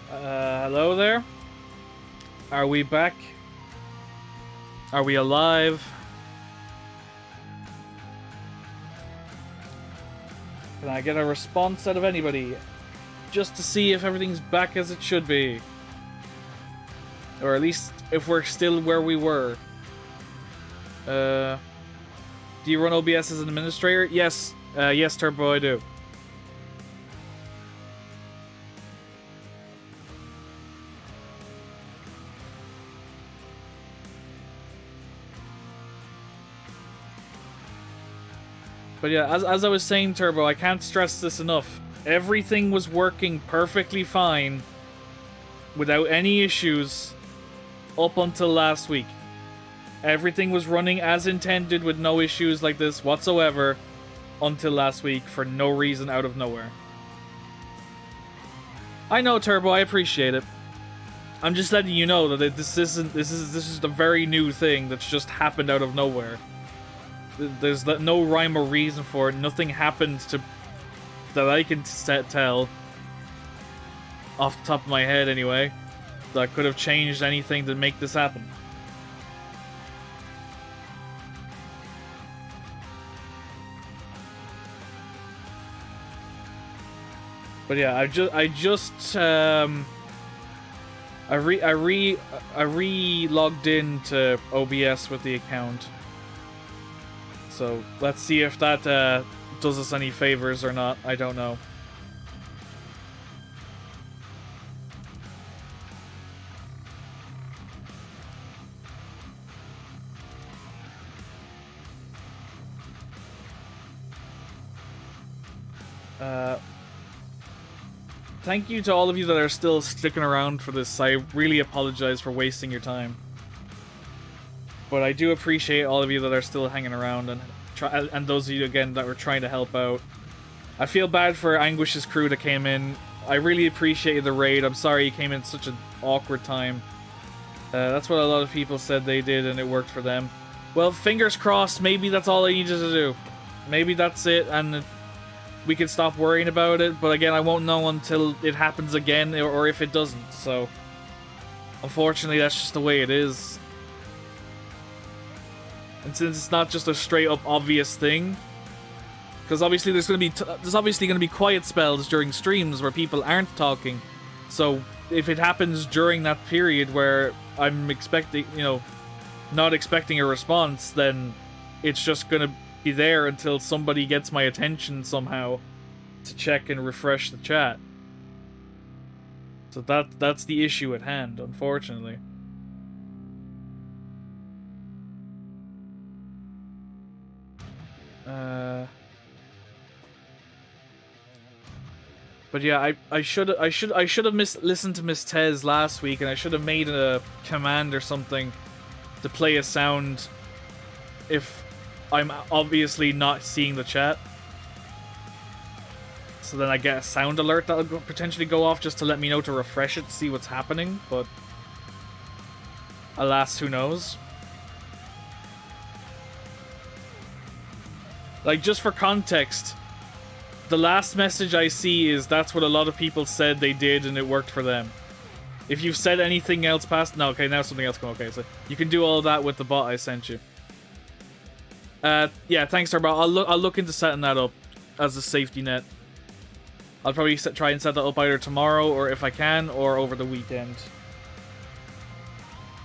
Hello there? Are we back? Are we alive? Can I get a response out of anybody? Just to see if everything's back as it should be. Or at least if we're still where we were. Do you run OBS as an administrator? Yes. Yes, Turbo, I do. But yeah, as I was saying, Turbo, I can't stress this enough. Everything was working perfectly fine without any issues up until last week. Everything was running as intended with no issues like this whatsoever until last week for no reason out of nowhere. I know, Turbo, I appreciate it. I'm just letting you know that this is a very new thing that's just happened out of nowhere. There's no rhyme or reason for it. Nothing happened that I can tell off the top of my head anyway that could have changed anything to make this happen. But yeah, I re-logged into OBS with the account. So let's see if that does us any favors or not. I don't know. Thank you to all of you that are still sticking around for this. I really apologize for wasting your time. But I do appreciate all of you that are still hanging around and those of you again that were trying to help out. I feel bad for Anguish's crew that came in. I really appreciated the raid. I'm sorry you came in such an awkward time. That's what a lot of people said they did and it worked for them. Well, fingers crossed, maybe that's all I needed to do. Maybe that's it and we can stop worrying about it. But again, I won't know until it happens again or if it doesn't. So, unfortunately, that's just the way it is. And since it's not just a straight up obvious thing, because obviously there's obviously going to be quiet spells during streams where people aren't talking. So if it happens during that period where I'm expecting, not expecting a response, then it's just going to be there until somebody gets my attention somehow to check and refresh the chat. So that's the issue at hand, unfortunately. But yeah, I should have listened to Miss Tez last week, and I should have made a command or something to play a sound if I'm obviously not seeing the chat. So then I get a sound alert that will potentially go off just to let me know to refresh it to see what's happening, but alas, who knows? Like, just for context, the last message I see is that's what a lot of people said they did and it worked for them. If you've said anything else past... No, okay, now something else come. Okay, so you can do all of that with the bot I sent you. Yeah, thanks, Turbo. I'll look into setting that up as a safety net. I'll probably try and set that up either tomorrow, or if I can, or over the weekend.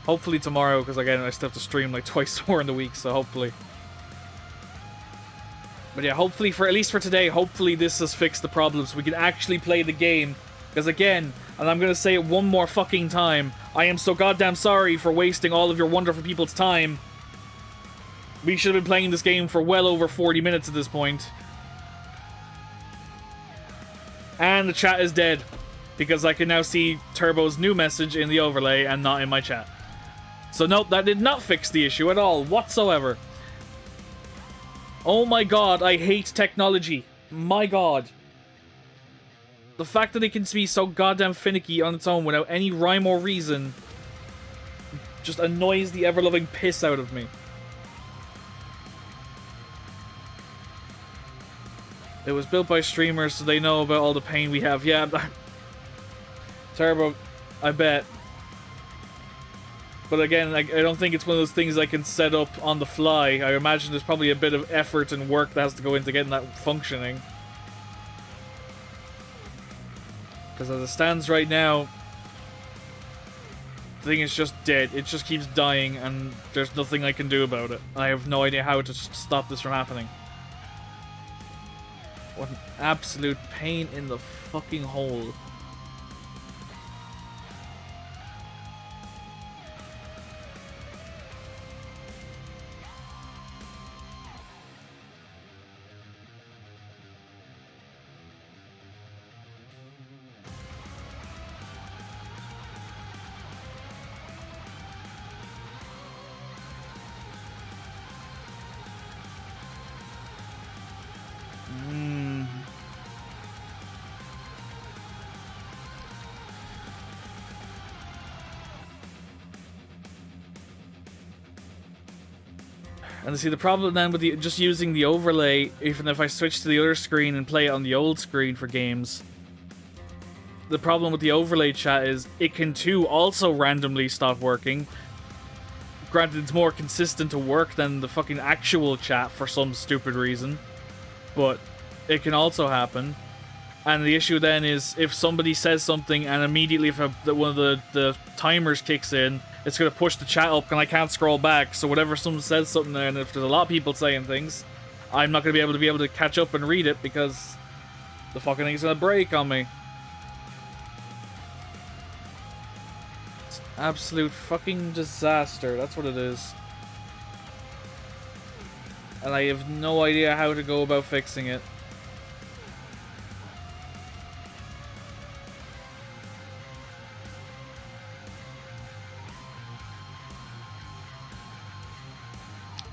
Hopefully tomorrow, because again, I still have to stream like twice more in the week, so hopefully. But yeah, hopefully, at least for today, hopefully this has fixed the problem so we can actually play the game. Because again, and I'm gonna say it one more fucking time, I am so goddamn sorry for wasting all of your wonderful people's time. We should have been playing this game for well over 40 minutes at this point. And the chat is dead. Because I can now see Turbo's new message in the overlay and not in my chat. So nope, that did not fix the issue at all, whatsoever. Oh my god, I hate technology. My god. The fact that it can be so goddamn finicky on its own without any rhyme or reason just annoys the ever-loving piss out of me. It was built by streamers so they know about all the pain we have. Yeah, Turbo, I bet. But again, like, I don't think it's one of those things I can set up on the fly. I imagine there's probably a bit of effort and work that has to go into getting that functioning. Because as it stands right now, the thing is just dead. It just keeps dying, and there's nothing I can do about it. I have no idea how to stop this from happening. What an absolute pain in the fucking hole. And see, the problem then with just using the overlay, even if I switch to the other screen and play it on the old screen for games, the problem with the overlay chat is it can too also randomly stop working. Granted, it's more consistent to work than the fucking actual chat for some stupid reason, but it can also happen. And the issue then is if somebody says something and immediately if one of the timers kicks in, it's going to push the chat up and I can't scroll back. So whatever someone says something there, and if there's a lot of people saying things, I'm not going to be able to catch up and read it because the fucking thing's going to break on me. It's an absolute fucking disaster. That's what it is. And I have no idea how to go about fixing it.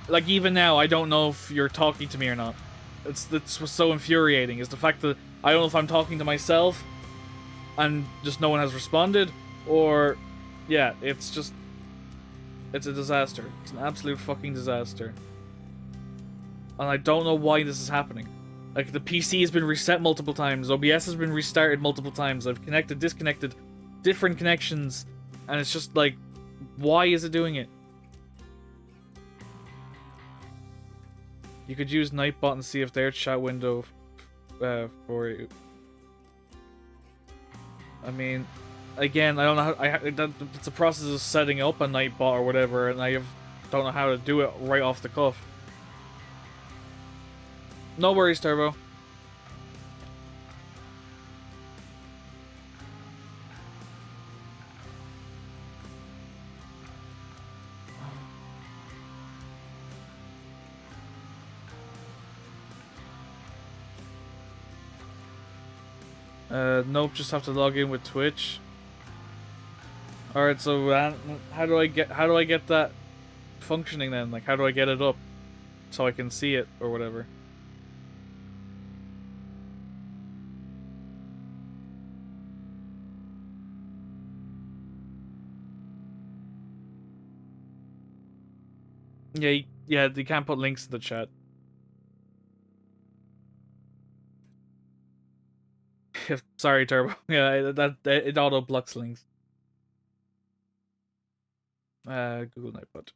Like, even now, I don't know if you're talking to me or not. It's what's so infuriating, is the fact that I don't know if I'm talking to myself and just no one has responded, or, yeah, it's a disaster. It's an absolute fucking disaster. And I don't know why this is happening. Like, the PC has been reset multiple times, OBS has been restarted multiple times, I've connected, disconnected, different connections, and it's just like, why is it doing it? You could use Nightbot and see if their chat window for you. I mean, again, I don't know how. It's a process of setting up a Nightbot or whatever, and I don't know how to do it right off the cuff. No worries, Turbo. Nope, just have to log in with Twitch. Alright, so how do I get that functioning then? Like, how do I get it up so I can see it or whatever? Yeah, you can't put links in the chat. Sorry, Turbo. Yeah, it auto blocks links. Google Nightbot.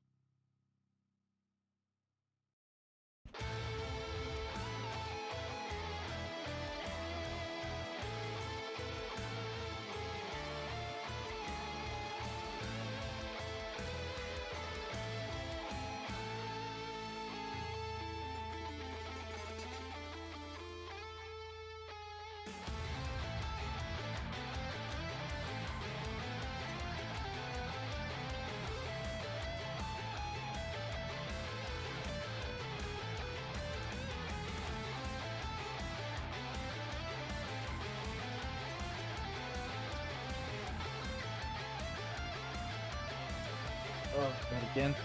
Oh, that again.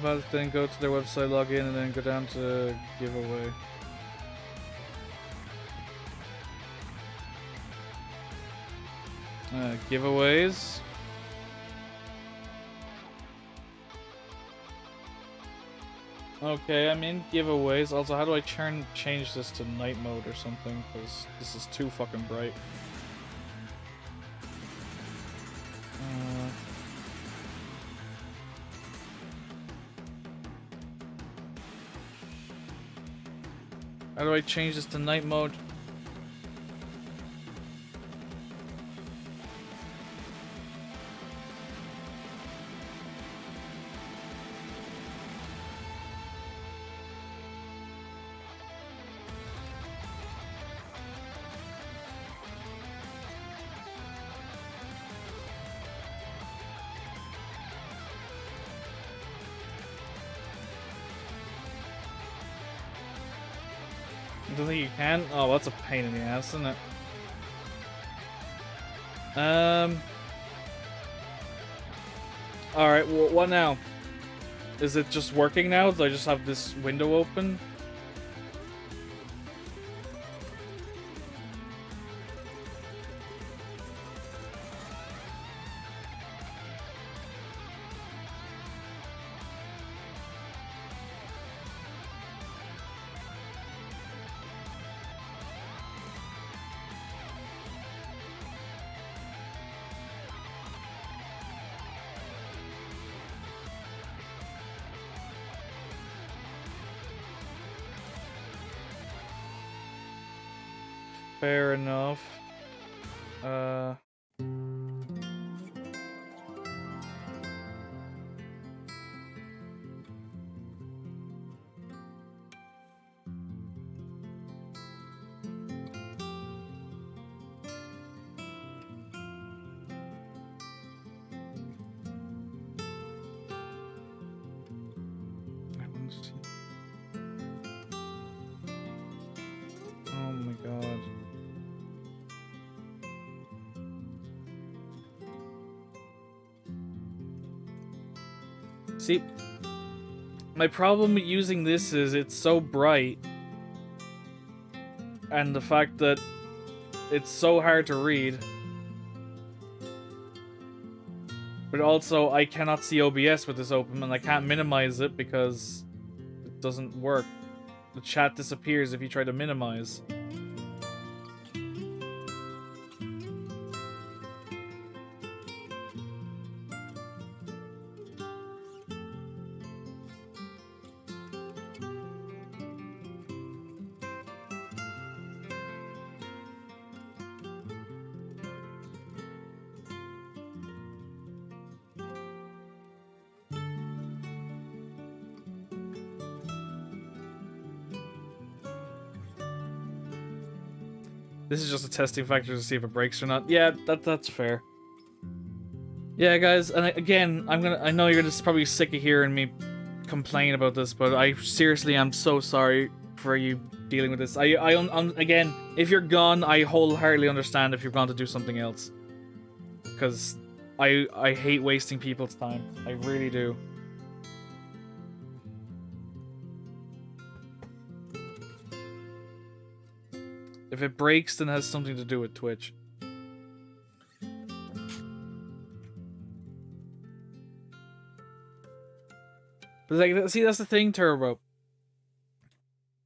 About then go to their website, log in, and then go down to giveaway. Giveaways. Okay, I'm in giveaways. Also, how do I change this to night mode or something? Because this is too fucking bright. How do I change this to night mode? I don't think you can. Oh, that's a pain in the ass, isn't it? Alright, what now? Is it just working now? Do I just have this window open? Fair enough. Oh my god. See, my problem with using this is it's so bright, and the fact that it's so hard to read. But also, I cannot see OBS with this open, and I can't minimize it because it doesn't work. The chat disappears if you try to minimize. This is just a testing factor to see if it breaks or not. Yeah, that's fair. Yeah, guys, and again, I know you're just probably sick of hearing me complain about this, but I seriously am so sorry for you dealing with this. Again, if you're gone, I wholeheartedly understand if you've gone to do something else. Because I hate wasting people's time. I really do. If it breaks, then it has something to do with Twitch. But like, see, that's the thing, Turbo.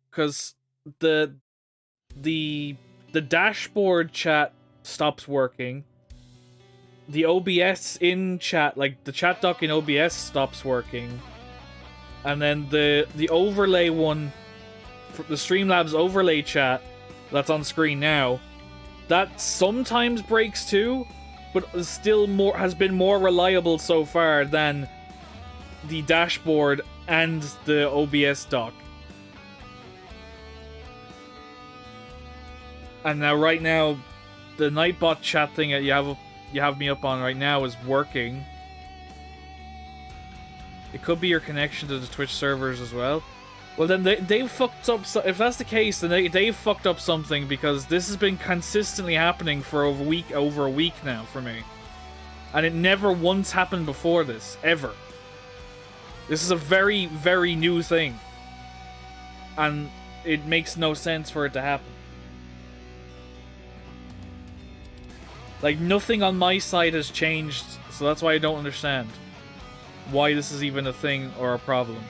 Because the dashboard chat stops working. The OBS in chat, like the chat dock in OBS stops working. And then the overlay one, the Streamlabs overlay chat that's on screen now, that sometimes breaks too, but still has been more reliable so far than the dashboard and the OBS dock. And now, right now, the Nightbot chat thing that you have me up on right now is working. It could be your connection to the Twitch servers as well. Well, then they've fucked up. If that's the case, then they've fucked up something, because this has been consistently happening for over a week now for me, and it never once happened before this ever. This is a very, very new thing. And it makes no sense for it to happen. Like, nothing on my side has changed, so that's why I don't understand why this is even a thing or a problem.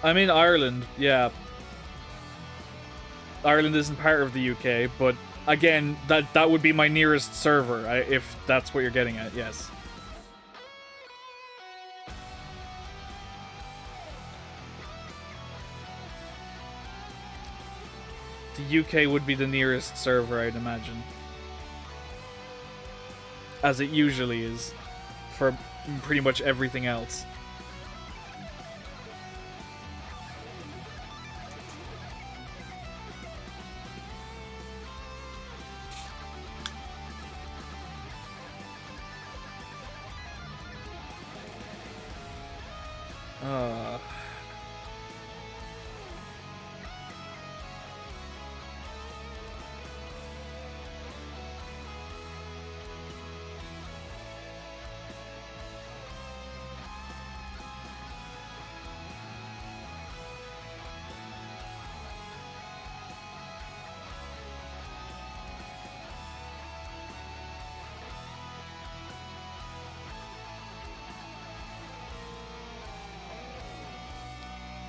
I'm in Ireland, yeah. Ireland isn't part of the UK, but again, that would be my nearest server, if that's what you're getting at, yes. The UK would be the nearest server, I'd imagine. As it usually is, for pretty much everything else.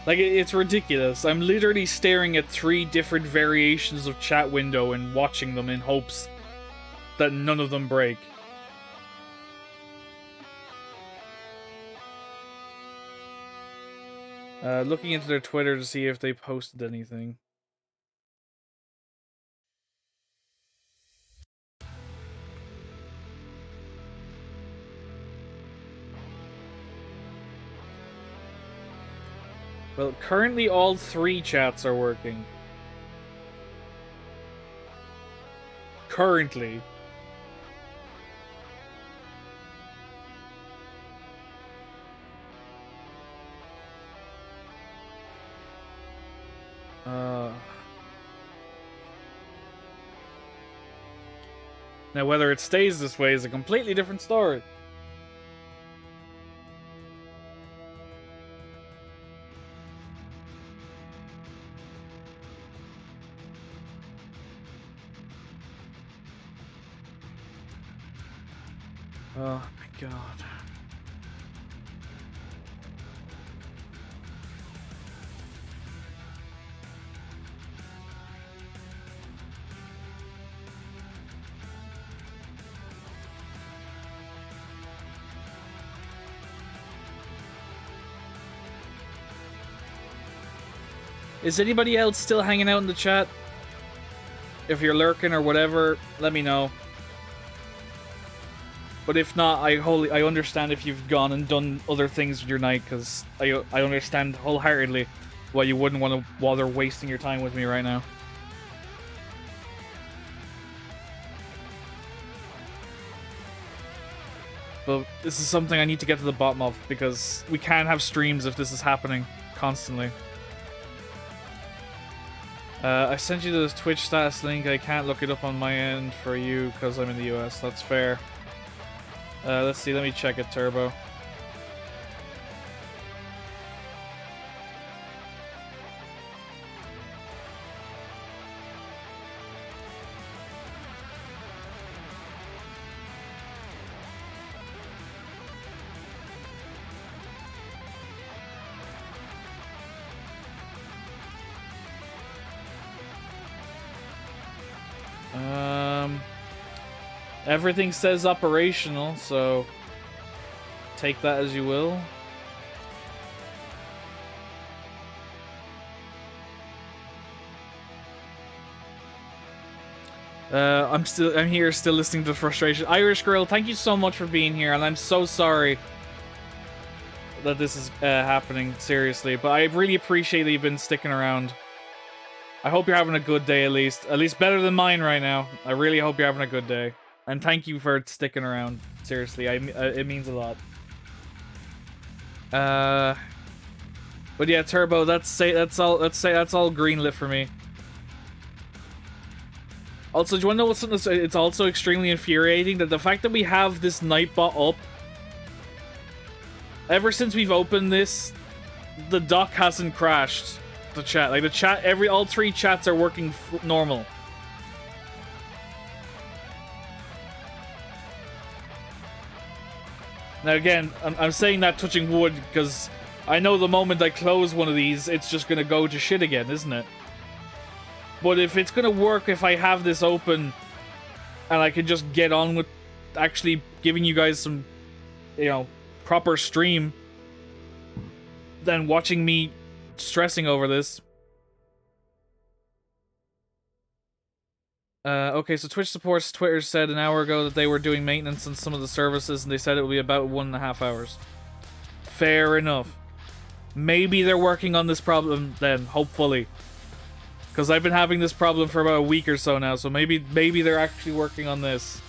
Like, it's ridiculous. I'm literally staring at 3 different variations of chat window and watching them in hopes that none of them break. Looking into their Twitter to see if they posted anything. Well, currently all 3 chats are working. Currently. Now, whether it stays this way is a completely different story. Oh my god. Is anybody else still hanging out in the chat? If you're lurking or whatever, let me know. But if not, I understand if you've gone and done other things with your night, because I understand wholeheartedly why you wouldn't want to bother wasting your time with me right now. But this is something I need to get to the bottom of, because we can't have streams if this is happening constantly. I sent you the Twitch status link. I can't look it up on my end for you because I'm in the US. That's fair. Let's see. Let me check it, Turbo. Everything says operational, so take that as you will. I'm here still listening to the frustration. Irish Girl, thank you so much for being here, and I'm so sorry that this is happening, seriously, but I really appreciate that you've been sticking around. I hope you're having a good day, at least better than mine right now. I really hope you're having a good day. And thank you for sticking around. Seriously, it means a lot. But yeah, Turbo, that's all greenlit for me. Also, do you want to know what's something that's, it's also extremely infuriating? That the fact that we have this Nightbot up, ever since we've opened this, the dock hasn't crashed. The chat, like the chat, all 3 chats are working normal. Now again, I'm saying that touching wood because I know the moment I close one of these, it's just gonna go to shit again, isn't it? But if it's gonna work, if I have this open and I can just get on with actually giving you guys some, you know, proper stream, than watching me stressing over this. Okay, so Twitch supports Twitter said an hour ago that they were doing maintenance on some of the services and they said it would be about 1.5 hours. Fair enough. Maybe they're working on this problem then, hopefully. Because I've been having this problem for about a week or so now, so maybe they're actually working on this.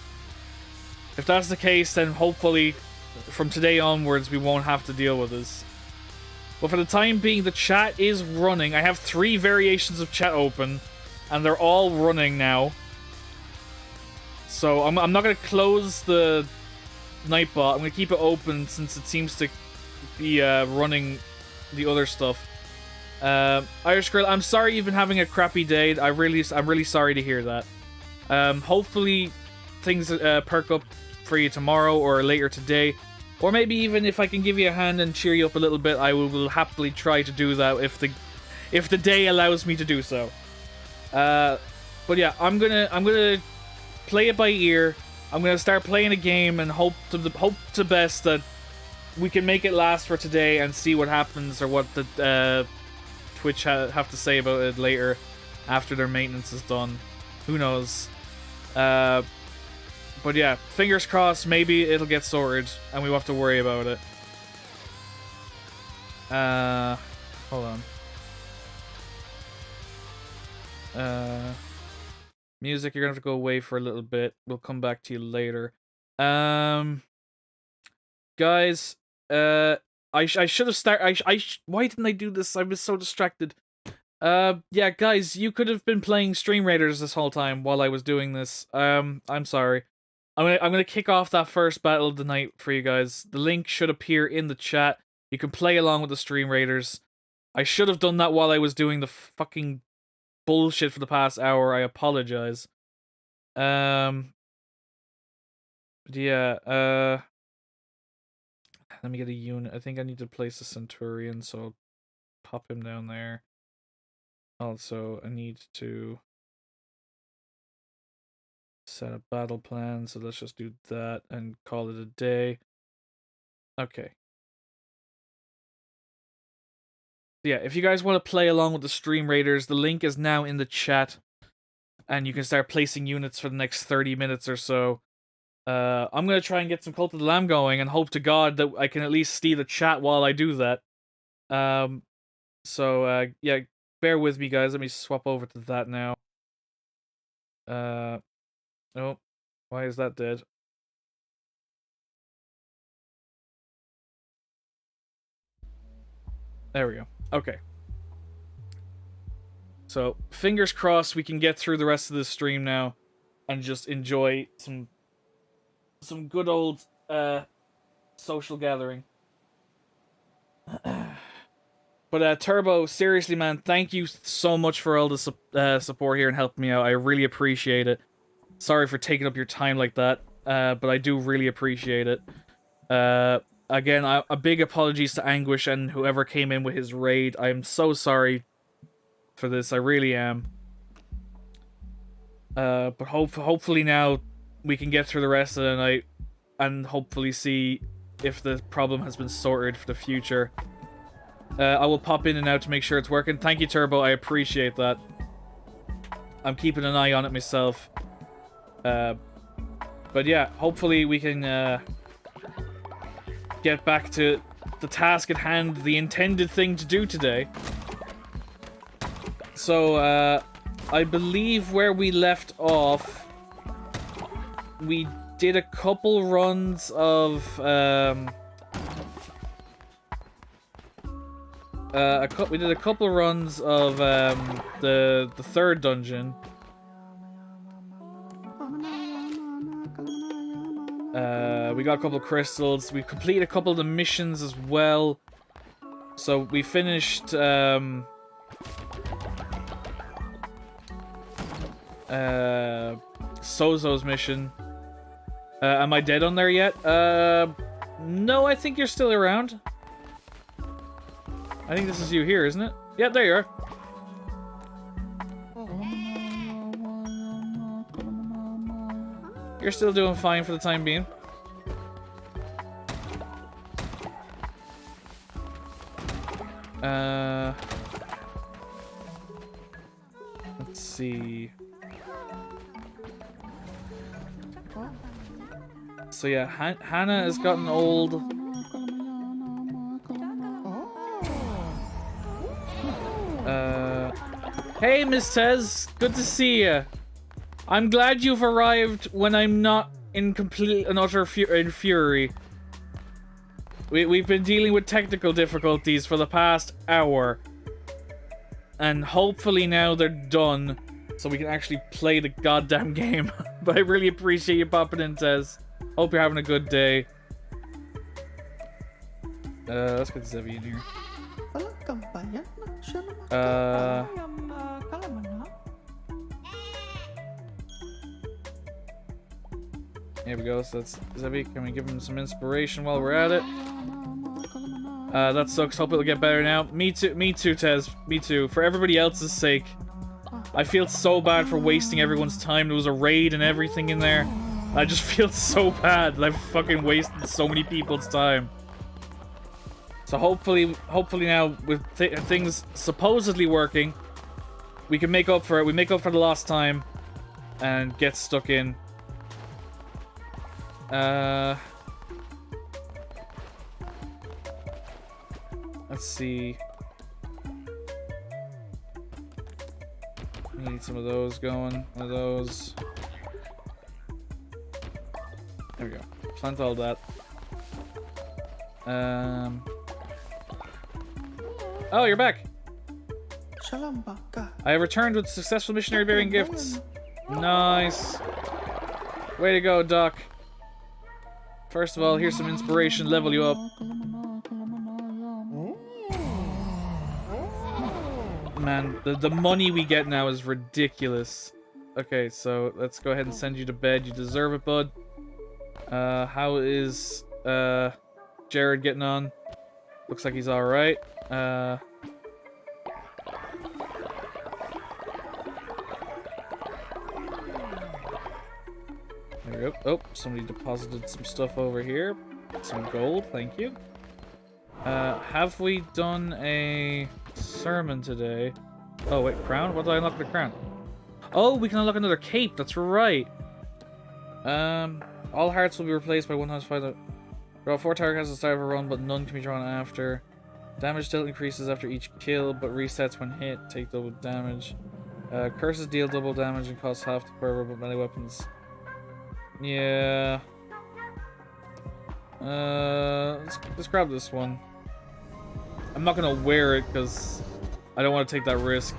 If that's the case, then hopefully from today onwards we won't have to deal with this. But for the time being, the chat is running. I have 3 variations of chat open, and they're all running now. So I'm not going to close the Nightbot. I'm going to keep it open since it seems to be running the other stuff. Irish Girl, I'm sorry you've been having a crappy day. I'm really sorry to hear that. Hopefully things perk up for you tomorrow or later today. Or maybe even if I can give you a hand and cheer you up a little bit, I will happily try to do that if the day allows me to do so. But yeah, I'm gonna play it by ear. I'm gonna start playing a game and hope to best that we can make it last for today and see what happens or what the Twitch have to say about it later after their maintenance is done. Who knows? But yeah, fingers crossed. Maybe it'll get sorted and we won't have to worry about it. Hold on. Music, you're gonna have to go away for a little bit. We'll come back to you later. Guys, I should have started. Why didn't I do this? I was so distracted. Yeah, guys, you could have been playing Stream Raiders this whole time while I was doing this. I'm sorry. I'm gonna kick off that first battle of the night for you guys. The link should appear in the chat. You can play along with the Stream Raiders. I should have done that while I was doing the fucking bullshit for the past hour. I apologize. But yeah, let me get a unit. I think I need to place a Centurion, so I'll pop him down there. Also, I need to set a battle plan, so let's just do that and call it a day. Okay. Yeah, if you guys want to play along with the Stream Raiders, the link is now in the chat, and you can start placing units for the next 30 minutes or so. I'm going to try and get some Cult of the Lamb going and hope to God that I can at least see the chat while I do that. Yeah, bear with me, guys. Let me swap over to that now. Oh, why is that dead? There we go. Okay. So, fingers crossed we can get through the rest of this stream now and just enjoy some good old social gathering. But Turbo, seriously, man, thank you so much for all the support here and helping me out. I really appreciate it. Sorry for taking up your time like that, but I do really appreciate it. Again, a big apologies to Anguish and whoever came in with his raid. I am so sorry for this. I really am. But hopefully now we can get through the rest of the night and hopefully see if the problem has been sorted for the future. I will pop in and out to make sure it's working. Thank you, Turbo. I appreciate that. I'm keeping an eye on it myself. But yeah, hopefully we can get back to the task at hand, the intended thing to do today. So, I believe where we left off, we did a couple runs of we did a couple runs of the third dungeon. We got a couple crystals. We completed a couple of the missions as well. So we finished Sozo's mission. Am I dead on there yet? No, I think you're still around. I think this is you here, isn't it? Yeah, there you are. You're still doing fine for the time being. Let's see. So yeah, Hannah has gotten old. Hey, Miss Tez, good to see you. I'm glad you've arrived when I'm not in complete and utter fury. We've been dealing with technical difficulties for the past hour. And hopefully now they're done, so we can actually play the goddamn game. But I really appreciate you popping in, Tez. Hope you're having a good day. Let's get Zevi in here. Here we go, so that's Zevi. Can we give him some inspiration while we're at it? That sucks. Hope it'll get better now. Me too, Tez. Me too. For everybody else's sake. I feel so bad for wasting everyone's time. There was a raid and everything in there. I just feel so bad that I've fucking wasted so many people's time. So hopefully now, with things supposedly working, we can make up for it. We make up for the lost time and get stuck in. Let's see. Need some of those going. One of those. There we go. Plant all that. Oh, you're back. I have returned with successful missionary bearing gifts. Nice. Way to go, Doc. First of all, here's some inspiration. Level you up. Man, the money we get now is ridiculous. Okay, so let's go ahead and send you to bed. You deserve it, bud. How is Jared getting on? Looks like he's alright. There we go. Oh, somebody deposited some stuff over here. Some gold, thank you. Have we done a sermon today? Oh, wait, crown? What did I unlock the crown? Oh, we can unlock another cape, that's right. All hearts will be replaced by 1,500. Draw 4 targets at the start of a run, but none can be drawn after. Damage still increases after each kill, but resets when hit. Take double damage. Curses deal double damage and cost half the power, but melee weapons. Yeah. Let's grab this one. I'm not gonna wear it because I don't want to take that risk.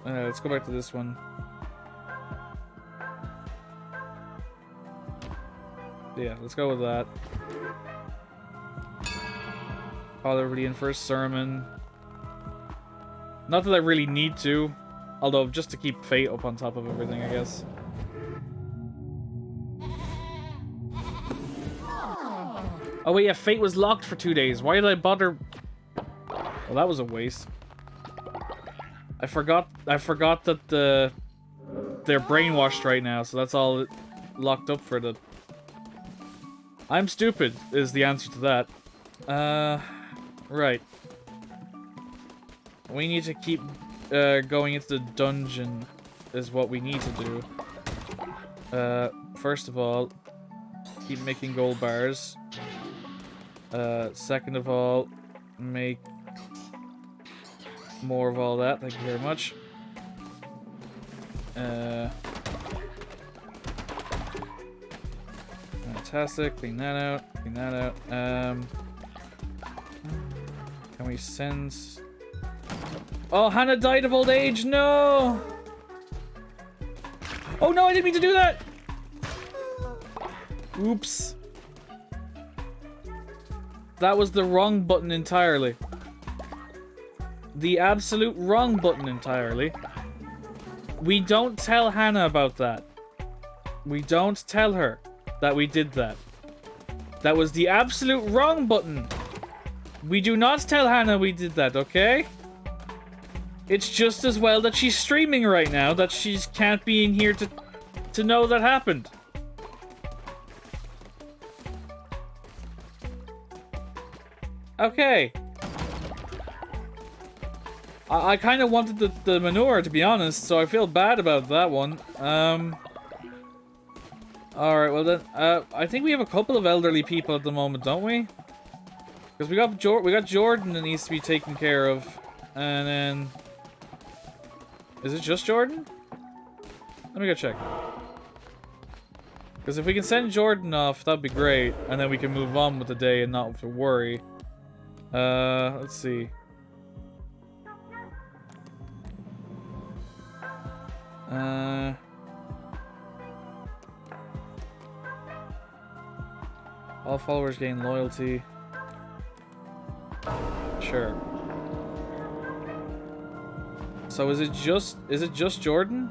Let's go back to this one. Yeah, let's go with that. Call everybody in for a sermon. Not that I really need to, although just to keep Fate up on top of everything, I guess. Oh wait, yeah, Fate was locked for 2 days. Why did I bother? Well, that was a waste. I forgot that they're brainwashed right now, so that's all locked up for the... I'm stupid is the answer to that. Right. We need to keep going into the dungeon is what we need to do. First of all, keep making gold bars. Second of all, make more of all that. Thank you very much. Fantastic. Clean that out. Clean that out. Can we send... Oh, Hannah died of old age. No! Oh no, I didn't mean to do that! Oops. That was the wrong button entirely. The absolute wrong button entirely. We don't tell Hannah about that. We don't tell her that we did that. That was the absolute wrong button. We do not tell Hannah we did that, okay? It's just as well that she's streaming right now that she can't be in here to know that happened. Okay. I kind of wanted the manure, to be honest, so I feel bad about that one. Alright, well then, I think we have a couple of elderly people at the moment, don't we? Because we got Jordan that needs to be taken care of, and then... Is it just Jordan? Let me go check. Because if we can send Jordan off, that'd be great, and then we can move on with the day and not have to worry. Let's see. All followers gain loyalty. Sure. So is it just Jordan?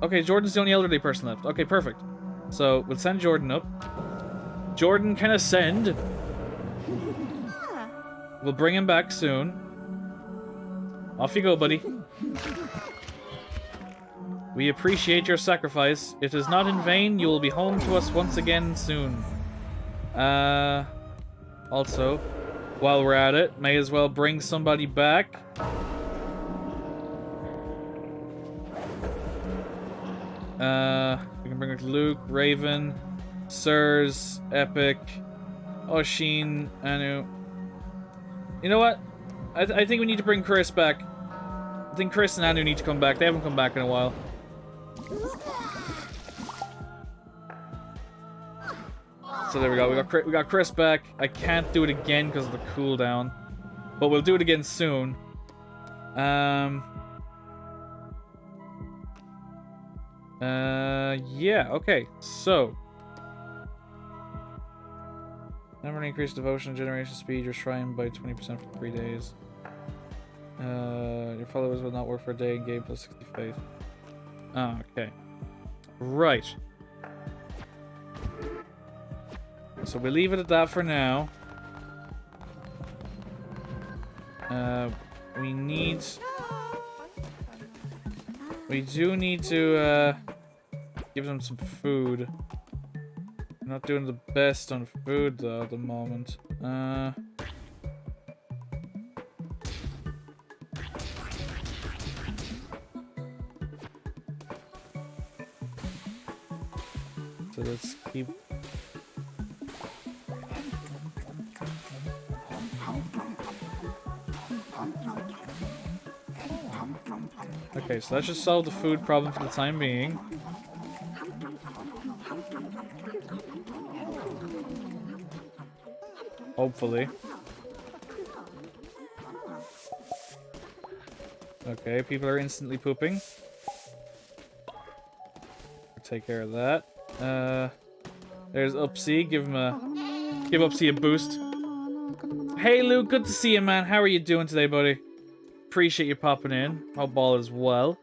Okay, Jordan's the only elderly person left. Okay, perfect. So we'll send Jordan up. Jordan can ascend. We'll bring him back soon. Off you go, buddy. We appreciate your sacrifice. It is not in vain. You will be home to us once again soon. Also, while we're at it, may as well bring somebody back. We can bring Luke, Raven, Sirs, Epic, Oshin, Anu. You know what? I think we need to bring Chris back. I think Chris and Anu need to come back. They haven't come back in a while. So there we go. We got Chris back. I can't do it again because of the cooldown, but we'll do it again soon. Yeah. Okay. So, never increase devotion and generation speed. Your shrine by 20% for 3 days. Your followers will not work for a day in game plus 60 faith. Oh, okay. Right. So we leave it at that for now. We do need to give them some food. We're not doing the best on food though at the moment. So let's keep. Okay, so that should solve the food problem for the time being. Hopefully. Okay, people are instantly pooping. Take care of that. There's Upsy. Give Upsy a boost. Hey Luke, good to see you, man. How are you doing today, buddy? Appreciate you popping in. Hope all is well.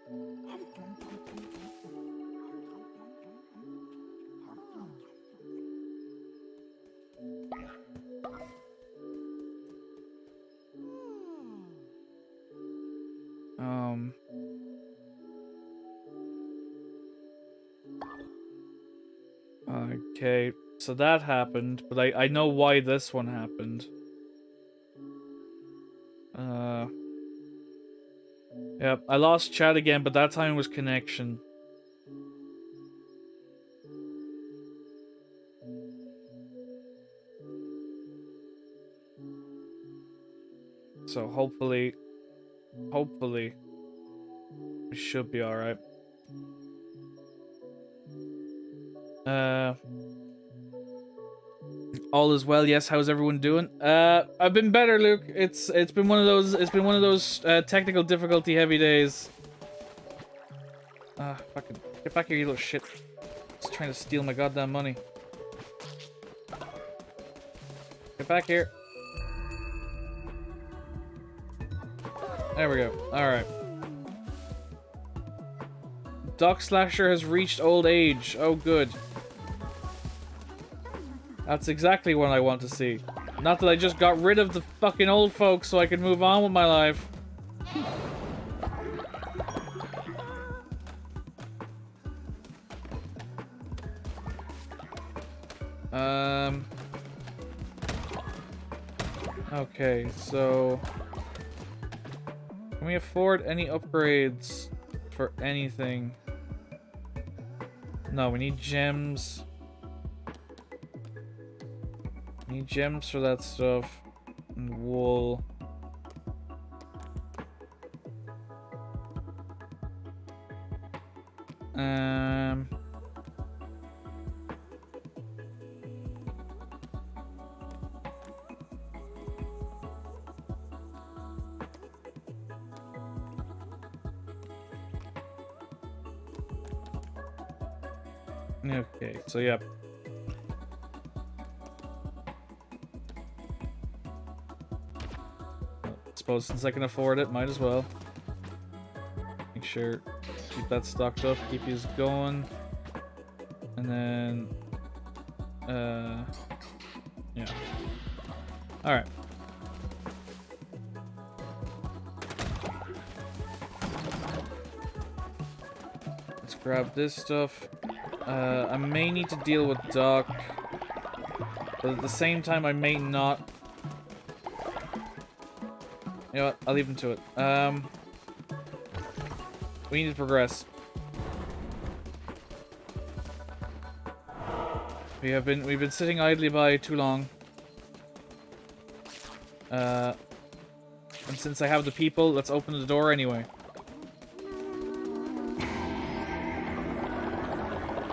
Okay, so that happened, but I know why this one happened. Yep, I lost chat again, but that time it was connection. So hopefully, we should be alright. Uh, all is well. Yes, how's everyone doing? I've been better, Luke. It's been one of those technical difficulty heavy days. Fucking get back here, you little shit. It's trying to steal my goddamn money. Get back here. There we go. Alright. Doc Slasher has reached old age. Oh, good. That's exactly what I want to see. Not that I just got rid of the fucking old folks so I could move on with my life. Okay, so... Can we afford any upgrades for anything? No, we need gems. We need gems for that stuff. And wool. Okay, so yeah. I suppose since I can afford it, might as well. Make sure, keep that stocked up, keep these going. And then, yeah. Alright. Let's grab this stuff. I may need to deal with Doc, but at the same time I may not. You know what? I'll leave him to it. We need to progress. We've been sitting idly by too long. And since I have the people, let's open the door anyway.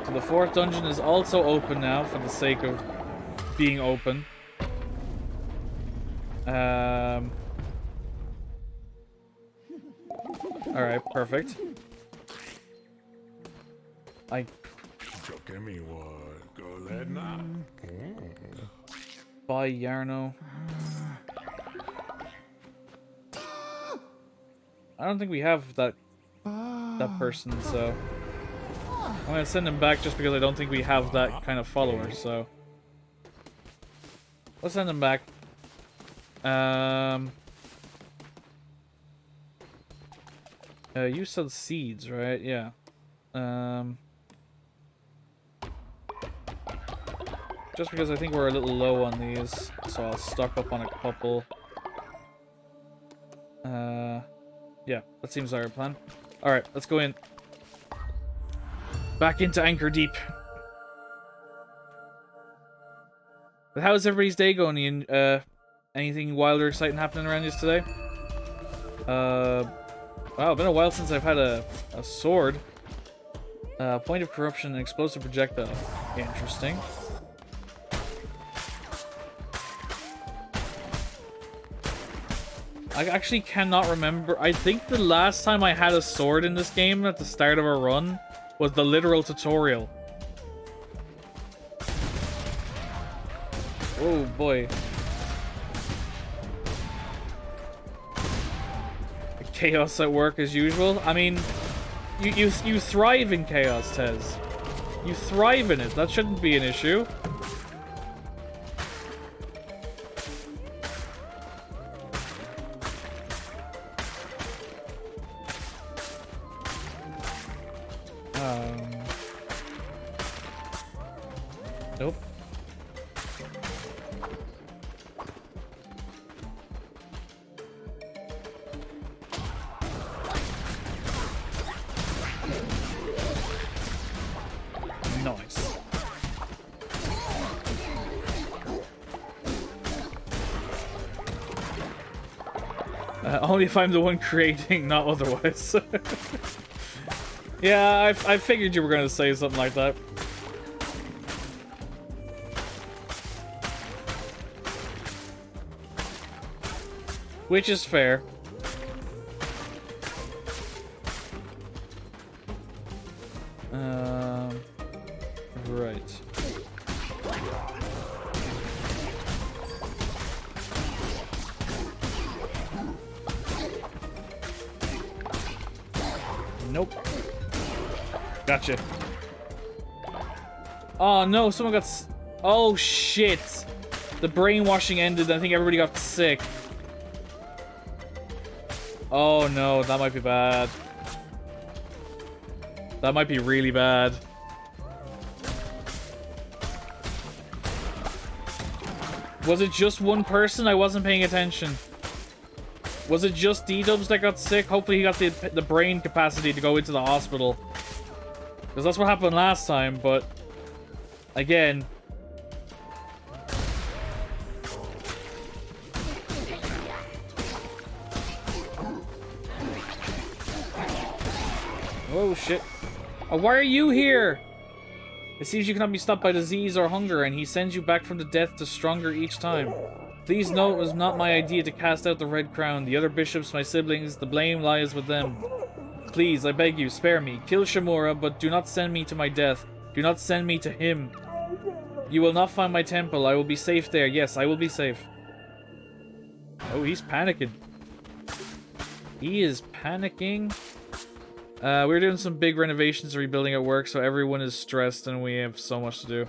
So the fourth dungeon is also open now for the sake of being open. Alright, perfect. Bye, Yarno. I don't think we have that person, so I'm gonna send him back just because I don't think we have that kind of follower, so let's send him back. You sell seeds, right? Yeah. Just because I think we're a little low on these, so I'll stock up on a couple. Yeah, that seems like our plan. Alright, let's go in. Back into Anchor Deep. But how's everybody's day going, Ian? Anything wild or exciting happening around you today? Wow, been a while since I've had a sword. Point of corruption and explosive projectile. Interesting. I actually cannot remember. I think the last time I had a sword in this game at the start of a run was the literal tutorial. Oh boy. Chaos at work as usual. I mean, you thrive in chaos, Tez. You thrive in it. That shouldn't be an issue. Nope. Nice. Only if I'm the one creating, not otherwise. Yeah, I figured you were going to say something like that. Which is fair. Right. Nope. Gotcha. Oh no, someone got oh shit. The brainwashing ended, I think everybody got sick. Oh no, that might be bad. That might be really bad. Was it just one person? I wasn't paying attention. Was it just D-Dubs that got sick? Hopefully he got the brain capacity to go into the hospital. Because that's what happened last time, but... Again... Oh shit. Oh, why are you here? It seems you cannot be stopped by disease or hunger, and he sends you back from the death to stronger each time. Please note it was not my idea to cast out the Red Crown. The other bishops, my siblings, the blame lies with them. Please, I beg you, spare me. Kill Shimura, but do not send me to my death. Do not send me to him. You will not find my temple. I will be safe there. Yes, I will be safe. Oh, he's panicking. He is panicking. We're doing some big renovations and rebuilding at work, so everyone is stressed and we have so much to do.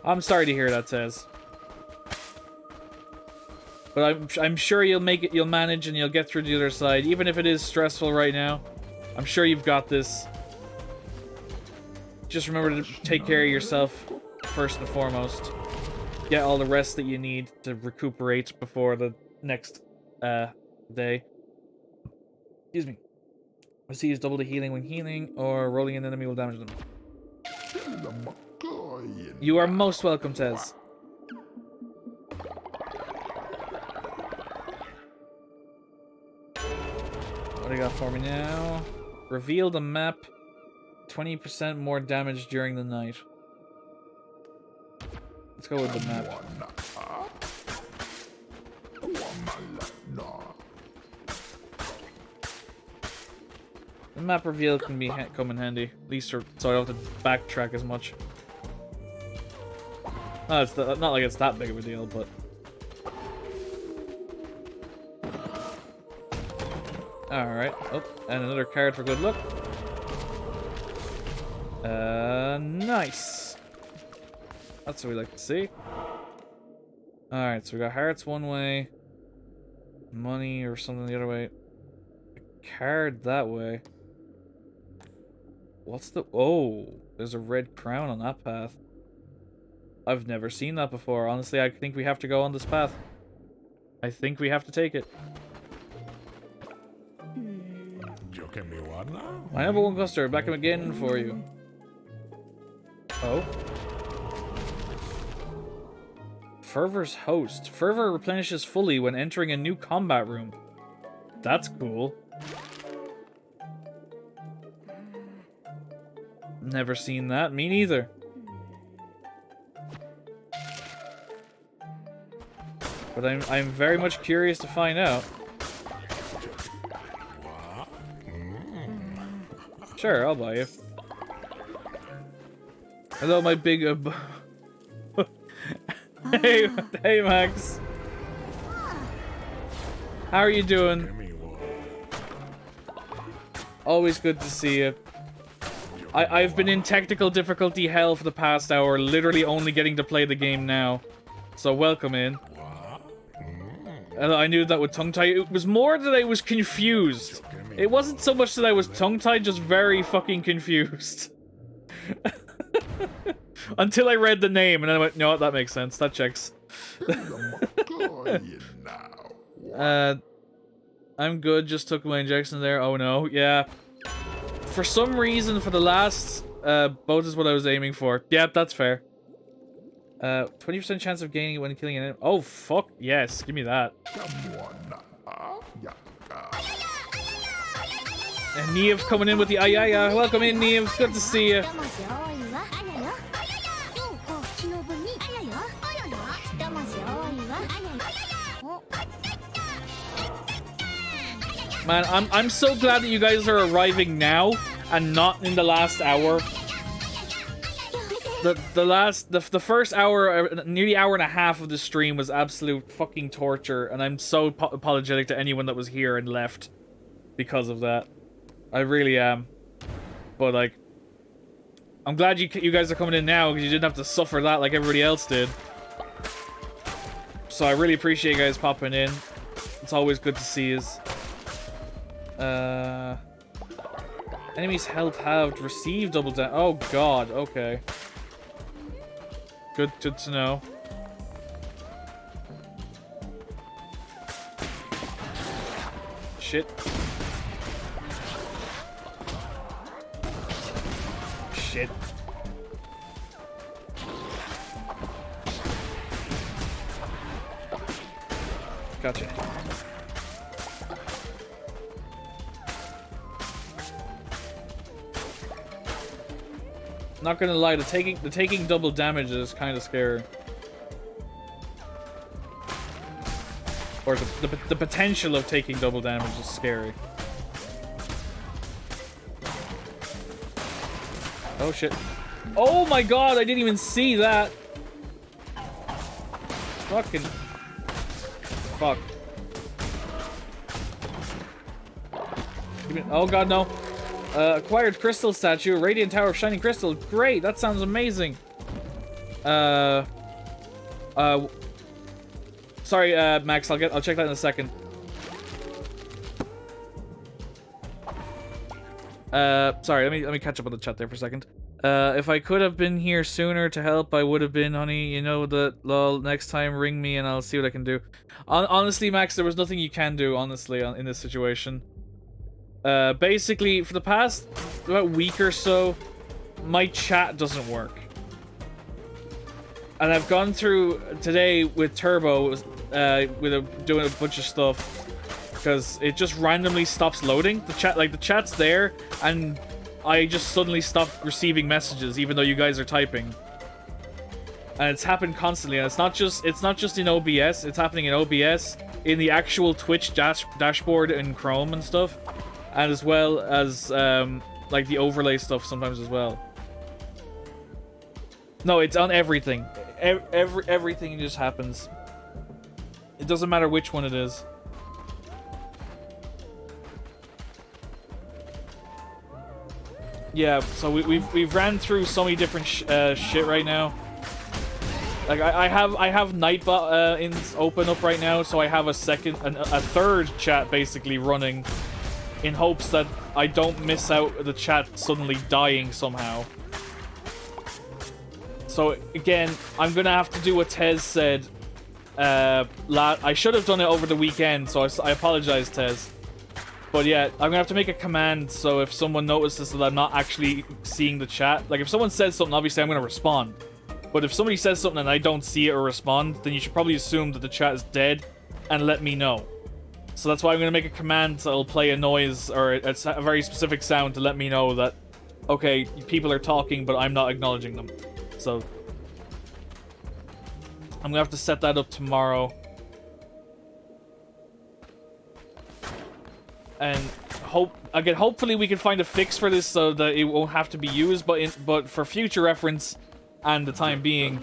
I'm sorry to hear that, Tez. But I'm sure you'll make it, you'll manage, and you'll get through the other side. Even if it is stressful right now, I'm sure you've got this. Just remember to take care of yourself first and foremost. Get all the rest that you need to recuperate before the next day. Excuse me. Receives double the healing when healing, or rolling an enemy will damage them. You are most welcome, Tez. What do you got for me now? Reveal the map. 20% more damage during the night. Let's go with the map. The map reveal can be come in handy, at least so I don't have to backtrack as much. No, it's not like it's that big of a deal, but... Alright, oh, and another card for good luck. Nice. That's what we like to see. Alright, so we got hearts one way, money or something the other way, a card that way. What's the... Oh, there's a red crown on that path. I've never seen that before. Honestly, I think we have to go on this path. I think we have to take it. My number one customer, back him again for you. Oh. Fervor's host. Fervor replenishes fully when entering a new combat room. That's cool. Never seen that. Me neither. But I'm very much curious to find out. Sure, I'll buy you. Hello, my big... hey, hey, Max. How are you doing? Always good to see you. I've been in technical difficulty hell for the past hour, literally only getting to play the game now. So welcome in. And I knew that with tongue-tied. It was more that I was confused. It wasn't so much that I was tongue-tied, just very fucking confused. Until I read the name, and then I went, no, that makes sense. That checks. I'm good, just took my injection there. Oh no, yeah. For some reason, for the last boat is what I was aiming for. Yep, that's fair. 20% chance of gaining it when killing an enemy. Oh, fuck. Yes, give me that. And Neve coming in with the ayaya. Welcome in, Neve. Good to see you. Man, I'm so glad that you guys are arriving now and not in the last hour. The first hour, nearly hour and a half of the stream was absolute fucking torture, and I'm so apologetic to anyone that was here and left because of that. I really am. But like, I'm glad you guys are coming in now because you didn't have to suffer that like everybody else did. So I really appreciate you guys popping in. It's always good to see you. Enemies' health halved. Receive double damage. Oh god, okay. Good to know. Shit. Shit. Gotcha. Not gonna lie, the taking double damage is kind of scary. Or the potential of taking double damage is scary. Oh shit! Oh my god! I didn't even see that. Fucking fuck. Oh god, no. Acquired crystal statue, Radiant Tower of Shining Crystal. Great, that sounds amazing. Sorry, Max, I'll check that in a second. Sorry, let me catch up on the chat there for a second. If I could have been here sooner to help, I would have been, honey. You know that, lol. Next time, ring me and I'll see what I can do. Honestly, Max, there was nothing you can do, honestly, in this situation. Basically, for the past about week or so, my chat doesn't work. And I've gone through today with Turbo, doing a bunch of stuff, because it just randomly stops loading. The chat's there, and I just suddenly stop receiving messages, even though you guys are typing. And it's happened constantly, and it's not just in OBS, it's happening in OBS, in the actual Twitch dashboard in Chrome and stuff. And as well as, like, the overlay stuff sometimes as well. No, it's on everything. Everything just happens. It doesn't matter which one it is. Yeah, so we've ran through so many different shit right now. Like, I have Nightbot open up right now, so I have a third chat basically running, in hopes that I don't miss out the chat suddenly dying somehow. So again, I'm gonna have to do what Tez said. I should have done it over the weekend, so I apologize, Tez. But yeah, I'm gonna have to make a command, so if someone notices that I'm not actually seeing the chat, like if someone says something, obviously I'm gonna respond. But if somebody says something and I don't see it or respond, then you should probably assume that the chat is dead and let me know. So that's why I'm going to make a command that'll play a noise or a very specific sound to let me know that, okay, people are talking, but I'm not acknowledging them. So I'm going to have to set that up tomorrow. And hopefully we can find a fix for this so that it won't have to be used, but for future reference and the time being,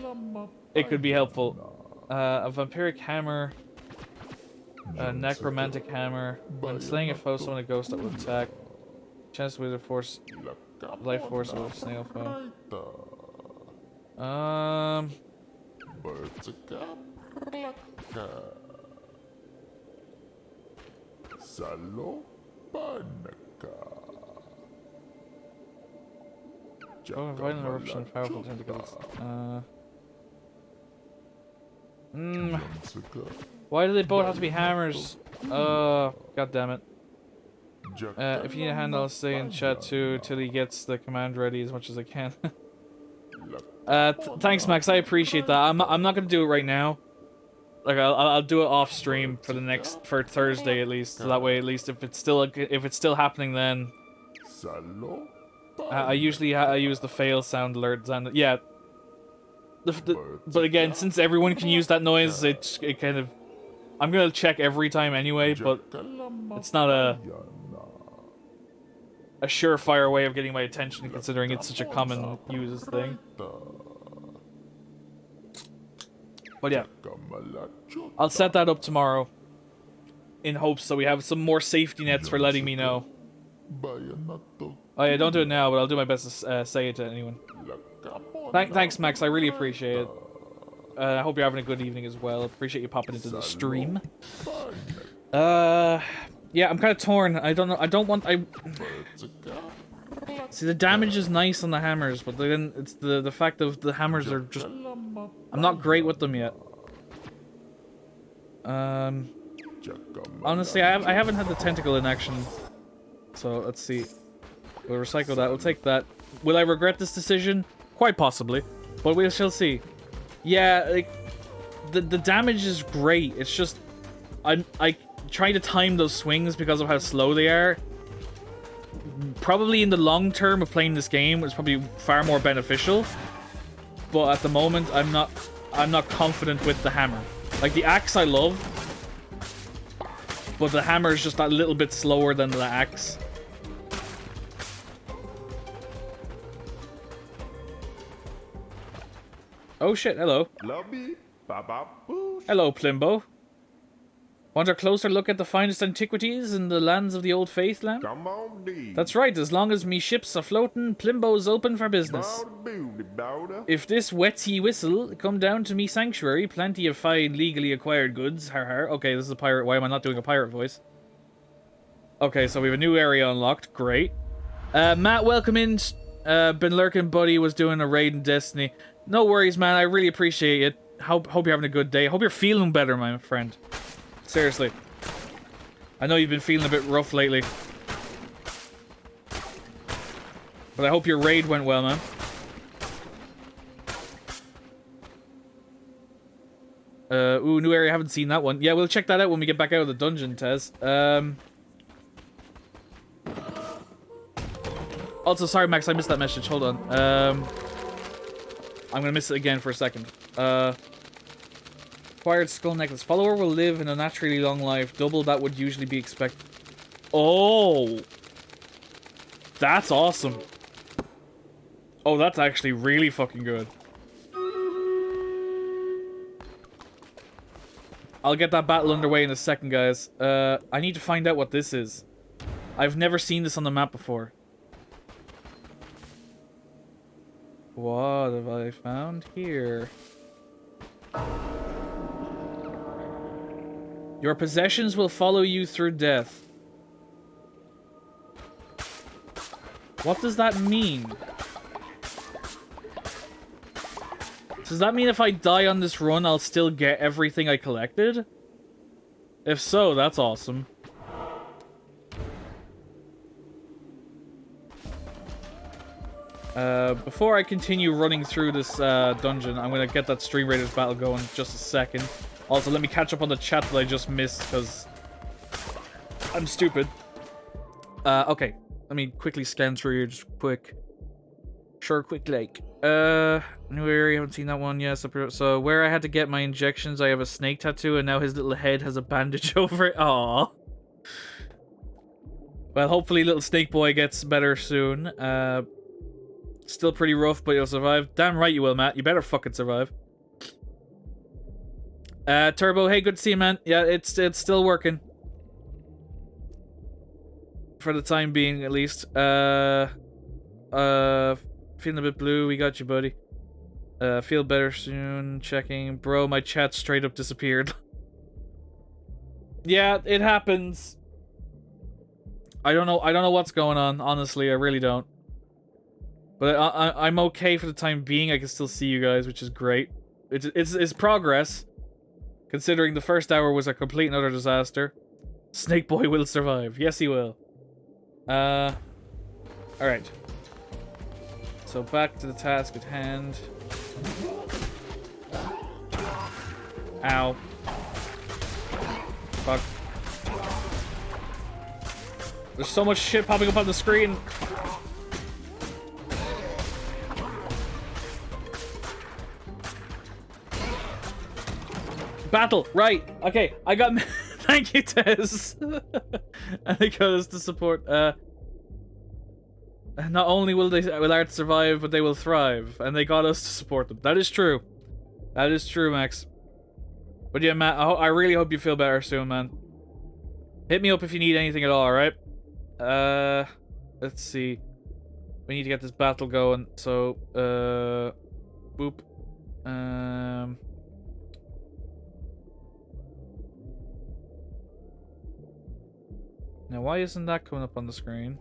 it could be helpful. A vampiric hammer. A necromantic hammer. When slaying a foe, summon a ghost that will attack. Chance with a force, life force of a snail foe. Oh, violent eruption of powerful tentacles. Why do they both have to be hammers? God damn it. If you need a hand, I'll stay in chat too till he gets the command ready as much as I can. Thanks, Max. I appreciate that. I'm not gonna do it right now. Like I'll do it off stream for Thursday at least. So that way, at least if it's still happening, then I usually use the fail sound alerts and yeah. But again, since everyone can use that noise, it kind of. I'm gonna check every time anyway, but it's not a surefire way of getting my attention, considering it's such a common used thing. But yeah, I'll set that up tomorrow in hopes that we have some more safety nets for letting me know. Oh yeah, don't do it now, but I'll do my best to say it to anyone. Thanks, Max. I really appreciate it. I hope you're having a good evening as well. Appreciate you popping into the stream. Yeah, I'm kind of torn. I don't know. I don't want. See, the damage is nice on the hammers, but then it's the fact of the hammers are just. I'm not great with them yet. Honestly, I haven't had the tentacle in action, so let's see. We'll recycle that. We'll take that. Will I regret this decision? Quite possibly, but we shall see. Yeah, like the damage is great. It's just I try to time those swings because of how slow they are. Probably in the long term of playing this game, it's probably far more beneficial. But at the moment, I'm not confident with the hammer. Like the axe, I love, but the hammer is just that little bit slower than the axe. Oh shit, hello. Hello, Plimbo. Want a closer look at the finest antiquities in the lands of the old faith, lamb? Come on, D. That's right, as long as me ships are floating, Plimbo's open for business. If this wets ye whistle, come down to me sanctuary, plenty of fine legally acquired goods, har har. Okay, this is a pirate, why am I not doing a pirate voice? Okay, so we have a new area unlocked, great. Matt, welcome in. Been lurking, buddy, was doing a raid in Destiny. No worries, man. I really appreciate it. Hope you're having a good day. Hope you're feeling better, my friend. Seriously. I know you've been feeling a bit rough lately. But I hope your raid went well, man. Ooh, new area. I haven't seen that one. Yeah, we'll check that out when we get back out of the dungeon, Tez. Also, sorry, Max. I missed that message. Hold on. I'm gonna miss it again for a second. Acquired skull necklace. Follower will live in a naturally long life. Double that would usually be expected. Oh! That's awesome. Oh, that's actually really fucking good. I'll get that battle underway in a second, guys. I need to find out what this is. I've never seen this on the map before. What have I found here? Your possessions will follow you through death. What does that mean? Does that mean if I die on this run, I'll still get everything I collected? If so, that's awesome. Before I continue running through this dungeon, I'm gonna get that Stream Raiders battle going in just a second. Also, let me catch up on the chat that I just missed, because I'm stupid. Okay. Let me quickly scan through here, just quick. Sure, quick like. New area, haven't seen that one yet. So where I had to get my injections, I have a snake tattoo, and now his little head has a bandage over it. Aww. Well, hopefully little snake boy gets better soon. Still pretty rough, but you'll survive. Damn right you will, Matt. You better fucking survive. Turbo, hey, good to see you, man. Yeah, it's still working. For the time being, at least. Feeling a bit blue. We got you, buddy. Feel better soon. Checking. Bro, my chat straight up disappeared. Yeah, it happens. I don't know what's going on, honestly. I really don't. But I'm okay for the time being. I can still see you guys, which is great. It's progress. Considering the first hour was a complete and utter disaster. Snake Boy will survive. Yes, he will. Alright. So back to the task at hand. Ow. Fuck. There's so much shit popping up on the screen. Battle, right. Okay, I got... Thank you, Tez. And they got us to support... Not only will art survive, but they will thrive. And they got us to support them. That is true. That is true, Max. But yeah, Matt, I really hope you feel better soon, man. Hit me up if you need anything at all, alright? Let's see. We need to get this battle going, so, boop. Now, why isn't that coming up on the screen?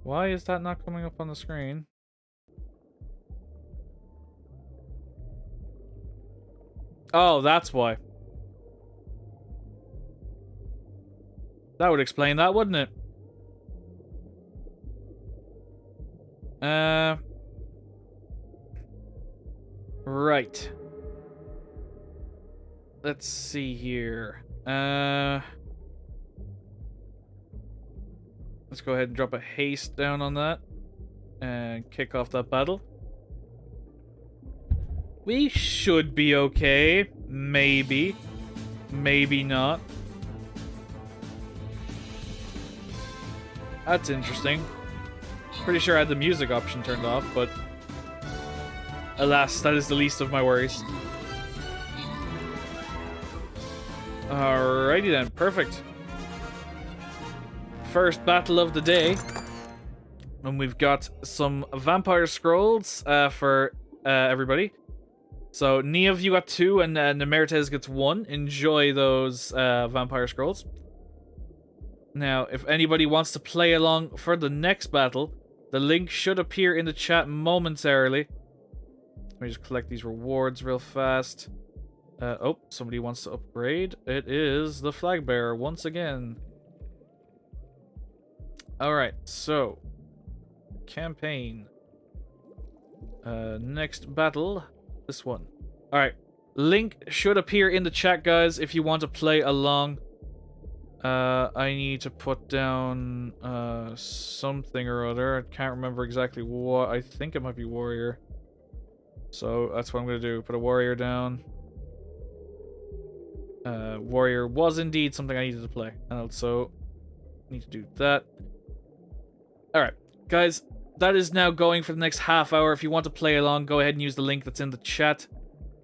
Why is that not coming up on the screen? Oh, that's why. That would explain that, wouldn't it? Right. Let's see here. Let's go ahead and drop a haste down on that. And kick off that battle. We should be okay. Maybe. Maybe not. That's interesting. Pretty sure I had the music option turned off, but... alas, that is the least of my worries. Alrighty then, perfect. First battle of the day. And we've got some Vampire Scrolls for everybody. So, Niev, you got 2, and Nemertes gets 1. Enjoy those Vampire Scrolls. Now, if anybody wants to play along for the next battle, the link should appear in the chat momentarily. Let me just collect these rewards real fast. Oh, somebody wants to upgrade. It is the Flag Bearer once again. Alright, so... campaign. Next battle. This one. Alright. Link should appear in the chat, guys, if you want to play along. I need to put down something or other. I can't remember exactly what. I think it might be warrior. So that's what I'm going to do. Put a warrior down. Warrior was indeed something I needed to play. And also need to do that. Alright, guys. That is now going for the next half hour. If you want to play along, go ahead and use the link that's in the chat.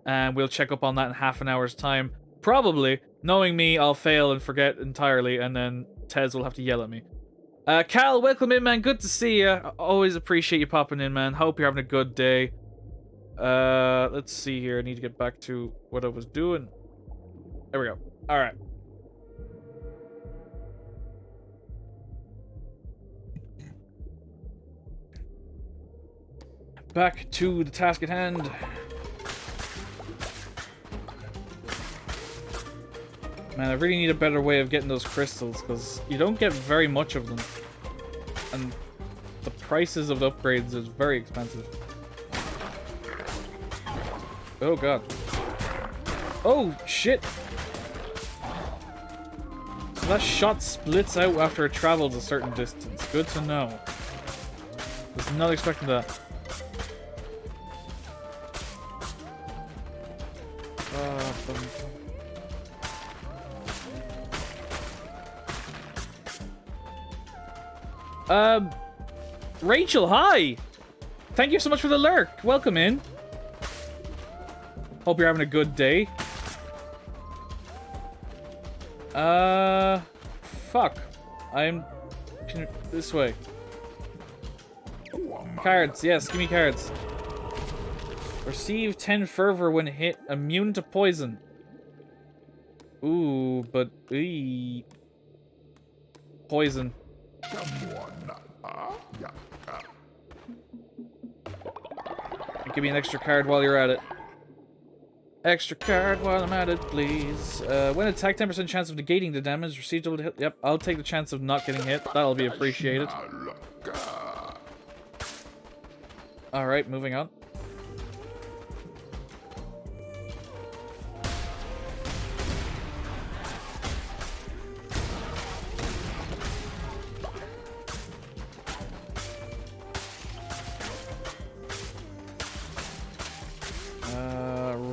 And we'll check up on that in half an hour's time. Probably. Knowing me, I'll fail and forget entirely, and then Tez will have to yell at me. Cal, welcome in, man. Good to see you. I always appreciate you popping in, man. Hope you're having a good day. Let's see here. I need to get back to what I was doing. There we go. Alright. Back to the task at hand. Man, I really need a better way of getting those crystals, because you don't get very much of them. And the prices of the upgrades is very expensive. Oh god. Oh, shit! So that shot splits out after it travels a certain distance. Good to know. Was not expecting that. Rachel, hi! Thank you so much for the lurk. Welcome in. Hope you're having a good day. Fuck. This way. Cards, yes, give me cards. Receive 10 fervor when hit. Immune to poison. Ooh, but... poison. Give me an extra card while you're at it. Extra card while I'm at it, please. When attack, 10% chance of negating the damage received. Double hit. Yep, I'll take the chance of not getting hit. That'll be appreciated. Alright, moving on.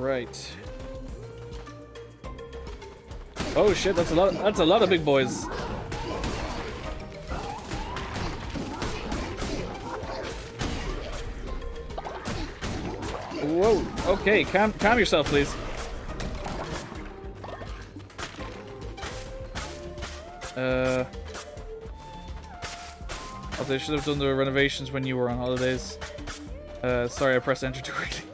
right. Oh shit, that's a lot. That's a lot of big boys. Whoa. Okay, calm yourself, please. Oh, they should have done the renovations when you were on holidays. Sorry, I pressed enter too quickly.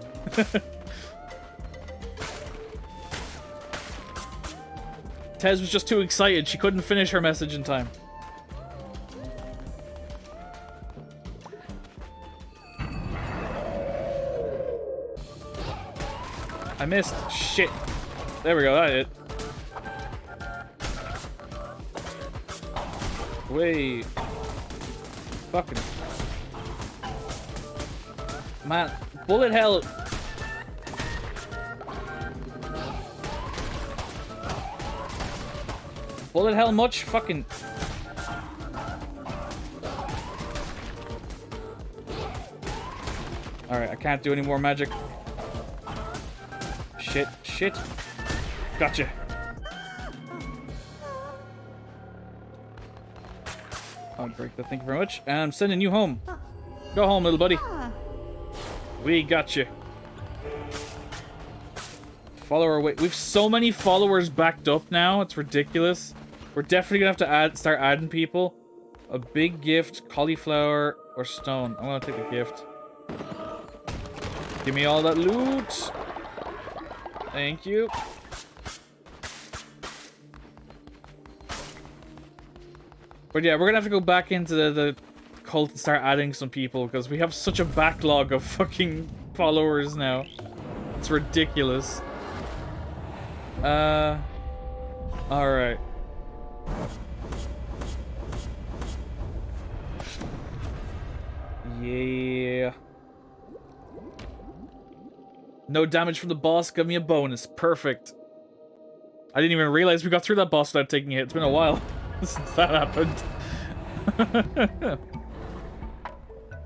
Tez was just too excited. She couldn't finish her message in time. I missed. Shit. There we go. That hit. Wait. Fucking. Man. Bullet hell. Bullet hell much? Fucking. Alright, I can't do any more magic. Shit, shit. Gotcha. I'll break that. Thank you very much. And I'm sending you home. Go home, little buddy. We got you. Follower wait. We've so many followers backed up now. It's ridiculous. We're definitely gonna have to start adding people. A big gift, cauliflower, or stone. I'm gonna take the gift. Give me all that loot. Thank you. But yeah, we're gonna have to go back into the cult and start adding some people because we have such a backlog of fucking followers now. It's ridiculous. Alright. Yeah. No damage from the boss, give me a bonus. Perfect. I didn't even realize we got through that boss without taking a hit. It's been a while since that happened.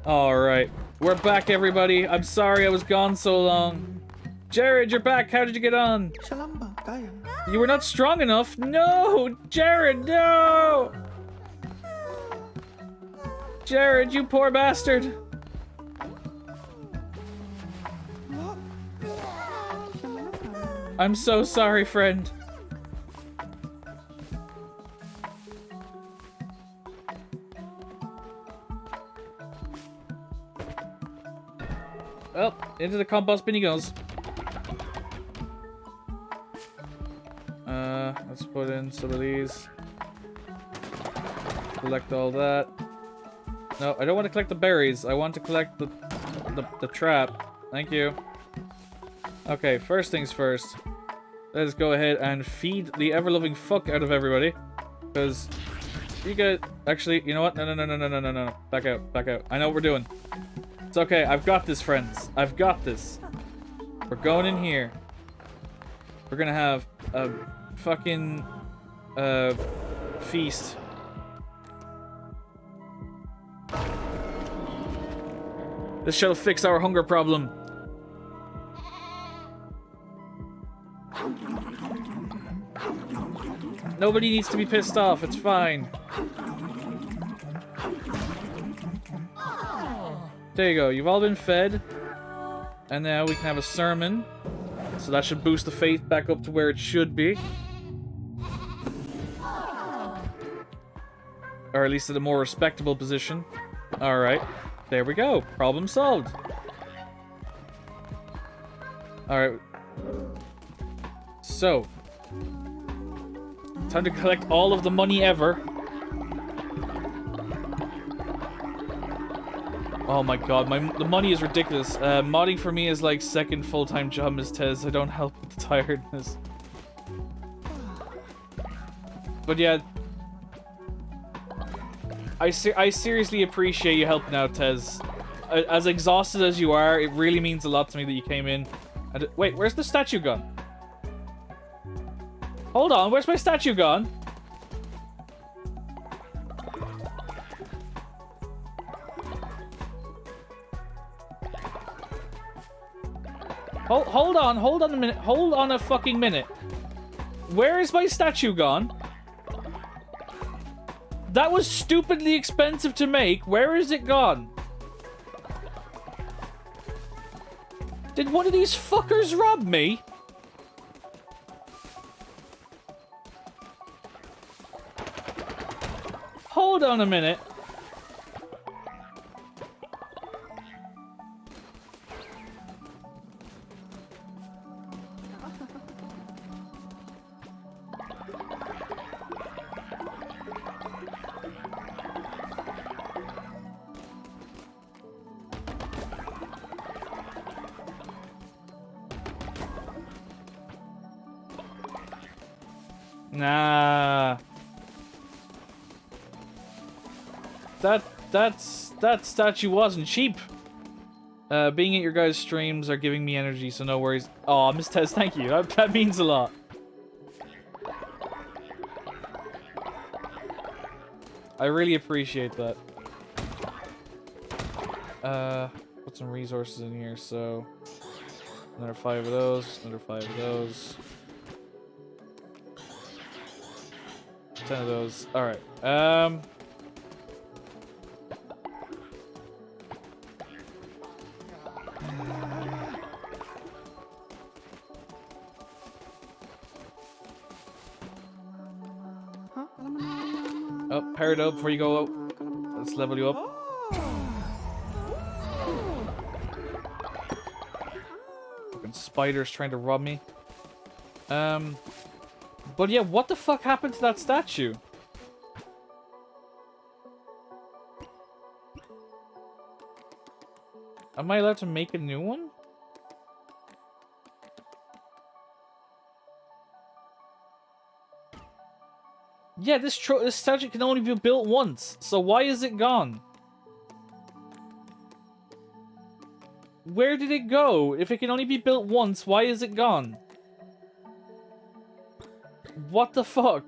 Alright. We're back, everybody. I'm sorry I was gone so long. Jared, you're back. How did you get on? You were not strong enough. No! Jared, no! Jared, you poor bastard. I'm so sorry, friend. Well, into the compost bin he goes. Let's put in some of these. Collect all that. No, I don't want to collect the berries. I want to collect the trap. Thank you. Okay, first things first. Let's go ahead and feed the ever-loving fuck out of everybody. Because you guys... Actually, you know what? No. Back out, back out. I know what we're doing. It's okay. I've got this, friends. I've got this. We're going in here. We're gonna have a fucking... feast. This shall fix our hunger problem. Nobody needs to be pissed off, it's fine. There you go, you've all been fed. And now we can have a sermon. So that should boost the faith back up to where it should be. Or at least at a more respectable position. Alright, there we go. Problem solved. Alright. So. Time to collect all of the money ever. Oh my god, the money is ridiculous. Modding for me is like second full-time job, Ms. Tez. I don't help with the tiredness. But yeah. I seriously appreciate you helping out, Tez. As exhausted as you are, it really means a lot to me that you came in. And wait, where's the statue gone? Hold on, where's my statue gone? Hold on a minute. Hold on a fucking minute. Where is my statue gone? That was stupidly expensive to make. Where is it gone? Did one of these fuckers rob me? Hold on a minute. Nah. That statue wasn't cheap. Being at your guys' streams are giving me energy, so no worries. Oh, Miss Tez, thank you. That means a lot. I really appreciate that. Put some resources in here, so another 5 of those, another 5 of those. 10 of those. Alright. Oh, Peridot, before you go out, let's level you up. Fucking spiders trying to rob me. But yeah, what the fuck happened to that statue? Am I allowed to make a new one? Yeah, this statue can only be built once, so why is it gone? Where did it go? If it can only be built once, why is it gone? What the fuck?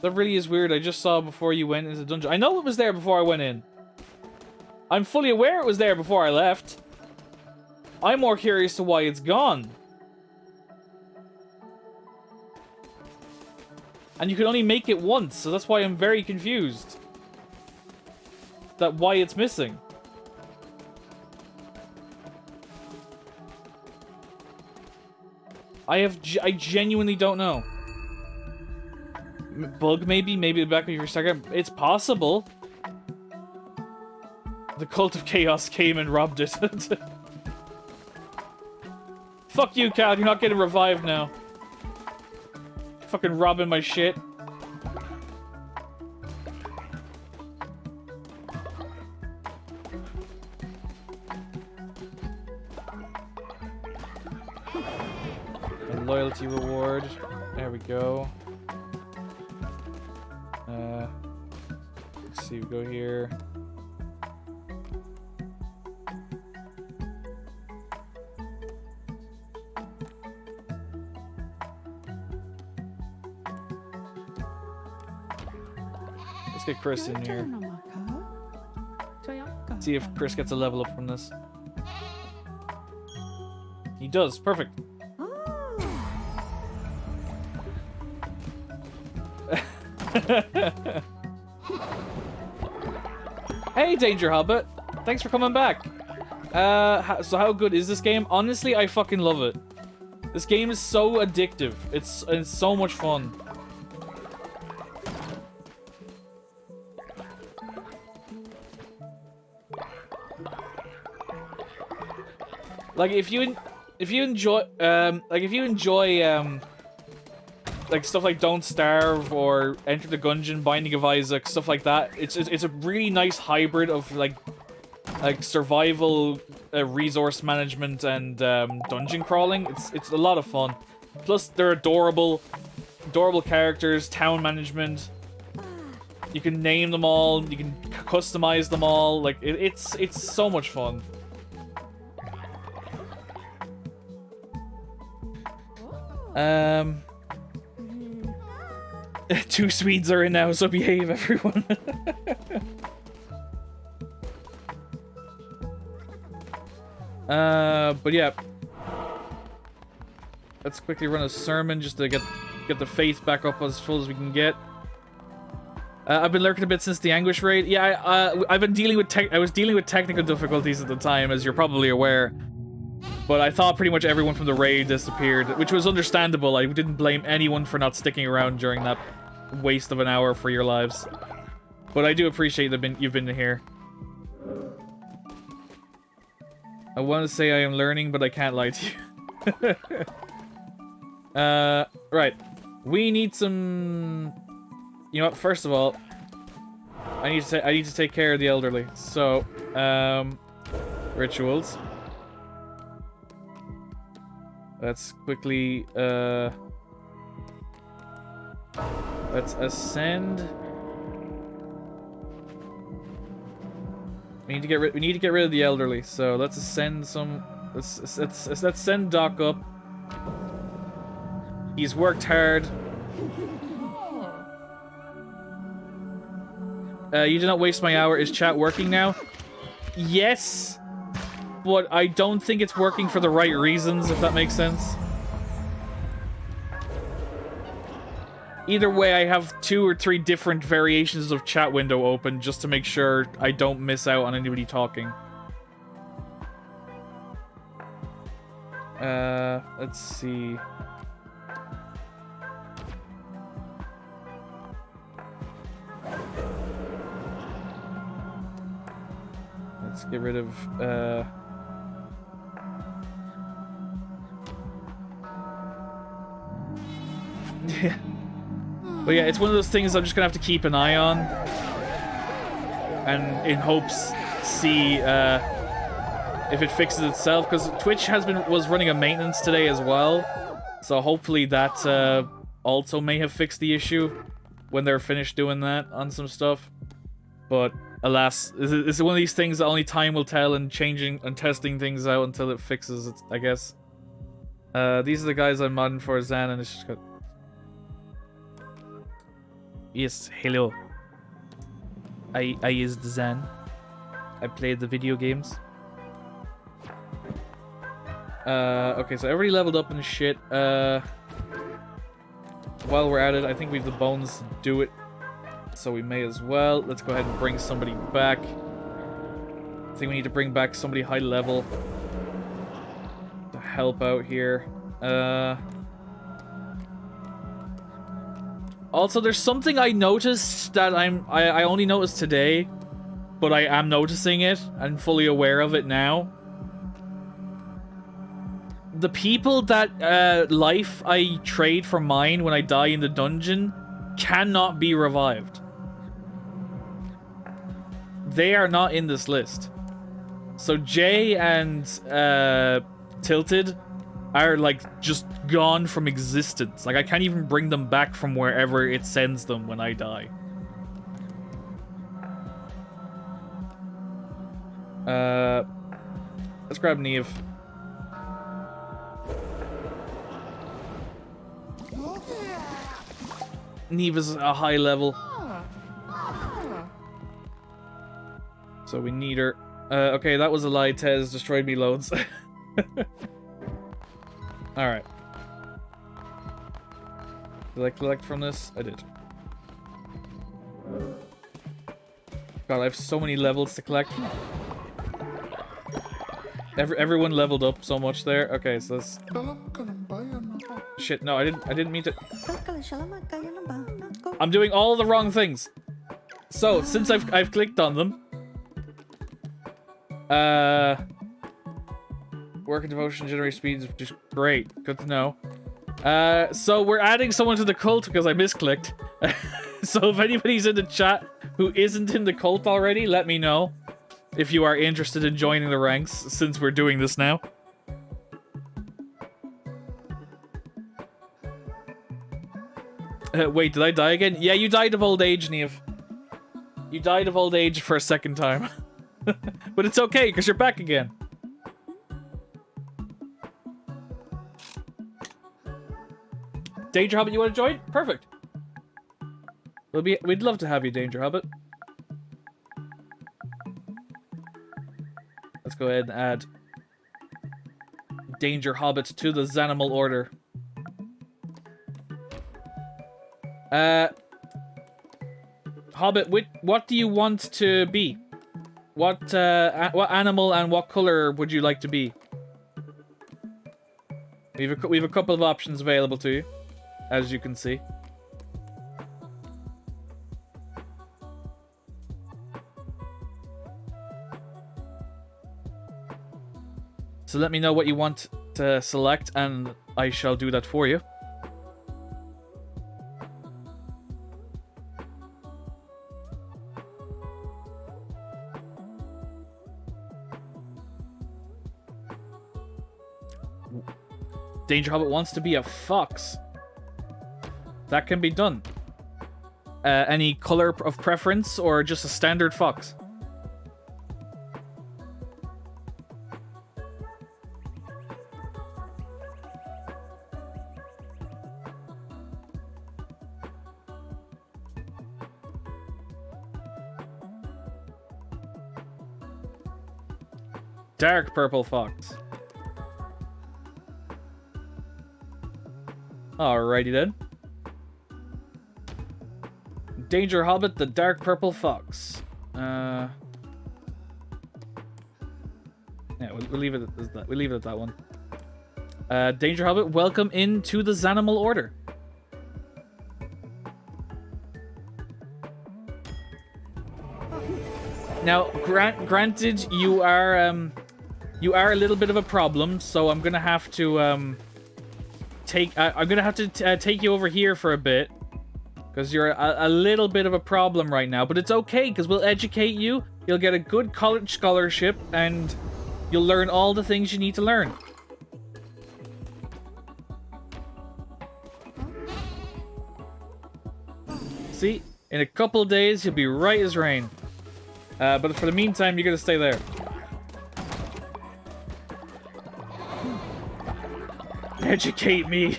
That really is weird. I just saw before you went into the dungeon. I know it was there before I went in. I'm fully aware it was there before I left. I'm more curious to why it's gone. And you can only make it once, so that's why I'm very confused. That why it's missing. I genuinely don't know. Bug maybe the back of your second. It's possible. The Cult of Chaos came and robbed it. Fuck you, Cal. You're not getting revived now. Fucking robbing my shit. A loyalty reward. There we go. Let's see, we go here. Let's get Chris in here. See if Chris gets a level up from this. He does. Perfect. Hey, Danger Hobbit. Thanks for coming back. So how good is this game? Honestly, I fucking love it. This game is so addictive. It's so much fun. Like if you enjoy like stuff like Don't Starve or Enter the Gungeon, Binding of Isaac, stuff like that, it's a really nice hybrid of like survival, resource management, and dungeon crawling. It's a lot of fun. Plus they're adorable characters, town management. You can name them all, you can customize them all. Like it's so much fun. 2 Swedes are in now, so behave, everyone. But yeah. Let's quickly run a sermon just to get the faith back up as full as we can get. I've been lurking a bit since the Anguish raid. Yeah, I've been dealing with I was dealing with technical difficulties at the time, as you're probably aware. But I thought pretty much everyone from the raid disappeared, which was understandable. I didn't blame anyone for not sticking around during that waste of an hour for your lives. But I do appreciate that you've been here. I want to say I am learning, but I can't lie to you. Right. We need some... You know what? First of all, I need to take care of the elderly. So, rituals. Let's quickly let's ascend. We need to get rid of the elderly. So let's ascend some. Let's send Doc up. He's worked hard. You did not waste my hour. Is chat working now? Yes, but I don't think it's working for the right reasons, if that makes sense. Either way, I have 2 or 3 different variations of chat window open just to make sure I don't miss out on anybody talking. Let's see. Let's get rid of, yeah. But yeah, it's one of those things I'm just gonna have to keep an eye on. And in hopes, see, if it fixes itself. Because Twitch was running a maintenance today as well. So hopefully that, also may have fixed the issue when they're finished doing that on some stuff. But alas, it's one of these things that only time will tell, and changing and testing things out until it fixes it, I guess. These are the guys I'm modding for Zan, and it's just got... Yes, hello. I used Zan. I played the video games. Okay, so everybody leveled up and shit. While we're at it, I think we have the bones to do it. So we may as well. Let's go ahead and bring somebody back. I think we need to bring back somebody high level to help out here. Also, there's something I noticed that I only noticed today, but I am noticing it and fully aware of it now. The people that life I trade for mine when I die in the dungeon cannot be revived. They are not in this list. So Jay and Tilted are like just gone from existence. Like I can't even bring them back from wherever it sends them when I die. Let's grab Neve. Neve is a high level. So we need her. Okay, that was a lie. Tez destroyed me loads. Alright. Did I collect from this? I did. God, I have so many levels to collect. Everyone leveled up so much there. Okay, so let's... Shit, no, I didn't mean to... I'm doing all the wrong things. So, since I've clicked on them... Work and devotion generate speeds, which is great. Good to know. So we're adding someone to the cult because I misclicked. So if anybody's in the chat who isn't in the cult already, let me know if you are interested in joining the ranks, since we're doing this now. Wait, did I die again? Yeah, you died of old age, Neve. You died of old age for a second time. But it's okay, because you're back again. Danger Hobbit, you want to join? Perfect. We'd love to have you, Danger Hobbit. Let's go ahead and add Danger Hobbit to the Zanimal Order. Hobbit, what do you want to be? What animal and what color would you like to be? We have a couple of options available to you, as you can see. So let me know what you want to select, and I shall do that for you. Danger Hobbit wants to be a fox. That can be done. Any color of preference, or just a standard fox? Dark purple fox. Alrighty then. Danger Hobbit, the dark purple fox. Yeah, we'll leave it at that. We'll leave it at that one. Danger Hobbit, welcome into the Zanimal Order. Now, granted, you are a little bit of a problem, so I'm gonna have to take you over here for a bit, because you're a little bit of a problem right now. But it's okay, because we'll educate you. You'll get a good college scholarship, and you'll learn all the things you need to learn. See, in a couple of days, you'll be right as rain. But for the meantime, you're gonna stay there. Educate me.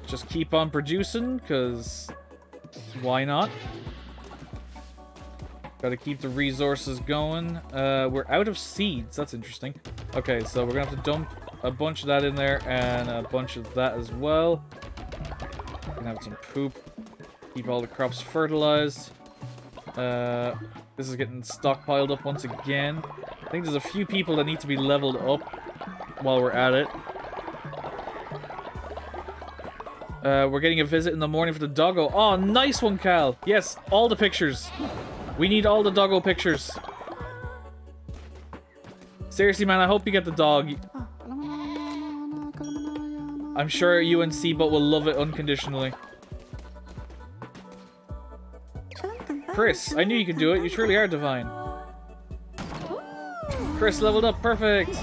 Just keep on producing, because why not? Gotta keep the resources going. We're out of seeds. That's interesting. Okay, so we're gonna have to dump a bunch of that in there, and a bunch of that as well. Gonna have some poop. Keep all the crops fertilized. This is getting stockpiled up once again. I think there's a few people that need to be leveled up while we're at it. We're getting a visit in the morning for the doggo. Oh, nice one, Cal. Yes, all the pictures. We need all the doggo pictures. Seriously, man, I hope you get the dog. I'm sure you and Seabot will love it unconditionally. Chris, I knew you could do it. You truly are divine. Chris leveled up. Perfect.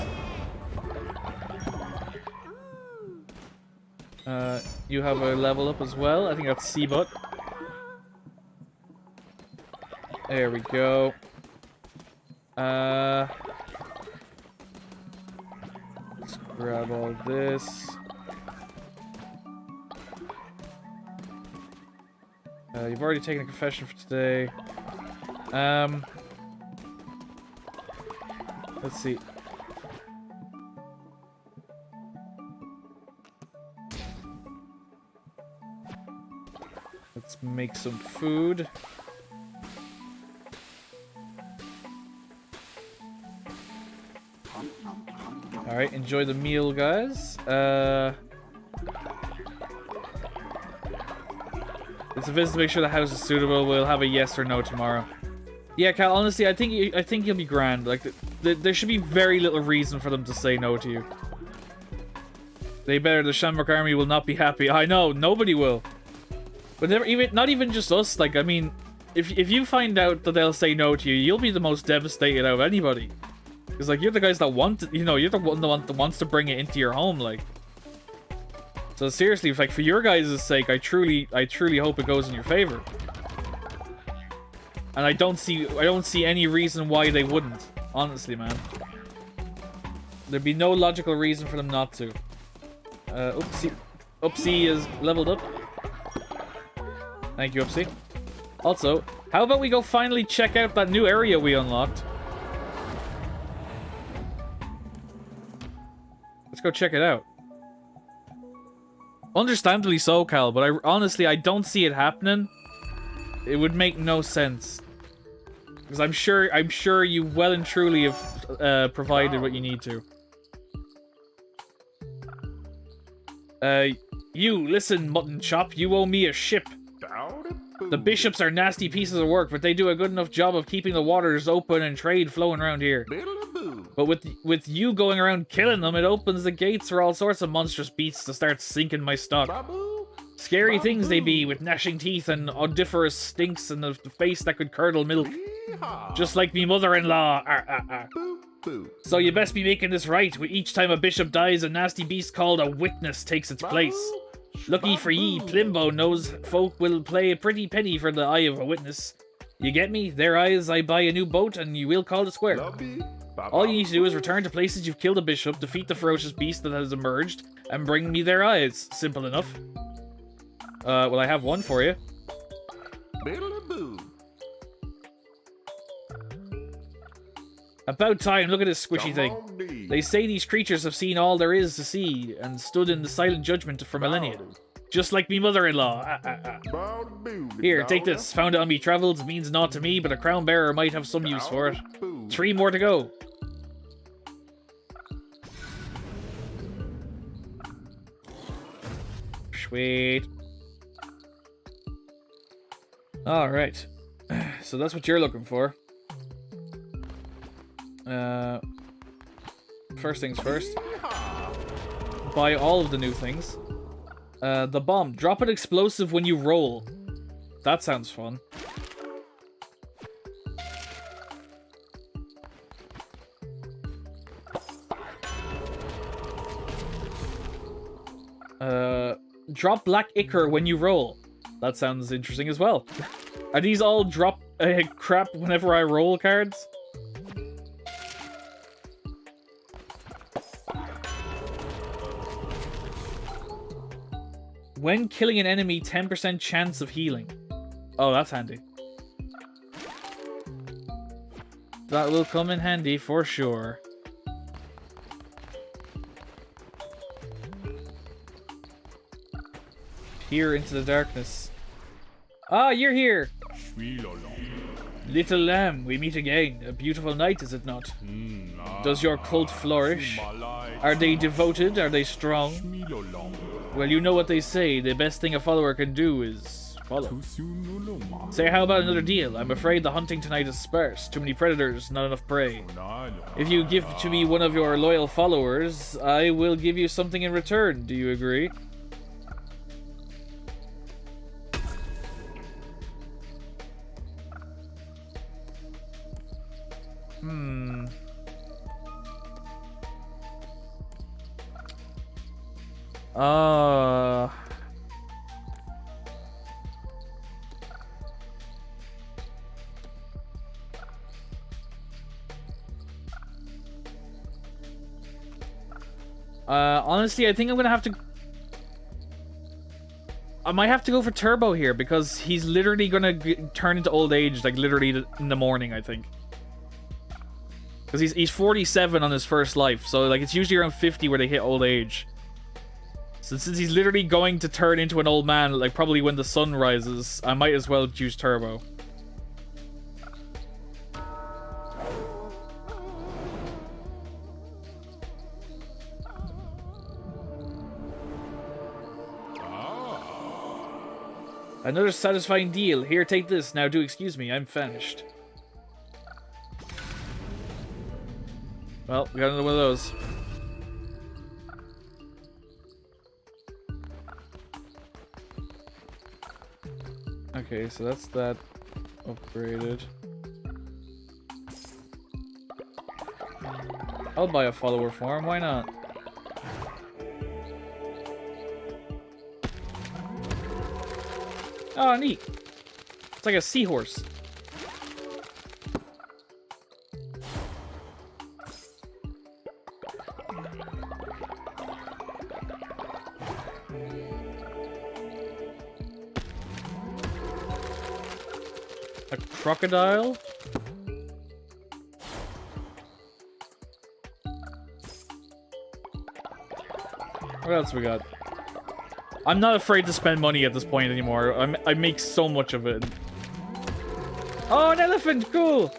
You have a level up as well. I think that's Seabot. There we go. Let's grab all this. You've already taken a confession for today. Let's see. Let's make some food. Alright, enjoy the meal, guys. It's a visit to make sure the house is suitable. We'll have a yes or no tomorrow. Yeah, Cal, honestly, I think you'll be grand. Like, there should be very little reason for them to say no to you. They better, the Shamrock Army will not be happy. I know, nobody will. But not even just us. Like, I mean, if you find out that they'll say no to you, you'll be the most devastated out of anybody. Because, like, you're the guys that want it, you know, you're the one that wants to bring it into your home, like. So seriously, like, for your guys' sake, I truly hope it goes in your favor. And I don't see any reason why they wouldn't. Honestly, man. There'd be no logical reason for them not to. Oopsie. Oopsie is leveled up. Thank you, Oopsie. Also, how about we go finally check out that new area we unlocked? Let's go check it out. Understandably so, Cal, but honestly, I don't see it happening. It would make no sense. Because I'm sure you well and truly have provided what you need to. You, listen, mutton chop, you owe me a ship. The bishops are nasty pieces of work, but they do a good enough job of keeping the waters open and trade flowing around here. But with you going around killing them, it opens the gates for all sorts of monstrous beasts to start sinking my stock. Scary things they be, with gnashing teeth and odoriferous stinks and the face that could curdle milk. Just like me mother-in-law. So you best be making this right. Each time a bishop dies, a nasty beast called a witness takes its place. Lucky for ye, Plimbo knows folk will play a pretty penny for the eye of a witness. You get me? Their eyes, I buy a new boat, and you will call it square. All you need to do is return to places you've killed a bishop, defeat the ferocious beast that has emerged, and bring me their eyes. Simple enough. Well, I have one for you. About time, look at this squishy thing. They say these creatures have seen all there is to see, and stood in the silent judgment for millennia. Just like me mother-in-law. Here, take this. Found it on me travels, means naught to me, but a crown bearer might have some use for it. 3 more to go. Sweet. Alright. So that's what you're looking for. First things first. Buy all of the new things. The bomb. Drop an explosive when you roll. That sounds fun. Drop black ichor when you roll. That sounds interesting as well. Are these all drop crap whenever I roll cards? When killing an enemy, 10% chance of healing. Oh, that's handy. That will come in handy for sure. Peer into the darkness. Ah, you're here! Little lamb, we meet again. A beautiful night, is it not? Does your cult flourish? Are they devoted? Are they strong? Well, you know what they say. The best thing a follower can do is follow. Say, how about another deal? I'm afraid the hunting tonight is sparse. Too many predators, not enough prey. If you give to me one of your loyal followers, I will give you something in return. Do you agree? Honestly, I think I'm gonna have to... I might have to go for Turbo here, because he's literally gonna turn into old age, like, literally in the morning, I think. Because he's 47 on his first life, so, like, it's usually around 50 where they hit old age. So since he's literally going to turn into an old man, like, probably when the sun rises, I might as well choose Turbo. Another satisfying deal. Here, take this. Now do excuse me, I'm famished. Well, we got another one of those. Okay, so that's that upgraded. I'll buy a follower for him, why not? Oh, neat. It's like a seahorse. A crocodile? What else we got? I'm not afraid to spend money at this point anymore. I make so much of it. Oh, an elephant! Cool!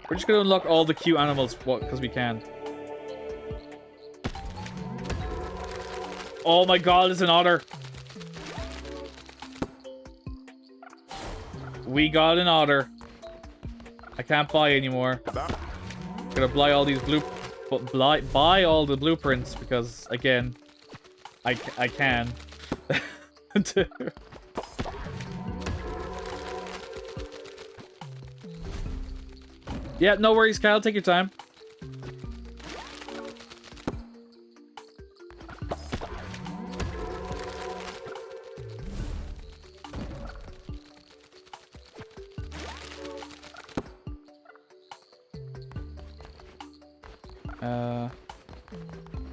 We're just gonna unlock all the cute animals because we can. Oh my god, it's an otter! We got an otter. I can't buy anymore. Gonna buy all these buy all the blueprints because again, I can. Yeah, no worries, Kyle. Take your time.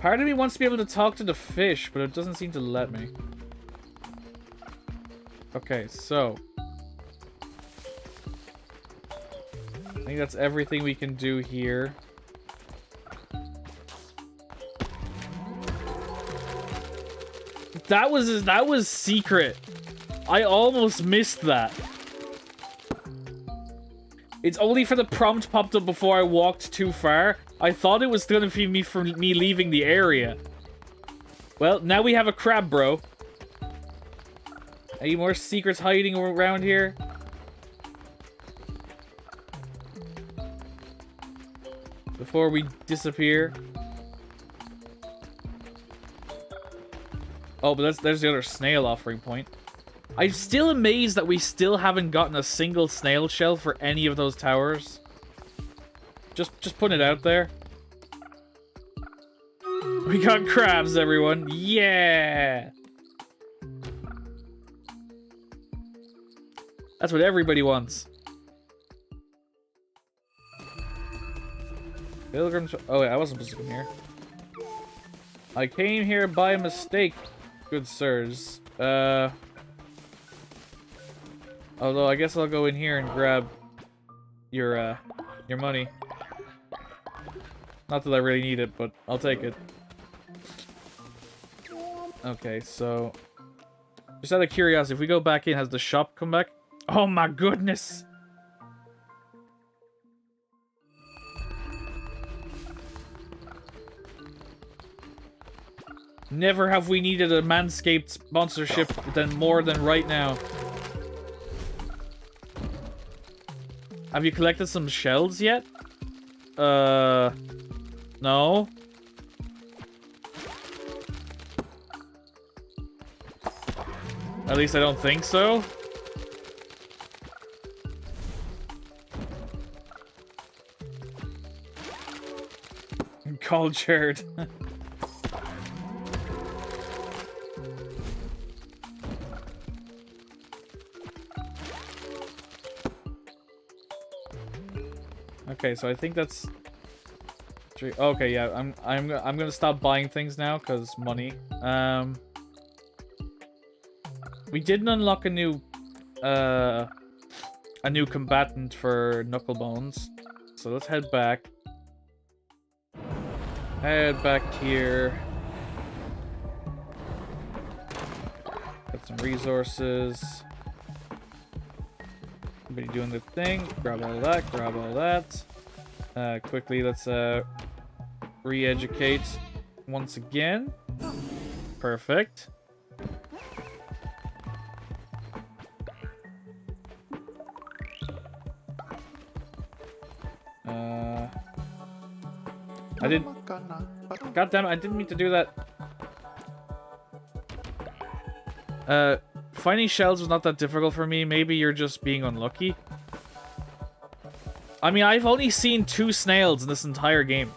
Part of me wants to be able to talk to the fish, but it doesn't seem to let me. Okay, so I think that's everything we can do here. That was secret. I almost missed that. It's only for the prompt popped up before I walked too far. I thought it was gonna be me from me leaving the area. Well, now we have a crab, bro. Any more secrets hiding around here? Before we disappear. Oh, but there's the other snail offering point. I'm still amazed that we still haven't gotten a single snail shell for any of those towers. Just putting it out there. We got crabs, everyone. Yeah! That's what everybody wants. Pilgrims. Oh, wait, I wasn't supposed to come here. I came here by mistake, good sirs. Although I guess I'll go in here and grab your money. Not that I really need it, but I'll take it. Okay, so just out of curiosity, if we go back in, has the shop come back? Oh my goodness! Never have we needed a Manscaped sponsorship more than right now. Have you collected some shells yet? No. At least I don't think so. Cultured. Okay, so I think that's three. Okay, yeah, I'm gonna stop buying things now because money. We didn't unlock a new combatant for Knucklebones, so let's head back. Head back here. Got some resources. Everybody doing their thing. Grab all that, grab all that. Quickly, let's re-educate once again. Perfect. I didn't... God damn it, I didn't mean to do that. Finding shells was not that difficult for me. Maybe you're just being unlucky. I mean, I've only seen 2 snails in this entire game.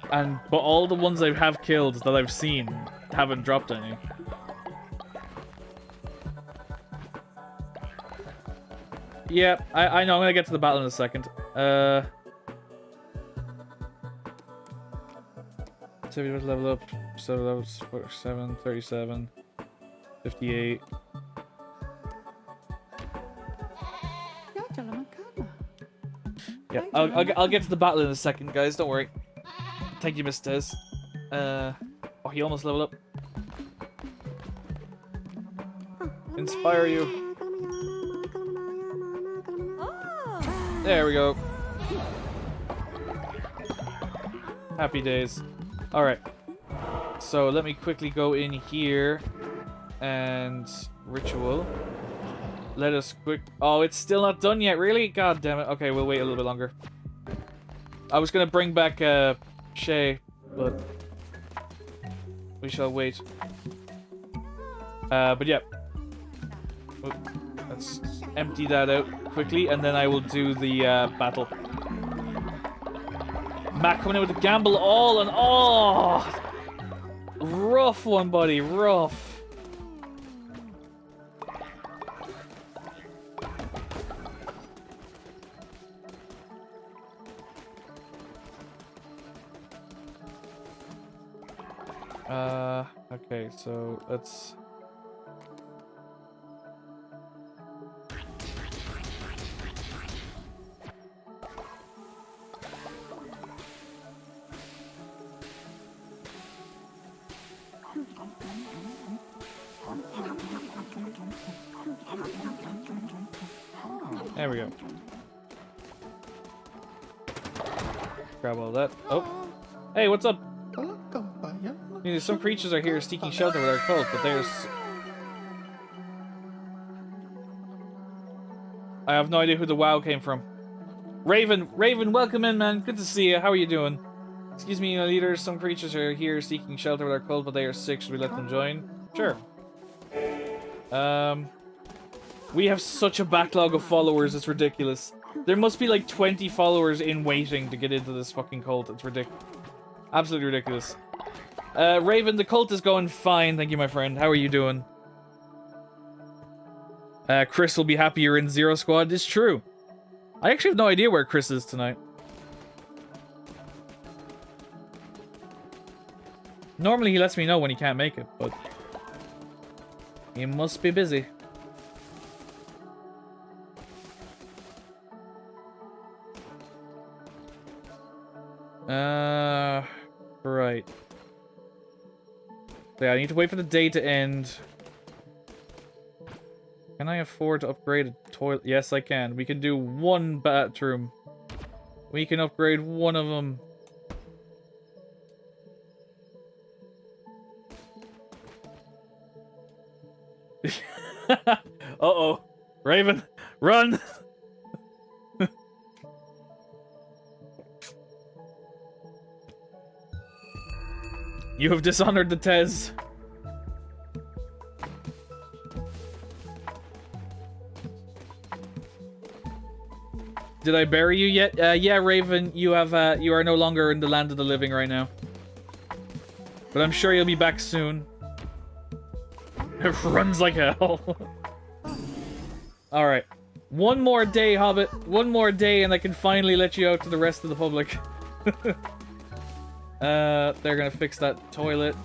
But all the ones I have killed that I've seen haven't dropped any. Yeah, I know. I'm gonna get to the battle in a second. 70 level up. 7 levels. 47, 37, 58. Yeah, I'll get to the battle in a second, guys. Don't worry. Thank you, Miss Tez. Oh, he almost leveled up. Inspire you. There we go. Happy days. Alright. So let me quickly go in here and ritual. Let us quick... Oh, it's still not done yet, really? God damn it. Okay, we'll wait a little bit longer. I was gonna bring back Shay, but we shall wait. But yeah. Let's empty that out quickly, and then I will do the battle. Matt coming in with the gamble all and oh, rough one, buddy, rough. Okay, so let's... There we go. Grab all that. Oh. Hey, what's up? Some creatures are here seeking shelter with our cult, but there's... I have no idea who the WoW came from. Raven, welcome in, man. Good to see you. How are you doing? Excuse me, leaders. Some creatures are here seeking shelter with our cult, but they are sick. Should we let them join? Sure. We have such a backlog of followers, it's ridiculous. There must be like 20 followers in waiting to get into this fucking cult. It's ridiculous. Absolutely ridiculous. Raven, the cult is going fine. Thank you, my friend. How are you doing? Chris will be happy you're in Zero Squad. It's true. I actually have no idea where Chris is tonight. Normally he lets me know when he can't make it, but... he must be busy. Right. So yeah, I need to wait for the day to end. Can I afford to upgrade a toilet? Yes, I can. We can do one bathroom. We can upgrade one of them. Uh-oh. Raven, run! You have dishonored the Tez. Did I bury you yet? Yeah, Raven, you have you are no longer in the land of the living right now. But I'm sure you'll be back soon. It runs like hell. Alright. One more day, Hobbit. One more day and I can finally let you out to the rest of the public. They're gonna fix that toilet.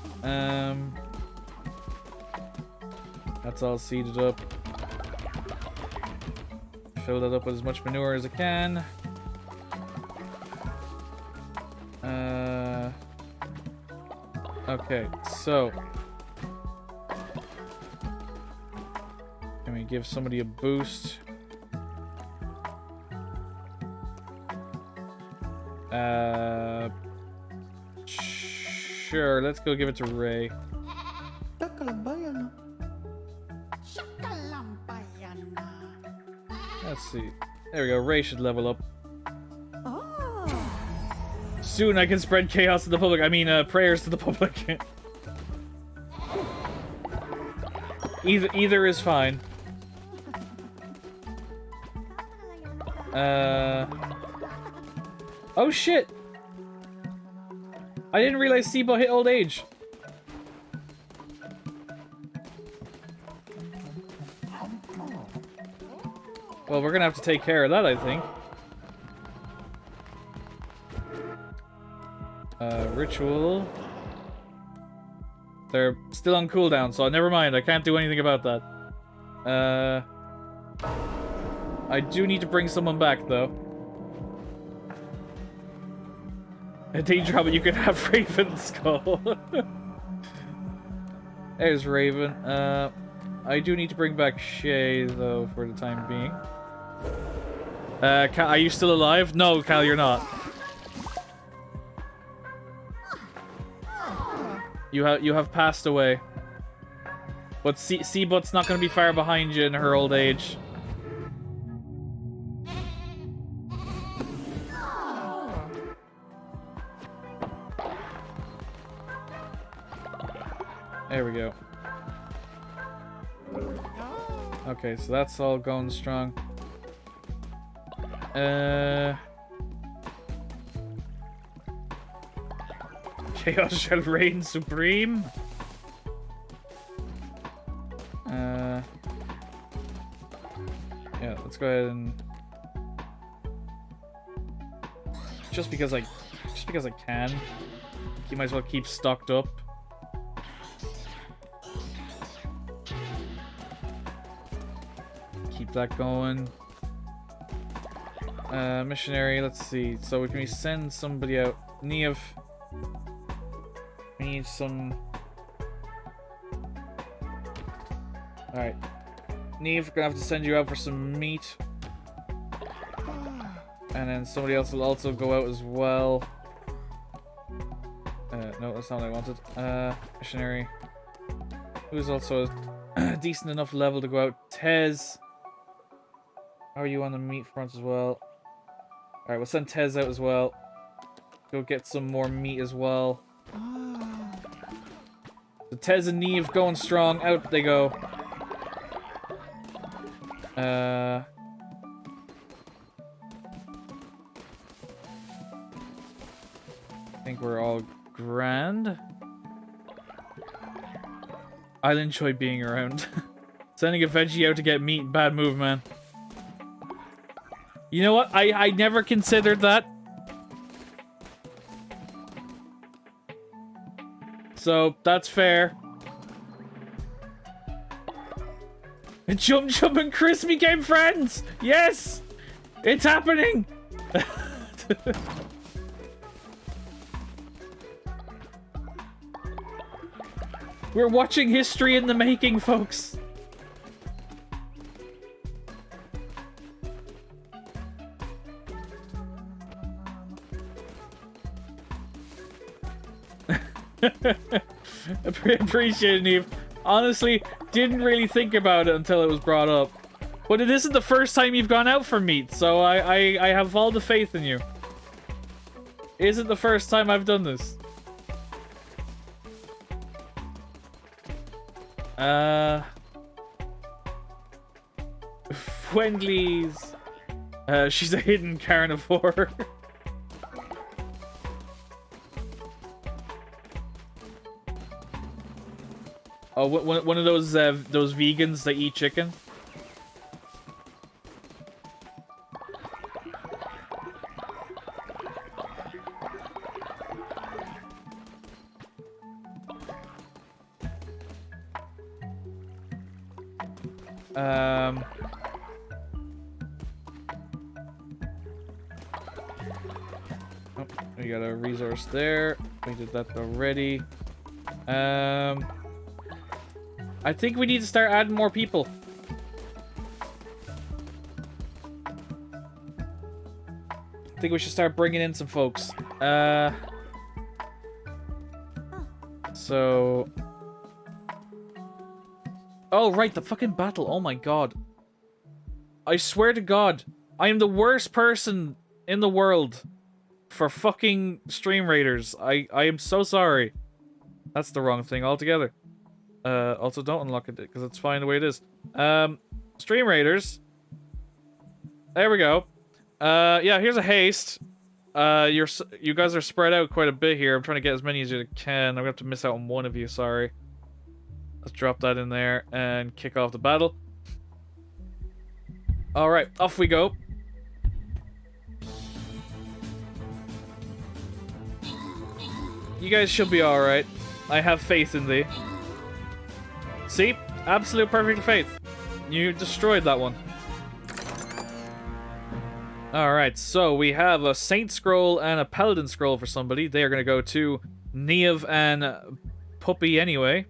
That's all seeded up. Fill that up with as much manure as I can. Okay, so can we give somebody a boost? Sure, let's go give it to Ray. Let's see. There we go. Ray should level up. Soon I can spread chaos to the public. I mean, prayers to the public. Either is fine. Oh shit! I didn't realize Sibo hit old age. Well, we're gonna have to take care of that, I think. Ritual. They're still on cooldown, so never mind. I can't do anything about that. I do need to bring someone back, though. A danger but you could have Raven Skull. There's Raven. I do need to bring back Shay, though, for the time being. Cal, are you still alive? No, Cal, you're not. You have passed away. But Seabut's not going to be far behind you in her old age. There we go. Okay, so that's all going strong. Chaos shall reign supreme. Yeah, let's go ahead and just because I can. You might as well keep stocked up. Keep that going. Missionary, let's see. So can we send somebody out? Neve. We need some... Alright. Neve, gonna have to send you out for some meat. And then somebody else will also go out as well. No, that's not what I wanted. Missionary. Who's also a decent enough level to go out? Tez. How are you on the meat front as well? Alright, we'll send Tez out as well. Go get some more meat as well. So Tez and Neve going strong. Out they go. I think we're all grand. I'll enjoy being around. Sending a veggie out to get meat, bad move, man. You know what? I never considered that. So, that's fair. Chum Chum and Chris became friends! Yes! It's happening! We're watching history in the making, folks. Appreciate it, Neve. Honestly, didn't really think about it until it was brought up. But it isn't the first time you've gone out for meat, so I have all the faith in you. It isn't the first time I've done this. Wendy's. She's a hidden carnivore. Oh, one of those vegans that eat chicken. Oh, we got a resource there. We did that already. I think we need to start adding more people. I think we should start bringing in some folks. So... Oh, right, the fucking battle. Oh my god. I swear to god, I am the worst person in the world for fucking Stream Raiders. I am so sorry. That's the wrong thing altogether. Also, don't unlock it, because it's fine the way it is. Stream Raiders. There we go. Yeah, here's a haste. you guys are spread out quite a bit here. I'm trying to get as many as I can. I'm gonna have to miss out on one of you. Sorry. Let's drop that in there and kick off the battle. All right, off we go. You guys should be all right. I have faith in thee. See, absolute perfect faith. You destroyed that one. Alright, so we have a Saint Scroll and a Paladin Scroll for somebody. They are going to go to Neve and Puppy anyway.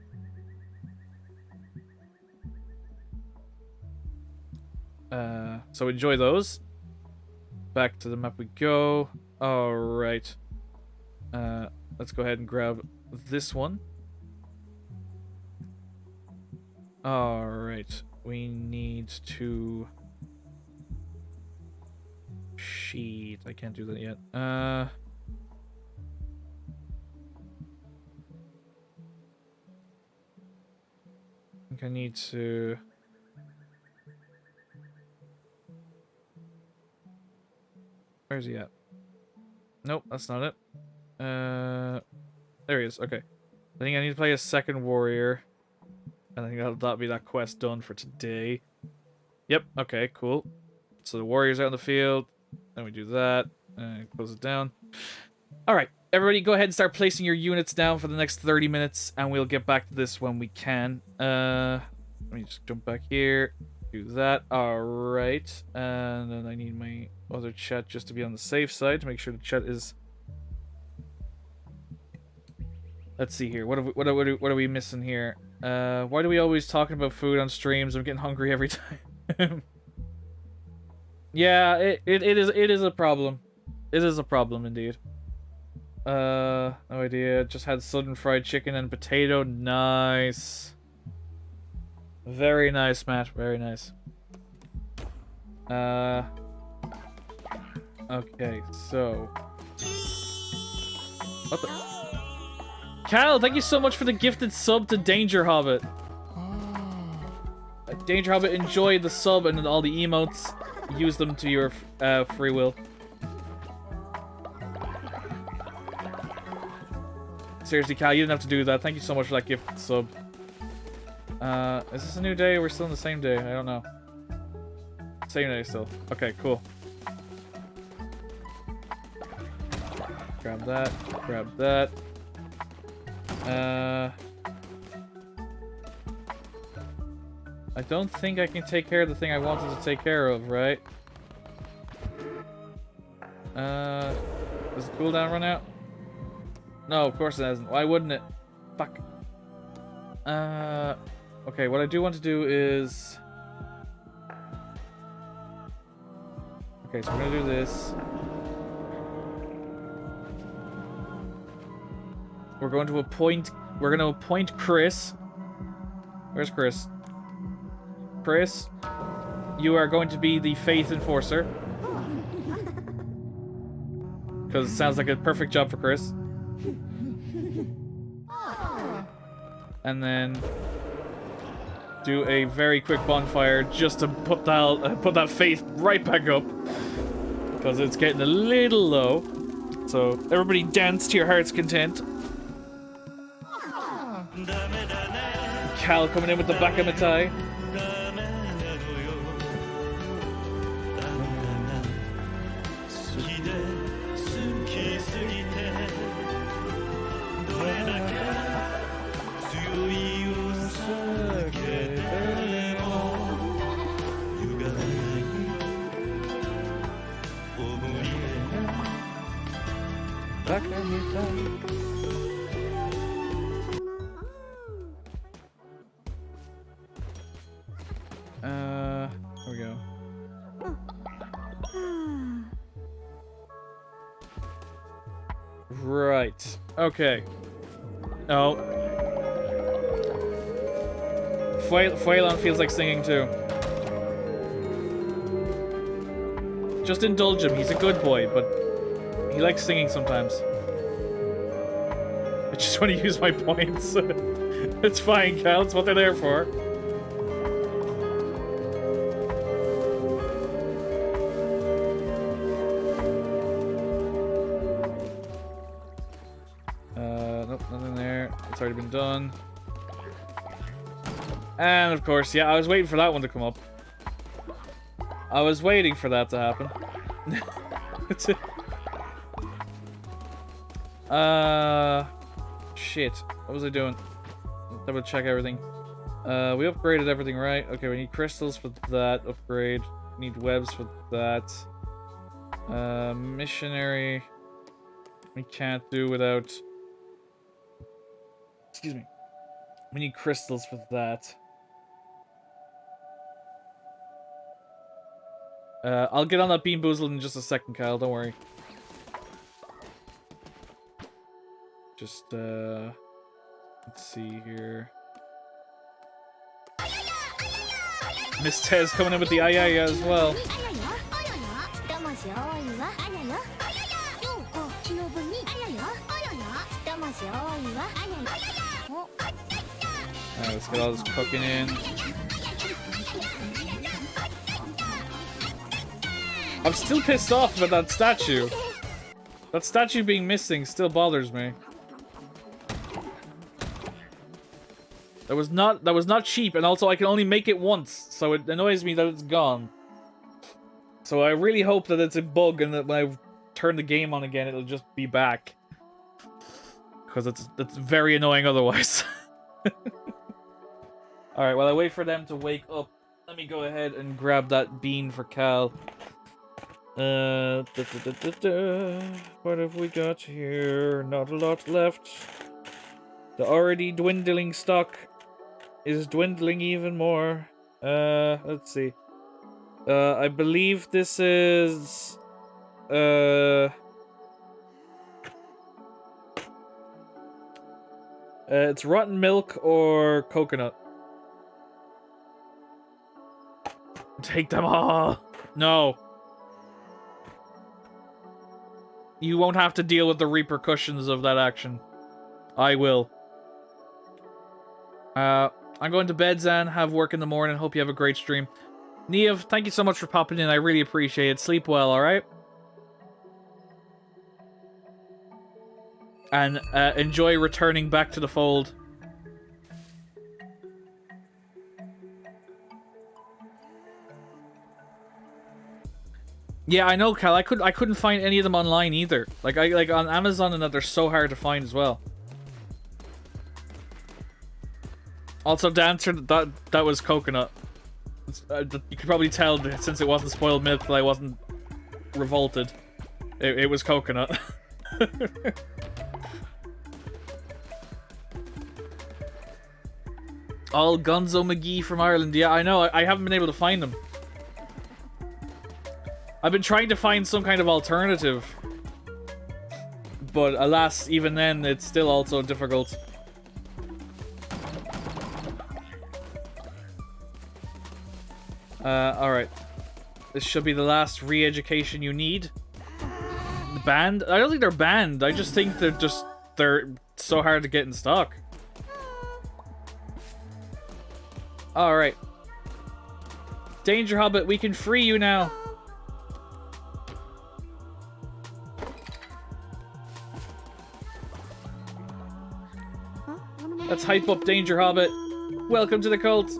So enjoy those. Back to the map we go. Alright. Let's go ahead and grab this one. Alright. We need to... Sheet. I can't do that yet. I think I need to... Where's he at? Nope, that's not it. There he is. Okay. I think I need to play a second warrior. I think that'll be that quest done for today. Yep. Okay, cool. So the warrior's out in the field. Then we do that. And close it down. Alright. Everybody go ahead and start placing your units down for the next 30 minutes. And we'll get back to this when we can. Let me just jump back here. Do that. Alright. And then I need my other chat just to be on the safe side. To make sure the chat is... Let's see here. What are we missing here? Why do we always talking about food on streams? I'm getting hungry every time. Yeah, it is a problem. It is a problem indeed. No idea. Just had sudden fried chicken and potato. Nice. Very nice, Matt. Very nice. Okay, so what the Cal, thank you so much for the gifted sub to Danger Hobbit. Danger Hobbit, enjoy the sub and all the emotes. Use them to your free will. Seriously, Cal, you didn't have to do that. Thank you so much for that gifted sub. Is this a new day? We're still on the same day. I don't know. Same day still. Okay, cool. Grab that. Grab that. I don't think I can take care of the thing I wanted to take care of, right? Does the cooldown run out? No, of course it hasn't. Why wouldn't it? Fuck. Okay, what I do want to do is... Okay, so we're gonna do this. We're going to appoint... We're gonna appoint Chris. Where's Chris? Chris, you are going to be the Faith Enforcer. Because it sounds like a perfect job for Chris. And then do a very quick bonfire just to put that faith right back up. Because it's getting a little low. So everybody dance to your heart's content. Cal coming in with the Bakamatai. Here we go. Right. Okay. Oh. Phelan feels like singing too. Just indulge him. He's a good boy, but he likes singing sometimes. I just want to use my points. It's fine, Cal. It's what they're there for. It's already been done. And of course, yeah, I was waiting for that one to come up. I was waiting for that to happen. Shit. What was I doing? Double check everything. We upgraded everything, right? Okay, we need crystals for that upgrade. We need webs for that. Missionary. We can't do without... Excuse me. We need crystals for that. I'll get on that Bean Boozled in just a second, Kyle. Don't worry. Just, let's see here. Miss Tez coming in with the ayaya as well. Alright, let's get all this cooking in. I'm still pissed off about that statue. That statue being missing still bothers me. That was not cheap, and also I can only make it once, so it annoys me that it's gone. So I really hope that it's a bug and that when I turn the game on again, it'll just be back. Because that's very annoying otherwise. Alright, while I wait for them to wake up, let me go ahead and grab that bean for Cal. What have we got here? Not a lot left. The already dwindling stock is dwindling even more. Let's see. I believe this is... it's rotten milk or coconut. Take them all! No. You won't have to deal with the repercussions of that action. I will. I'm going to bed, Zan. Have work in the morning. Hope you have a great stream. Niev, thank you so much for popping in. I really appreciate it. Sleep well, alright? And enjoy returning back to the fold. Yeah, I know, Cal. I couldn't find any of them online either. Like on Amazon and that, they're so hard to find as well. Also, the answer that was coconut. You could probably tell that since it wasn't spoiled milk that I wasn't revolted. It was coconut. All Gonzo McGee from Ireland. Yeah, I know. I haven't been able to find them. I've been trying to find some kind of alternative. But alas, even then, it's still also difficult. Alright. This should be the last re-education you need. Banned? I don't think they're banned. I just think they're so hard to get in stock. Alright. Danger Hobbit, we can free you now. Let's hype up Danger Hobbit. Welcome to the cult.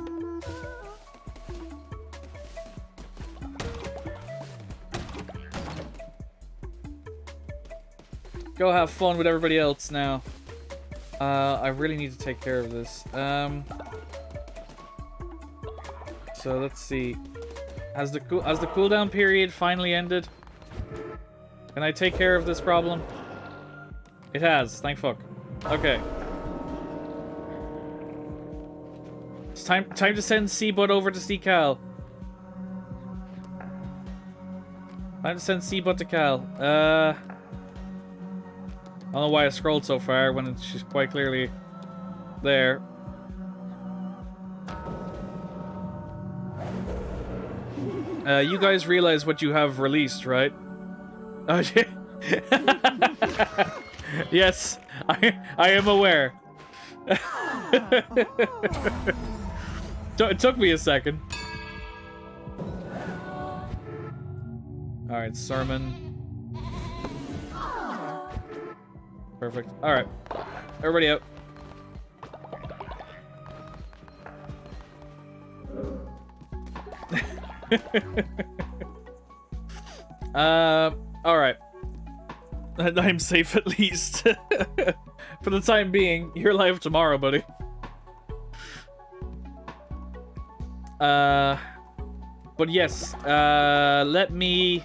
Go have fun with everybody else now. I really need to take care of this. So let's see. Has the cooldown period finally ended? Can I take care of this problem? It has. Thank fuck. Okay. It's time to send Seabud over to see Cal. Time to send Seabud to Cal. I don't know why I scrolled so far when she's quite clearly there. You guys realize what you have released, right? Oh, yeah. Yes, I am aware. It took me a second. Alright, sermon. Perfect. Alright. Everybody out. Alright. I'm safe at least. For the time being. You're alive tomorrow, buddy. But yes, let me...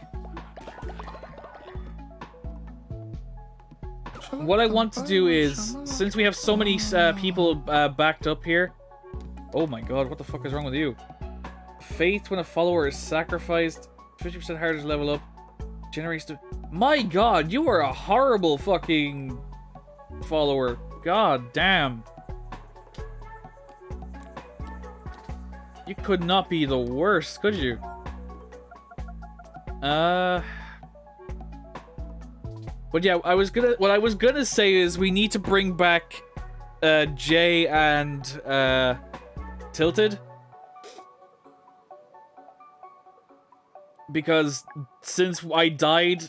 What I want to do is, since we have so many people backed up here... Oh my god, what the fuck is wrong with you? Faith when a follower is sacrificed, 50% harder to level up, generates the... My god, you are a horrible fucking follower. God damn. You could not be the worst, could you? But yeah, what I was gonna say is we need to bring back Jay and Tilted. Because since I died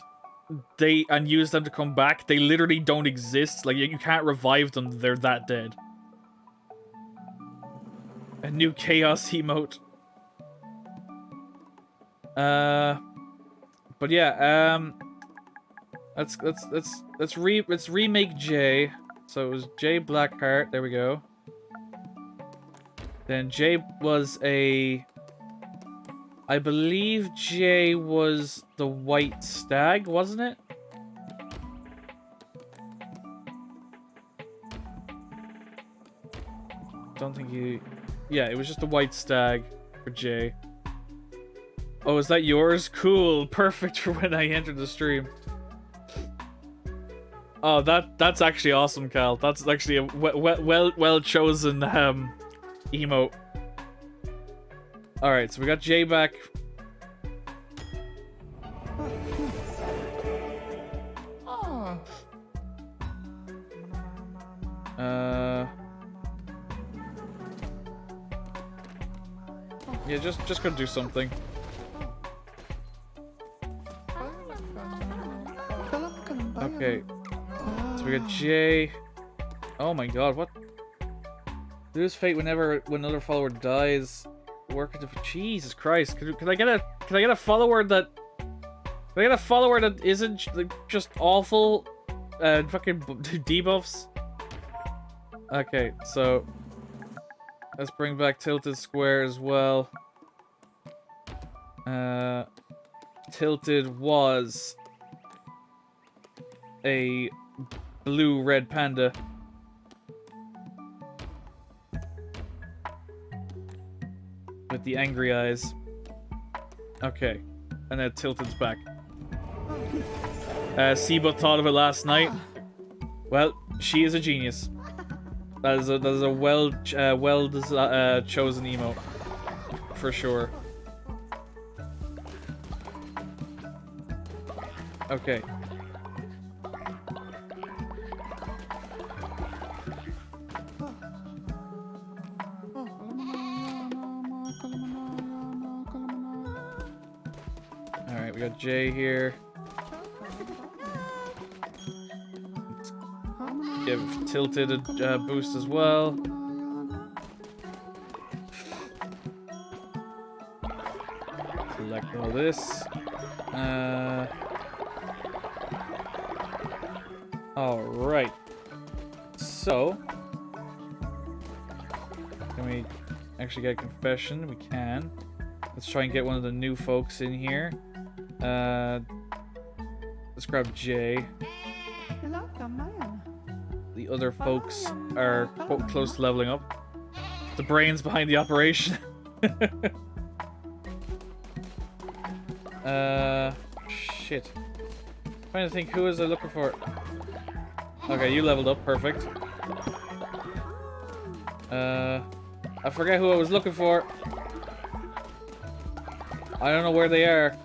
and used them to come back, they literally don't exist. Like you can't revive them, they're that dead. A new chaos emote. But yeah, let's remake Jay. So it was Jay Blackheart. There we go. Then Jay was I believe Jay was the White Stag, wasn't it? Don't think he... Yeah, it was just the White Stag for Jay. Oh, is that yours? Cool. Perfect for when I entered the stream. Oh, that's actually awesome, Cal. That's actually a well chosen emote. All right, so we got Jay back. Yeah, just gonna do something. Okay. So we got Jay. Oh my god, what? Lose fate when another follower dies. Work with the... Jesus Christ. Can I get a follower that... Can I get a follower that isn't like, just awful fucking debuffs? Okay, so let's bring back Tilted Square as well. Tilted was a blue-red panda. With the angry eyes. Okay. And then Tilted's back. Siba thought of it last night. Well, she is a genius. That is a well chosen emote. For sure. Okay. Alright, we got Jay here. Let's give Tilted a boost as well. Select all this. Alright. So, can we actually get a confession? We can. Let's try and get one of the new folks in here. Let's grab Jay. The other folks are close to leveling up. The brains behind the operation. Shit. Trying to think, who is I looking for? Okay, you leveled up, perfect. I forget who I was looking for. I don't know where they are.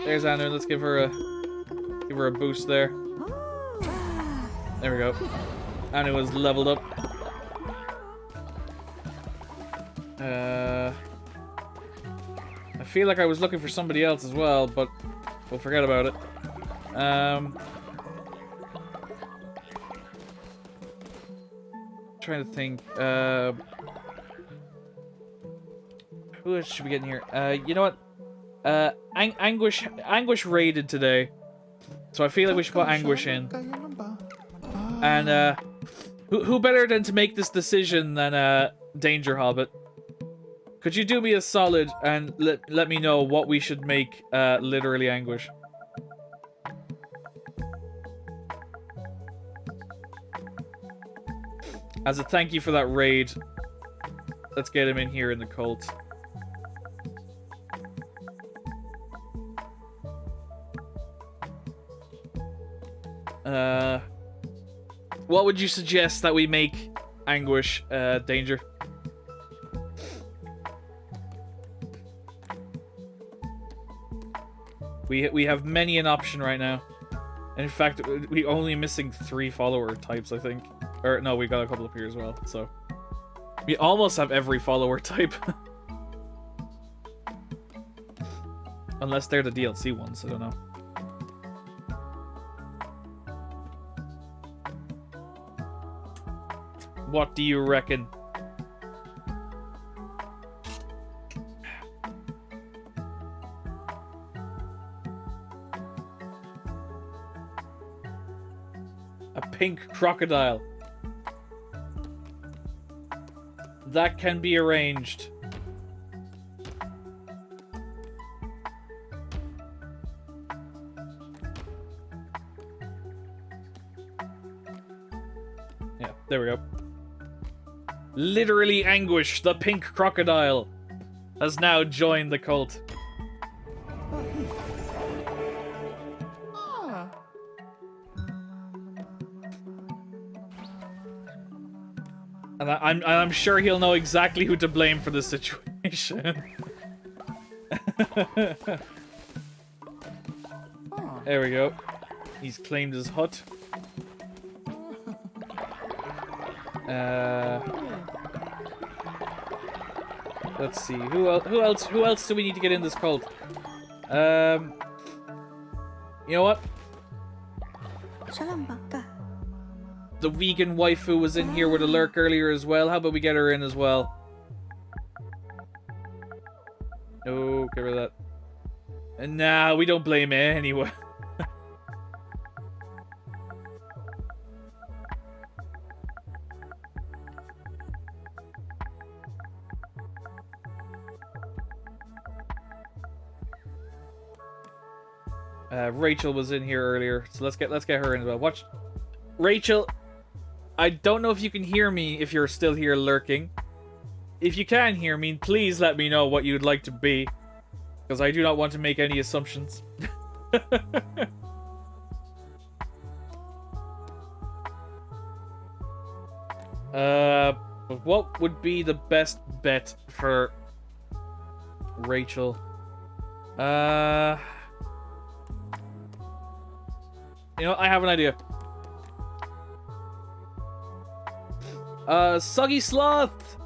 There's Anu. Let's give her a boost there. There we go. Anu is leveled up. I feel like I was looking for somebody else as well, but we'll forget about it. Trying to think. Who else should we get in here? You know what? Anguish raided today, so I feel like we should put Anguish in. And who better than to make this decision than Danger Hobbit? Could you do me a solid and let me know what we should make literally Anguish? As a thank you for that raid, let's get him in here in the cult. What would you suggest that we make Anguish, Danger? We have many an option right now. In fact, we only missing 3 follower types, I think. Or no, we got a couple up here as well. So we almost have every follower type, unless they're the DLC ones. I don't know. What do you reckon? A pink crocodile. That can be arranged. Yeah, there we go. Literally Anguish, the pink crocodile, has now joined the cult. And I'm sure he'll know exactly who to blame for this situation. There we go. He's claimed his hut. Let's see. Who else do we need to get in this cult? You know what? The vegan waifu was in here with a lurk earlier as well. How about we get her in as well? Oh, get rid of that. And nah, we don't blame it anyway. Rachel was in here earlier, so let's get her in as well. Watch, Rachel. I don't know if you can hear me if you're still here lurking. If you can hear me, please let me know what you'd like to be, because I do not want to make any assumptions. What would be the best bet for Rachel? You know, I have an idea. Soggy Sloth!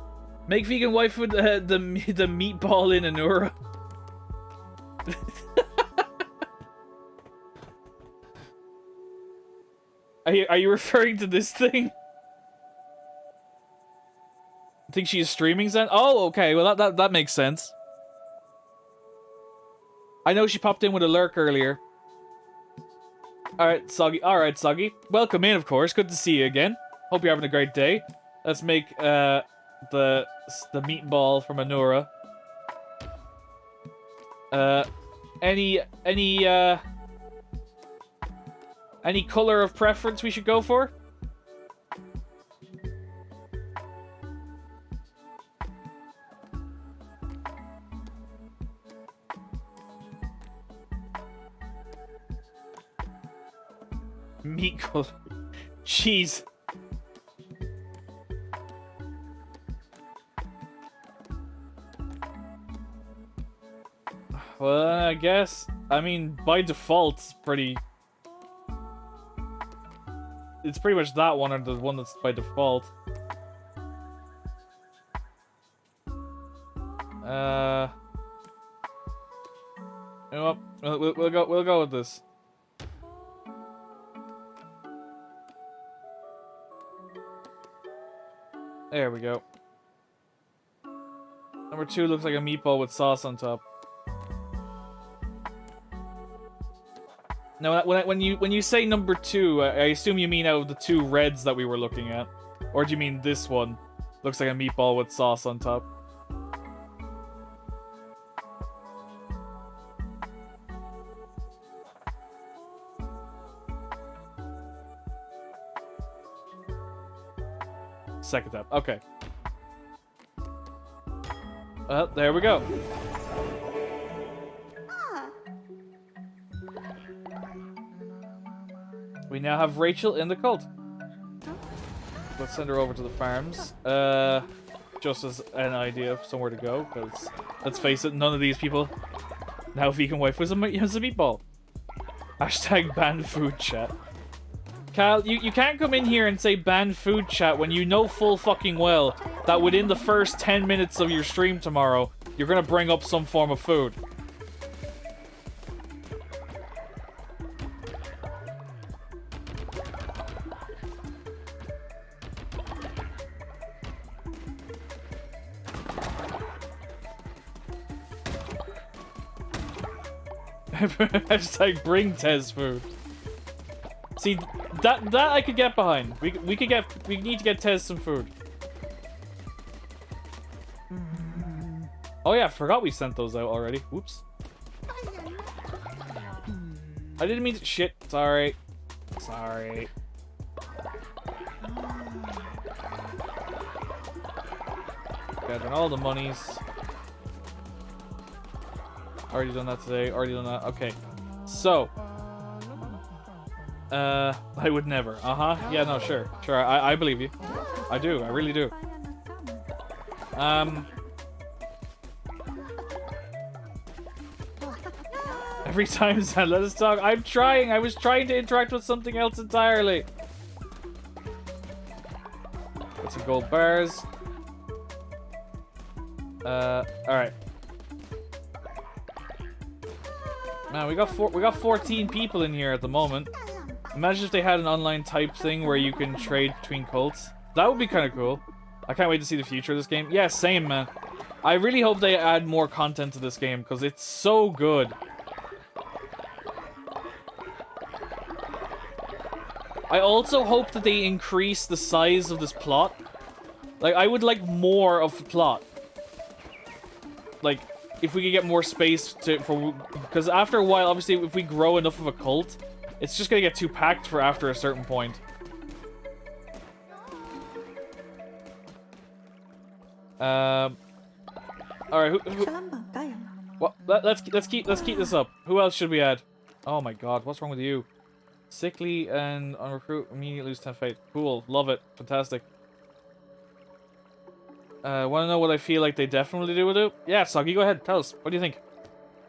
Make vegan wife with the meatball in Anura. Are you referring to this thing? I think she is streaming then? Oh, okay. Well, that makes sense. I know she popped in with a lurk earlier. Alright, Soggy. Alright, Soggy. Welcome in, of course. Good to see you again. Hope you're having a great day. Let's make the meatball from Anura. Any color of preference we should go for? Meat color. Cheese. Well, I guess. I mean, by default, it's pretty much that one or the one that's by default. You know what? We'll go with this. There we go. Number 2 looks like a meatball with sauce on top. Now, when you say number 2, I assume you mean out of the 2 reds that we were looking at, or do you mean this one? Looks like a meatball with sauce on top. Second tab. Okay. Well, there we go. We now have Rachel in the cult. Let's send her over to the farms. Just as an idea of somewhere to go, because let's face it, none of these people now vegan wife was a meatball. Hashtag banned food chat. Kyle, you can't come in here and say banned food chat when you know full fucking well that within the first 10 minutes of your stream tomorrow, you're gonna bring up some form of food. Hashtag bring Tez food. See, that I could get behind. We need to get Tez some food. Oh yeah, I forgot we sent those out already. Whoops. I didn't mean to shit. Sorry. Sorry. Gathering all the monies. Already done that today. Already done that. Okay. So. I would never. Yeah, no, sure. Sure, I believe you. I do. I really do. Every time, Sam, let us talk. I'm trying. I was trying to interact with something else entirely. Get some gold bars. Alright. Man, we got 14 people in here at the moment. Imagine if they had an online type thing where you can trade between cults. That would be kind of cool. I can't wait to see the future of this game. Yeah, same, man. I really hope they add more content to this game, because it's so good. I also hope that they increase the size of this plot. Like, I would like more of the plot. Like, if we could get more space because after a while, obviously, if we grow enough of a cult, it's just gonna get too packed for after a certain point. All right. Well, let's keep this up. Who else should we add? Oh my God, what's wrong with you? Sickly and on recruit immediately lose 10 fate. Cool, love it, fantastic. Want to know what I feel like they definitely do with it? Yeah, Soggy, go ahead, tell us. What do you think?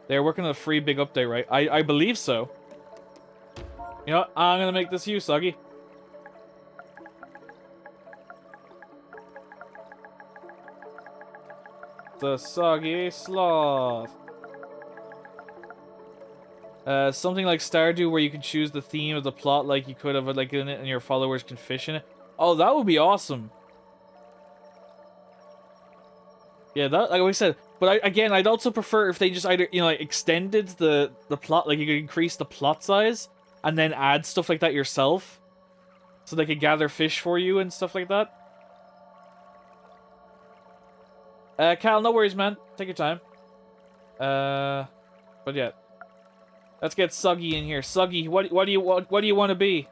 They're working on a free big update, right? I believe so. You know what? I'm gonna make this you, Soggy. The Soggy Sloth. Something like Stardew where you can choose the theme of the plot like you could have like in it and your followers can fish in it. Oh, that would be awesome. Yeah, that, like we said, but again, I'd also prefer if they just either, you know, like extended the plot, like you could increase the plot size and then add stuff like that yourself, so they could gather fish for you and stuff like that. Cal, no worries, man. Take your time. But yeah, let's get Suggy in here. Suggy, what do you want to be?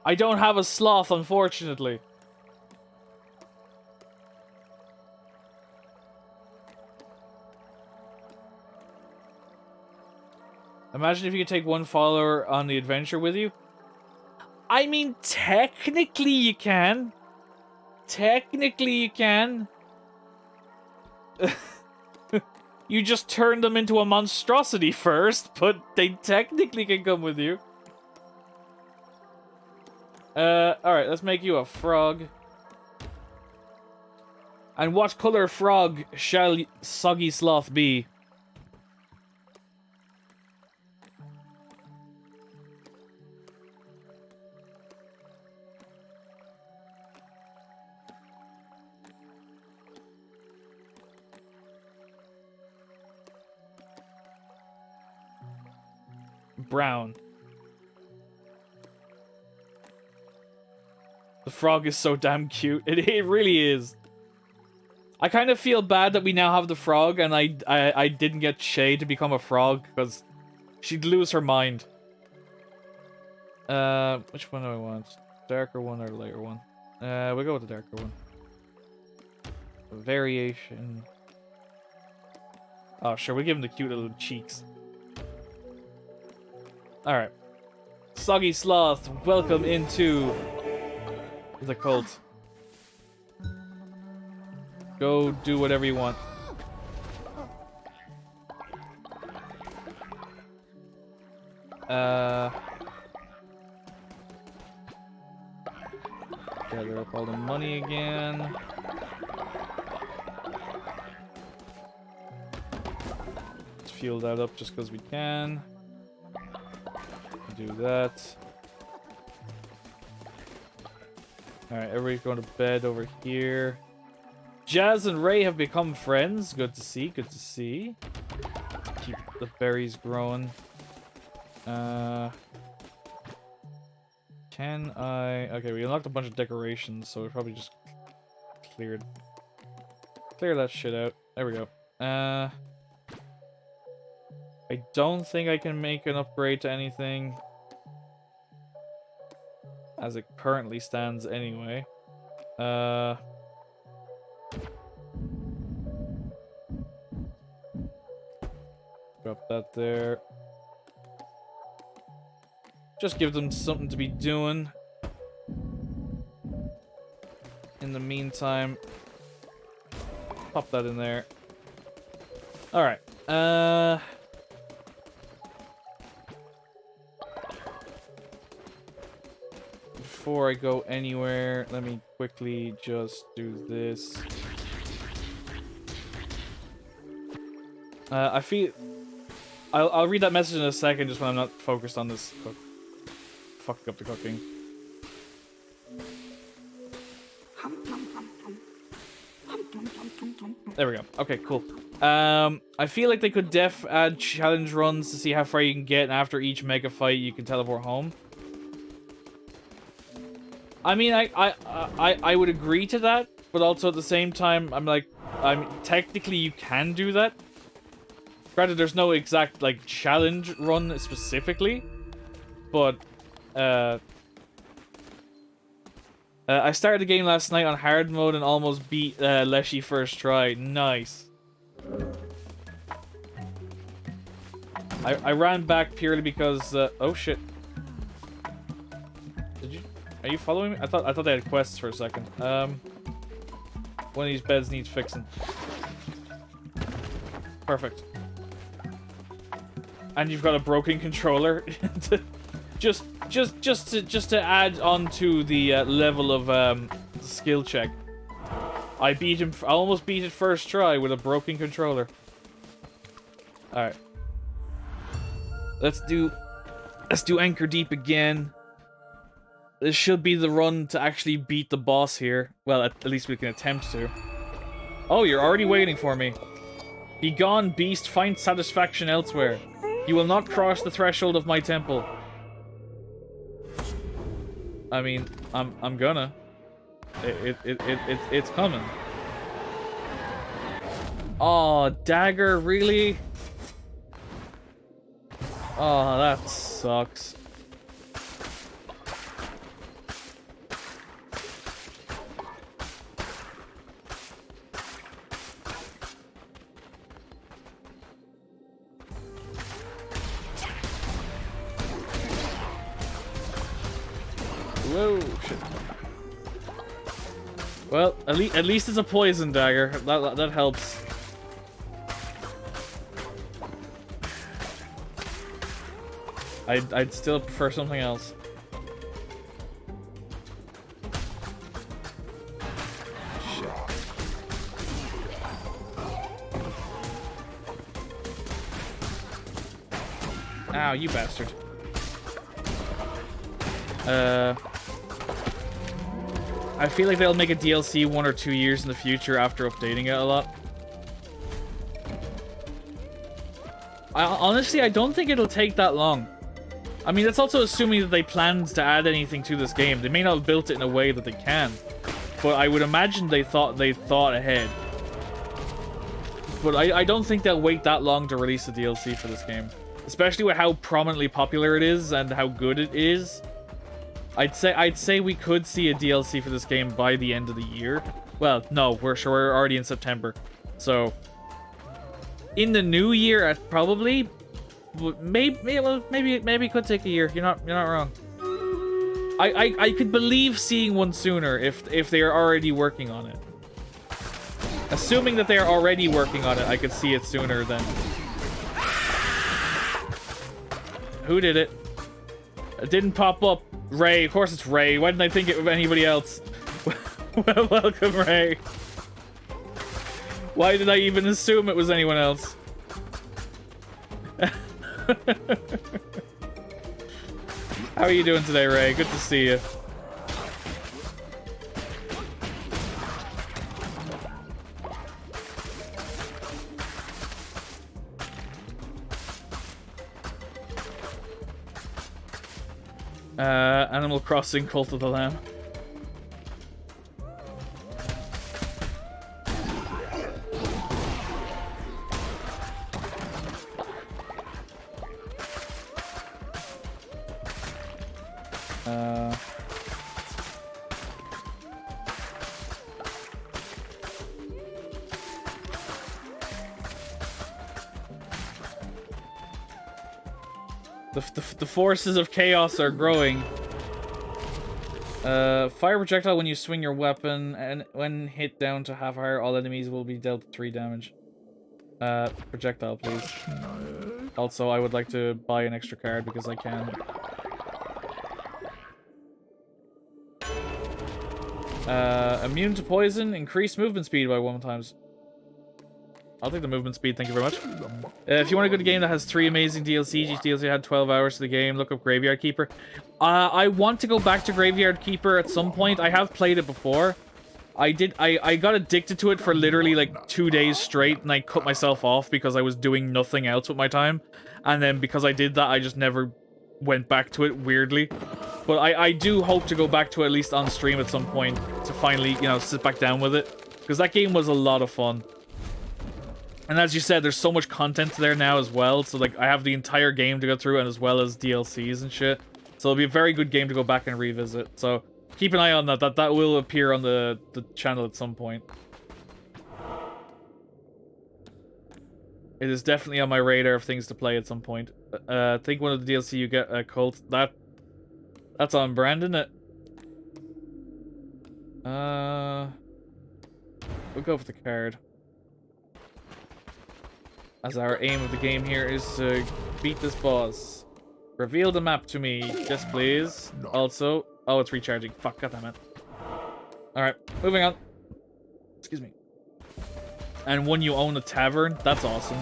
I don't have a sloth, unfortunately. Imagine if you could take one follower on the adventure with you. I mean, technically you can. Technically you can. You just turn them into a monstrosity first, but they technically can come with you. Alright, let's make you a frog. And what color frog shall Soggy Sloth be? Brown. The frog is so damn cute. It really is. I kind of feel bad that we now have the frog, and I didn't get Shay to become a frog, because she'd lose her mind. Which one do I want? Darker one or lighter one? We'll go with the darker one. Variation. Oh, sure, we'll give him the cute little cheeks. Alright. Soggy Sloth, welcome into the cult. Go do whatever you want. Gather up all the money again. Let's fuel that up just because we can. Do that. Alright, everybody's going to bed over here. Jazz and Ray have become friends. Good to see, good to see. Keep the berries growing. Can I... Okay, we unlocked a bunch of decorations, so we probably just clear that shit out. There we go. I don't think I can make an upgrade to anything as it currently stands anyway. Drop that there. Just give them something to be doing. In the meantime, pop that in there. Alright. Before I go anywhere, let me quickly just do this. I feel... I'll read that message in a second, just when I'm not focused on this cook. Fucking up the cooking. There we go. Okay, cool. I feel like they could add challenge runs to see how far you can get, and after each mega fight, you can teleport home. I mean, I would agree to that, but also at the same time, technically you can do that. Granted, there's no exact, like, challenge run specifically, but, I started the game last night on hard mode and almost beat, Leshy first try. Nice. I ran back purely because, oh shit. Are you following me? I thought they had quests for a second. One of these beds needs fixing. Perfect. And you've got a broken controller. just to add on to the level of skill check. I almost beat it first try with a broken controller. All right. Let's do Anchor Deep again. This should be the run to actually beat the boss here. Well, at least we can attempt to. Oh, you're already waiting for me. Begone, beast, find satisfaction elsewhere. You will not cross the threshold of my temple. I mean, I'm gonna. It's coming. Oh, dagger, really? Oh, that sucks. Whoa, shit. Well, at least it's a poison dagger. That helps. I'd still prefer something else. Shit. Ow, you bastard. I feel like they'll make a DLC 1 or 2 years in the future after updating it a lot. Honestly, I don't think it'll take that long. I mean, that's also assuming that they planned to add anything to this game. They may not have built it in a way that they can, but I would imagine they thought ahead. But I don't think they'll wait that long to release a DLC for this game, especially with how prominently popular it is and how good it is. I'd say we could see a DLC for this game by the end of the year. Well, no, we're already in September, so in the new year, probably. Maybe it could take a year. You're not wrong. I could believe seeing one sooner if they are already working on it. Assuming that they are already working on it, I could see it sooner than. Who did it? It didn't pop up. Ray. Of course it's Ray. Why didn't I think it of anybody else? Well, welcome, Ray. Why did I even assume it was anyone else? How are you doing today, Ray? Good to see you. Animal Crossing Cult of the Lamb. The forces of chaos are growing. Fire projectile when you swing your weapon, and when hit down to half fire, all enemies will be dealt 3 damage. Projectile, please. Also, I would like to buy an extra card because I can. Immune to poison, increased movement speed by 1 times. I'll take the movement speed, thank you very much. If you want a good game that has 3 amazing DLCs, each DLC had 12 hours to the game, look up Graveyard Keeper. I want to go back to Graveyard Keeper at some point. I have played it before. I got addicted to it for literally like 2 days straight, and I cut myself off because I was doing nothing else with my time. And then because I did that, I just never went back to it, weirdly. But I do hope to go back to it at least on stream at some point to finally, you know, sit back down with it. Because that game was a lot of fun. And as you said, there's so much content there now as well. So, like, I have the entire game to go through, and as well as DLCs and shit. So it'll be a very good game to go back and revisit. So keep an eye on that. That will appear on the channel at some point. It is definitely on my radar of things to play at some point. I think one of the DLC you get a cult. That's on Brandon. We'll go for the card. As our aim of the game here is to beat this boss. Reveal the map to me. Yes, please. Also... Oh, it's recharging. Fuck, goddammit. Alright, moving on. Excuse me. And when you own a tavern, that's awesome.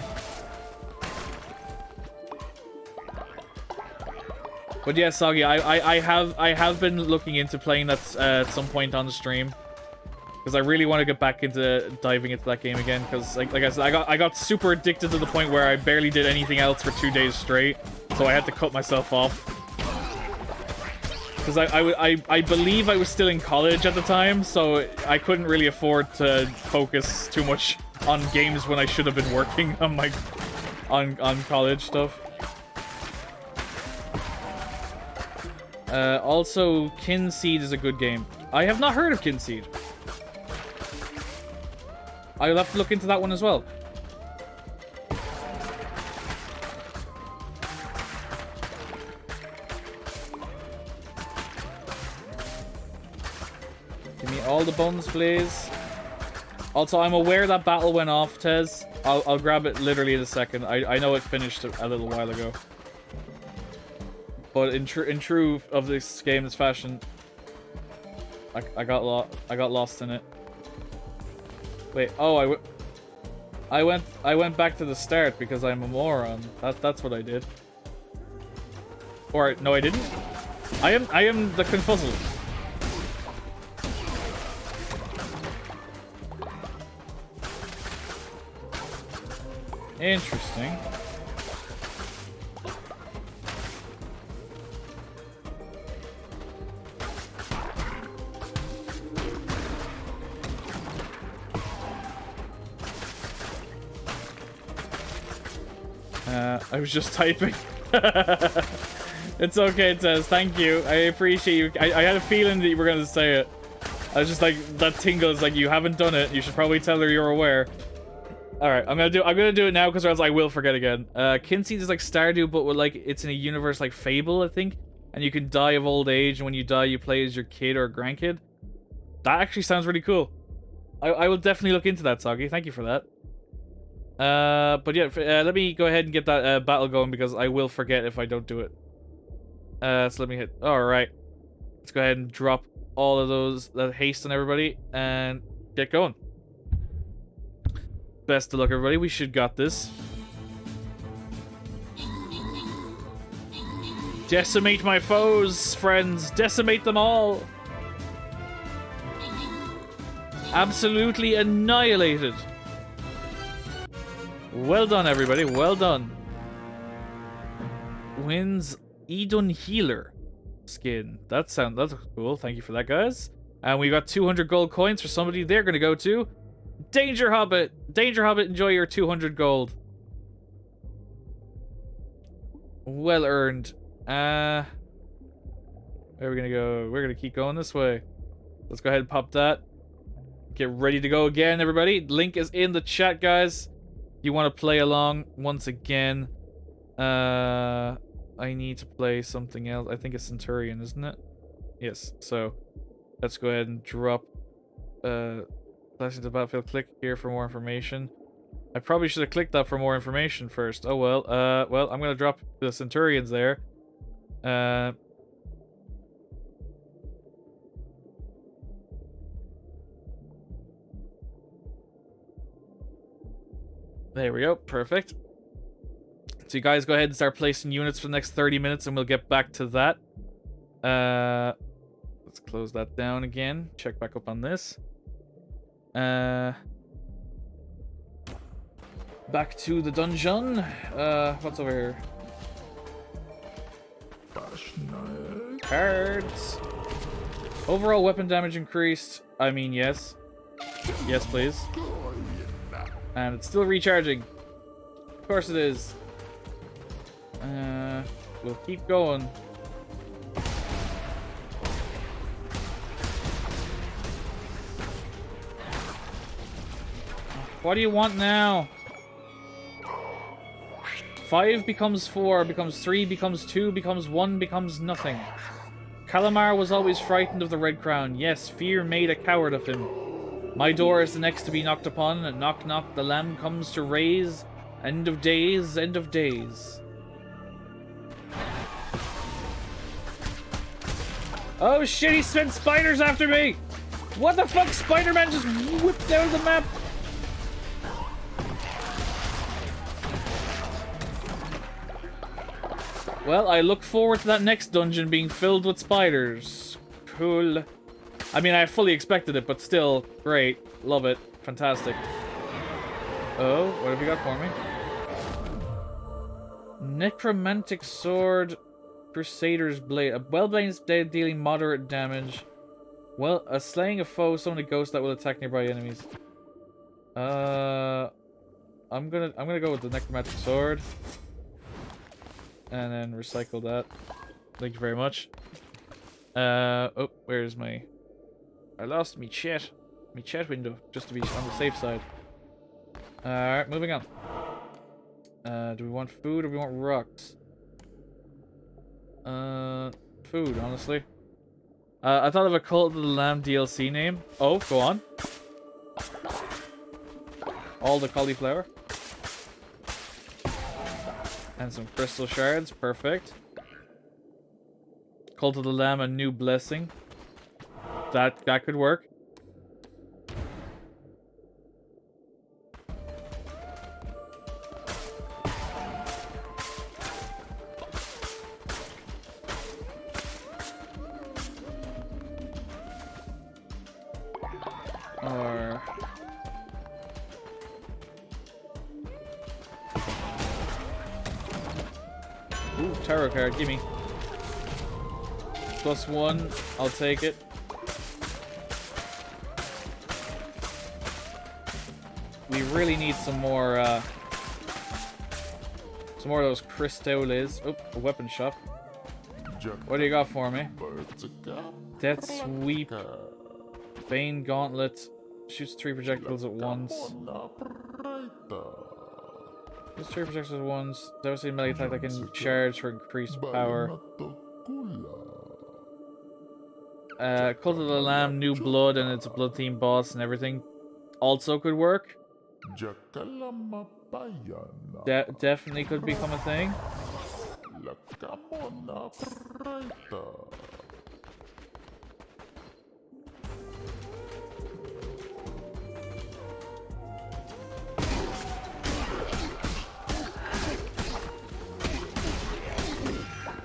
But yeah, Soggy, I have been looking into playing that at some point on the stream. Because I really want to get back into diving into that game again. Because, like I said, I got super addicted to the point where I barely did anything else for 2 days straight. So I had to cut myself off. Because I believe I was still in college at the time, so I couldn't really afford to focus too much on games when I should have been working on my on college stuff. Also, Kinseed is a good game. I have not heard of Kinseed. I'll have to look into that one as well. Give me all the buns, please. Also, I'm aware that battle went off, Tez. I'll grab it literally in a second. I know it finished a little while ago. But in true of this game's fashion, I got lost in it. Wait, oh, I went back to the start because I'm a moron. That's what I did. Or no, I didn't. I am the Confuzzle. Interesting. I was just typing. It's okay, Tess. Thank you. I appreciate you. I had a feeling that you were gonna say it. I was just like, that tingles like you haven't done it. You should probably tell her you're aware. All right, I'm gonna do it now because or else I will forget again. Kinseed is like Stardew, but with like it's in a universe like Fable, I think, and you can die of old age, and when you die, you play as your kid or grandkid. That actually sounds really cool. I will definitely look into that, Soggy. Thank you for that. But yeah, let me go ahead and get that battle going because I will forget if I don't do it. So let me hit. All right, let's go ahead and drop all of those that haste on everybody and get going. Best of luck, everybody. We should got this. Decimate my foes, friends. Decimate them all. Absolutely annihilated. Well done, everybody. Well done. Wins Edun Healer skin. That's cool. Thank you for that, guys. And we got 200 gold coins for somebody. They're going to go to Danger Hobbit. Danger Hobbit, enjoy your 200 gold. Well earned. Where are we going to go? We're going to keep going this way. Let's go ahead and pop that. Get ready to go again, everybody. Link is in the chat, guys. You want to play along once again. I need to play something else. I think it's Centurion, isn't it? Yes. So let's go ahead and drop Blessings of Battlefield. Click here for more information. I probably should have clicked that for more information first. Oh well. Well, I'm gonna drop the Centurions there. There we go. Perfect. So you guys go ahead and start placing units for the next 30 minutes and we'll get back to that. Let's close that down again. Check back up on this. Back to the dungeon. What's over here? Cards. Overall weapon damage increased. I mean, yes. Yes, please. And it's still recharging. Of course it is. We'll keep going. What do you want now? 5 becomes 4, becomes 3, becomes 2, becomes 1, becomes nothing. Calamar was always frightened of the Red Crown. Yes, fear made a coward of him. My door is the next to be knocked upon, and knock knock the lamb comes to raise. End of days, end of days. Oh shit, he sent spiders after me! What the fuck? Spider-Man just whipped down the map! Well, I look forward to that next dungeon being filled with spiders. Cool. I mean, I fully expected it, but still, great. Love it. Fantastic. Oh, what have you got for me? Necromantic Sword, Crusader's Blade. A well-balanced blade dealing moderate damage. Well, slaying a foe, summon a ghost that will attack nearby enemies. I'm gonna go with the Necromantic Sword. And then recycle that. Thank you very much. Oh, where's my... I lost me chat window, just to be on the safe side. Alright, moving on. Do we want food or do we want rocks? Food, honestly. I thought of a Cult of the Lamb DLC name. Oh, go on. All the cauliflower. And some crystal shards, perfect. Cult of the Lamb, a new blessing. That could work. Or... Ooh, tarot card, gimme. +1, I'll take it. We really need some more Some more of those crystals. Oh, a weapon shop. What do you got for me? Death Sweep. Bane Gauntlet. Shoots 3 projectiles at once. Shoots 3 projectiles at once. Devastating melee attack that can charge for increased power. Cult of the Lamb, New Blood, and it's a blood themed boss and everything. Also could work. Definitely could become a thing.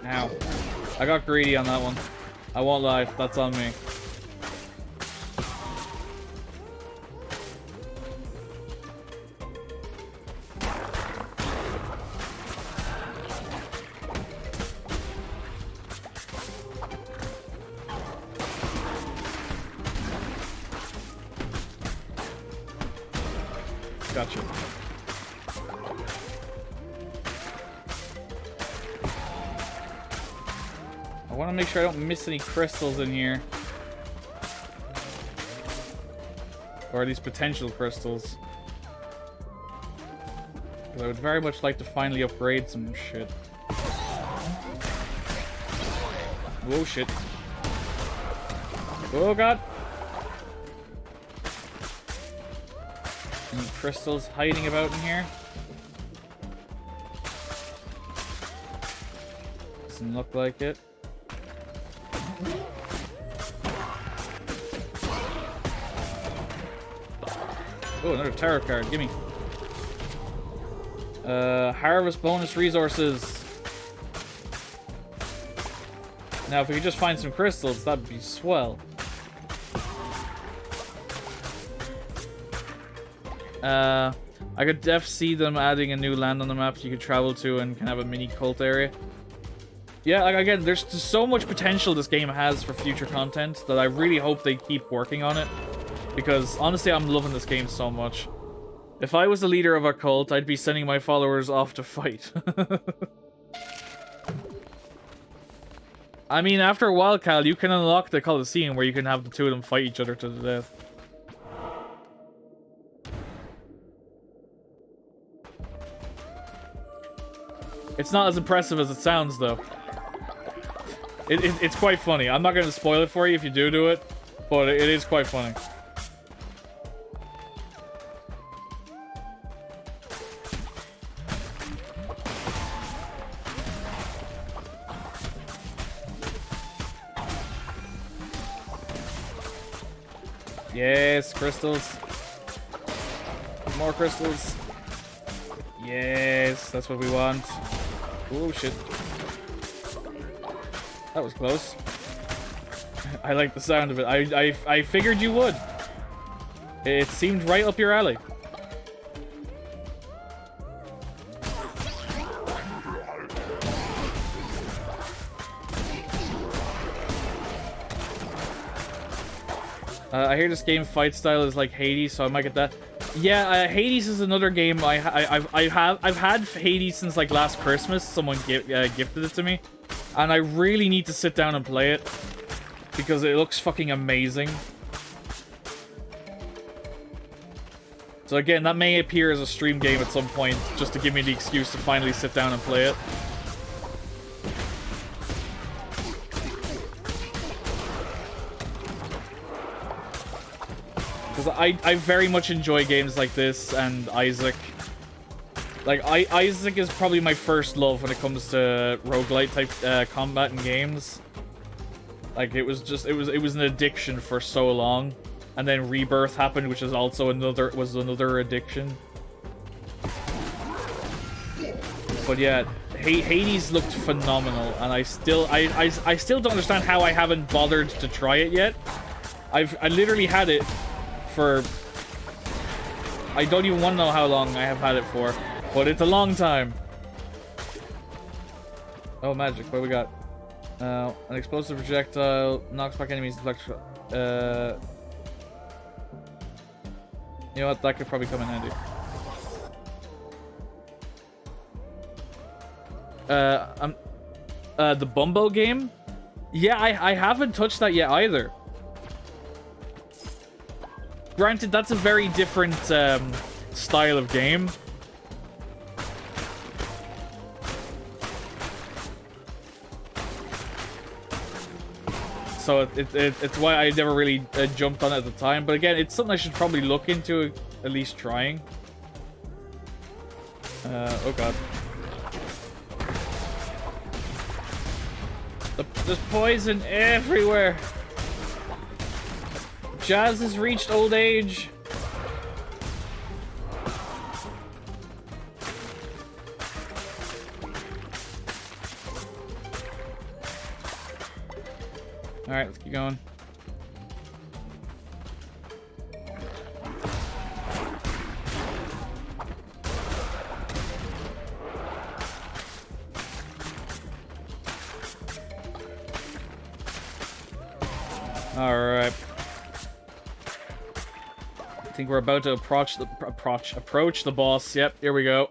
Ow. I got greedy on that one. I won't lie, that's on me. Gotcha. I want to make sure I don't miss any crystals in here. Or these potential crystals. Because I would very much like to finally upgrade some shit. Whoa, shit. Oh, God. Any crystals hiding about in here? Doesn't look like it. Oh, another tarot card. Gimme. Harvest bonus resources. Now, if we could just find some crystals, that'd be swell. I could see them adding a new land on the map you could travel to and can have a mini cult area. Yeah, like again, there's so much potential this game has for future content that I really hope they keep working on it. Because honestly, I'm loving this game so much. If I was the leader of a cult, I'd be sending my followers off to fight. I mean, after a while, Cal, you can unlock the Colosseum where you can have the two of them fight each other to the death. It's not as impressive as it sounds, though. It's quite funny. I'm not going to spoil it for you if you do it, but it is quite funny. Yes, crystals. More crystals. Yes, that's what we want. Oh, shit. That was close. I like the sound of it. I figured you would. It seemed right up your alley. I hear this game fight style is like Hades, so I might get that. Yeah, Hades is another game I've had Hades since like last Christmas. Someone gifted it to me, and I really need to sit down and play it because it looks fucking amazing. So again, that may appear as a stream game at some point, just to give me the excuse to finally sit down and play it. Because I very much enjoy games like this and Isaac. Like, Isaac is probably my first love when it comes to roguelite type combat in games. Like, it was an addiction for so long. And then Rebirth happened, which is also another addiction. But yeah, Hades looked phenomenal, and I still don't understand how I haven't bothered to try it yet. I literally had it for, I don't even want to know how long I have had it for, but it's a long time. Oh, magic! What we got? An explosive projectile knocks back enemies. You know what? That could probably come in handy. The Bumbo game? Yeah, I haven't touched that yet either. Granted, that's a very different style of game. So it's why I never really jumped on it at the time. But again, it's something I should probably look into, at least trying. Oh god. There's poison everywhere. Jazz has reached old age. Alright, let's keep going. Alright. I think we're about to approach the boss. Yep, here we go.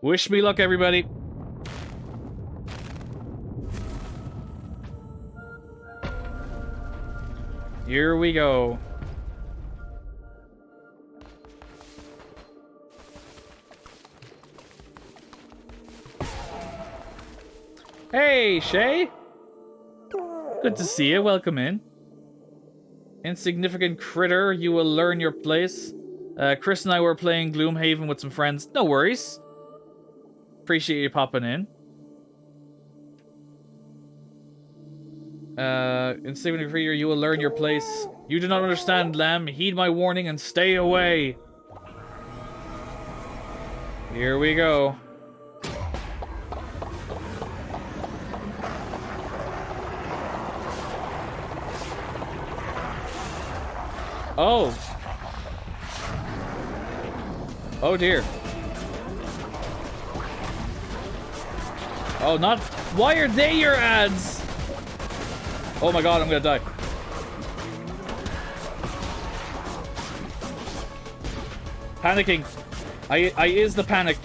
Wish me luck, everybody. Here we go. Hey, Shay. Good to see you. Welcome in. Insignificant critter, you will learn your place. Chris and I were playing Gloomhaven with some friends. No worries. Appreciate you popping in. Insignificant creature, you will learn your place. You do not understand, Lamb. Heed my warning and stay away. Here we go. Oh. Oh dear. Oh, not. Why are they your ads? Oh my god, I'm gonna die. Panicking. I is the panic.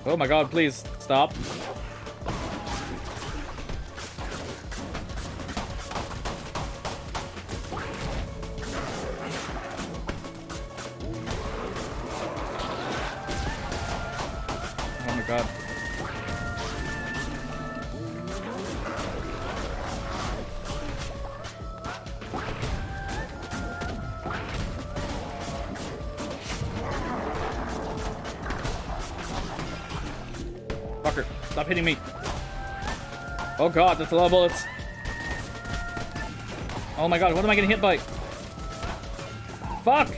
Oh my god, please stop. Oh my god. Fucker, stop hitting me. Oh god, that's a lot of bullets. Oh my god, what am I getting hit by? Fuck!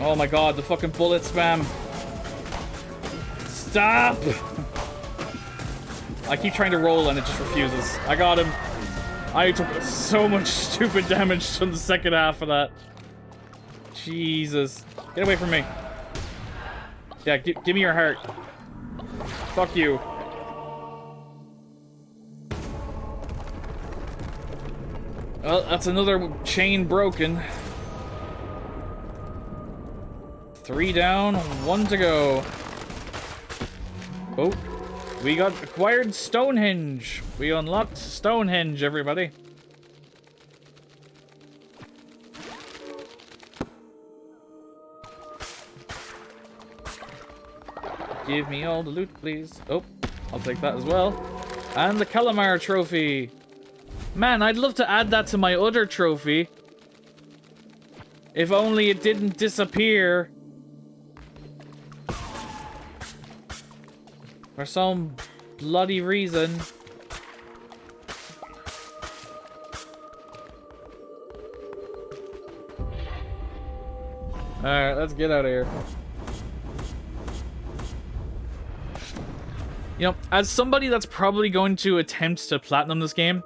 Oh my god, the fucking bullet spam. Stop! I keep trying to roll and it just refuses. I got him. I took so much stupid damage from the second half of that. Jesus. Get away from me. Yeah, give me your heart. Fuck you. Well, that's another chain broken. 3 down, 1 to go. Oh, we got acquired Stonehenge. We unlocked Stonehenge, everybody. Give me all the loot, please. Oh, I'll take that as well. And the Calamar trophy. Man, I'd love to add that to my other trophy. If only it didn't disappear. For some bloody reason. Alright, let's get out of here. You know, as somebody that's probably going to attempt to platinum this game,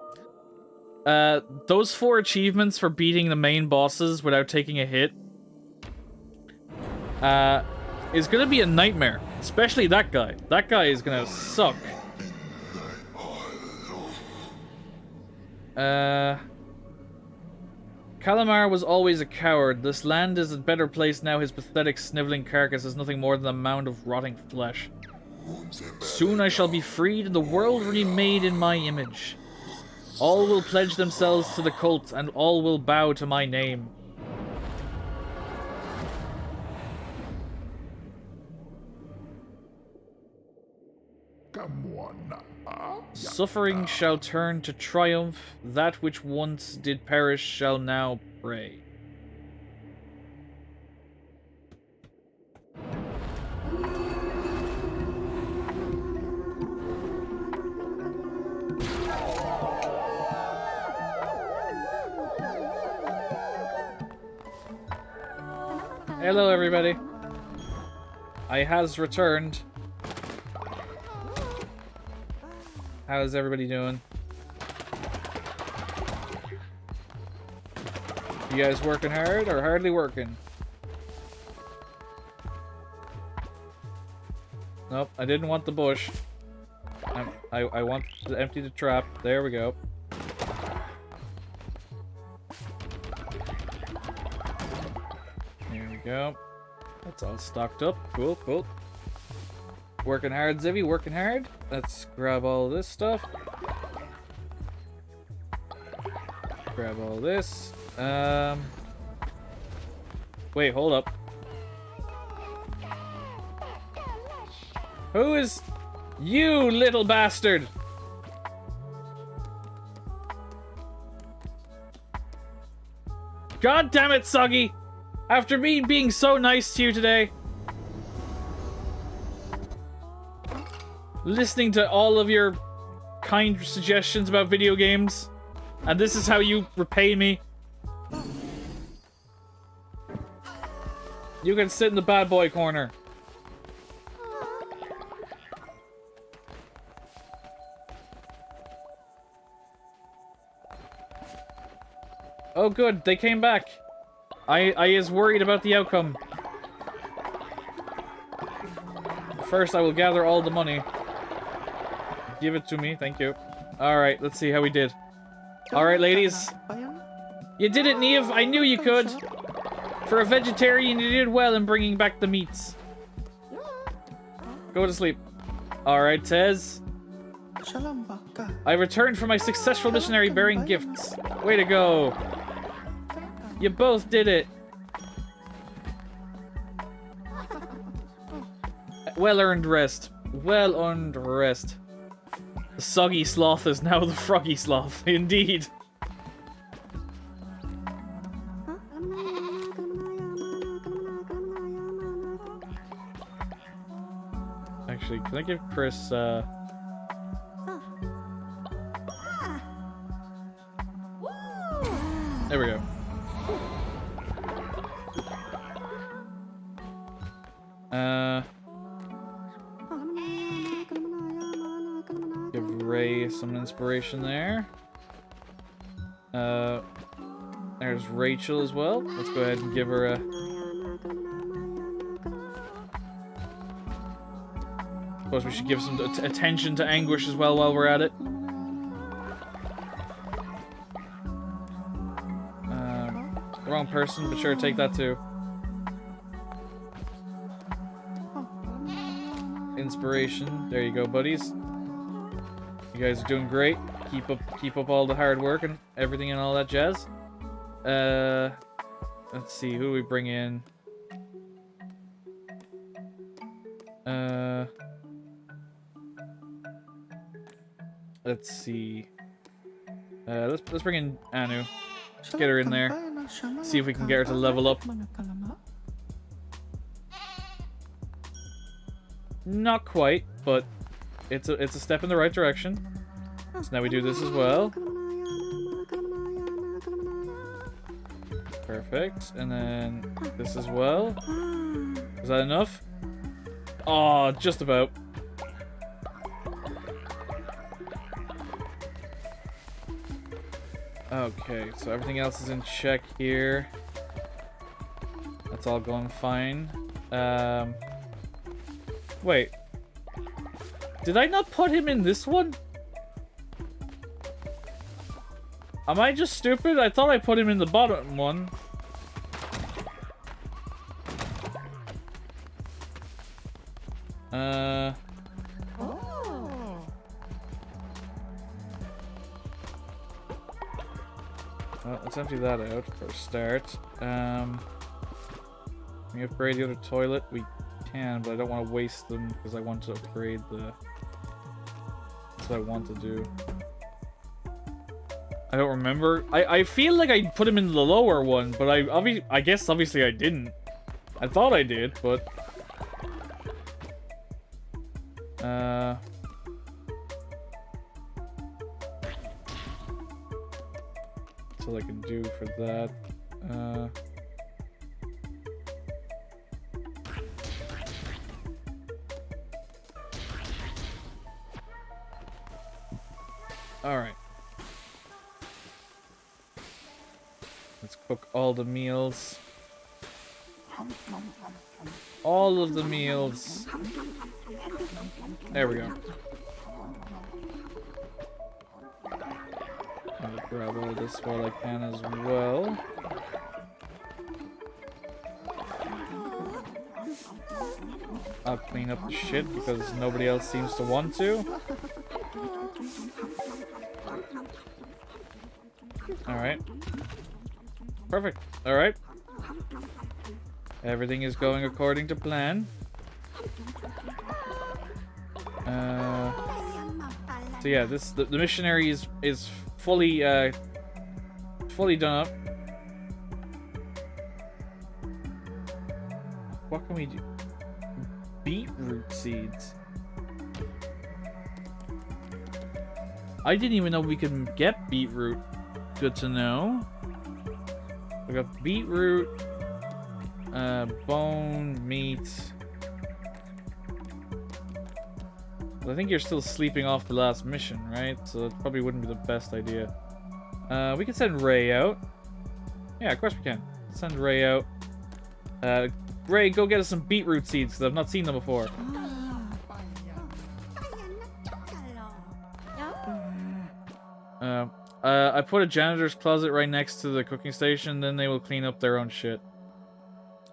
those 4 achievements for beating the main bosses without taking a hit is gonna be a nightmare. Especially that guy. That guy is gonna suck. Calamar was always a coward. This land is a better place now. His pathetic, sniveling carcass is nothing more than a mound of rotting flesh. Soon I shall be freed and the world remade in my image. All will pledge themselves to the cult, and all will bow to my name. Suffering shall turn to triumph. That which once did perish shall now pray. Hello, everybody. I has returned. How's everybody doing? You guys working hard or hardly working? Nope, I didn't want the bush. I want to empty the trap. There we go. There we go. That's all stocked up. Cool, cool. Working hard, Zivvy, working hard. Let's grab all this stuff. Grab all this. Wait, hold up. Who is... You little bastard! God damn it, Soggy! After me being so nice to you today... Listening to all of your kind suggestions about video games, and this is how you repay me. You can sit in the bad boy corner. Oh good, they came back. I is worried about the outcome. First I will gather all the money. Give it to me, thank you. Alright, let's see how we did. Alright, ladies. You did it, Neve. I knew you could. For a vegetarian, you did well in bringing back the meats. Go to sleep. Alright, Tez. I returned from my successful missionary bearing gifts. Way to go. You both did it. Well-earned rest. Well-earned rest. The soggy sloth is now the froggy sloth. Indeed. Actually, can I give Chris, There we go. Give Ray some inspiration there. There's Rachel as well. Let's go ahead and give her a... Suppose we should give some attention to Anguish as well while we're at it. Wrong person, but sure, take that too. Inspiration. There you go, buddies. You guys are doing great. Keep up all the hard work and everything and all that jazz. Let's see, who do we bring in? Let's see. Let's bring in Anu. Just get her in there. See if we can get her to level up. Not quite, but it's a step in the right direction. So now we do this as well. Perfect. And then this as well. Is that enough? Oh, just about. Okay, so everything else is in check here. That's all going fine. Wait. Did I not put him in this one? Am I just stupid? I thought I put him in the bottom one. Well, let's empty that out for a start. Can we upgrade the other toilet? We can, but I don't want to waste them because I want to upgrade the... That's what I want to do. I don't remember. I feel like I put him in the lower one, but I guess obviously I didn't. I thought I did, but... That's all I can do for that. Alright. Let's cook all the meals. All of the meals. There we go. I'll grab all this while I can as well. I'll clean up the shit because nobody else seems to want to. Alright. Perfect. Alright. Everything is going according to plan. So yeah, the missionary is fully fully done up. What can we do? Beetroot seeds. I didn't even know we could get beetroot. Good to know. We got beetroot, bone, meat. I think you're still sleeping off the last mission, right? So it probably wouldn't be the best idea. We can send Ray out. Yeah, of course we can. Send Ray out. Ray, go get us some beetroot seeds, because I've not seen them before. I put a janitor's closet right next to the cooking station, then they will clean up their own shit.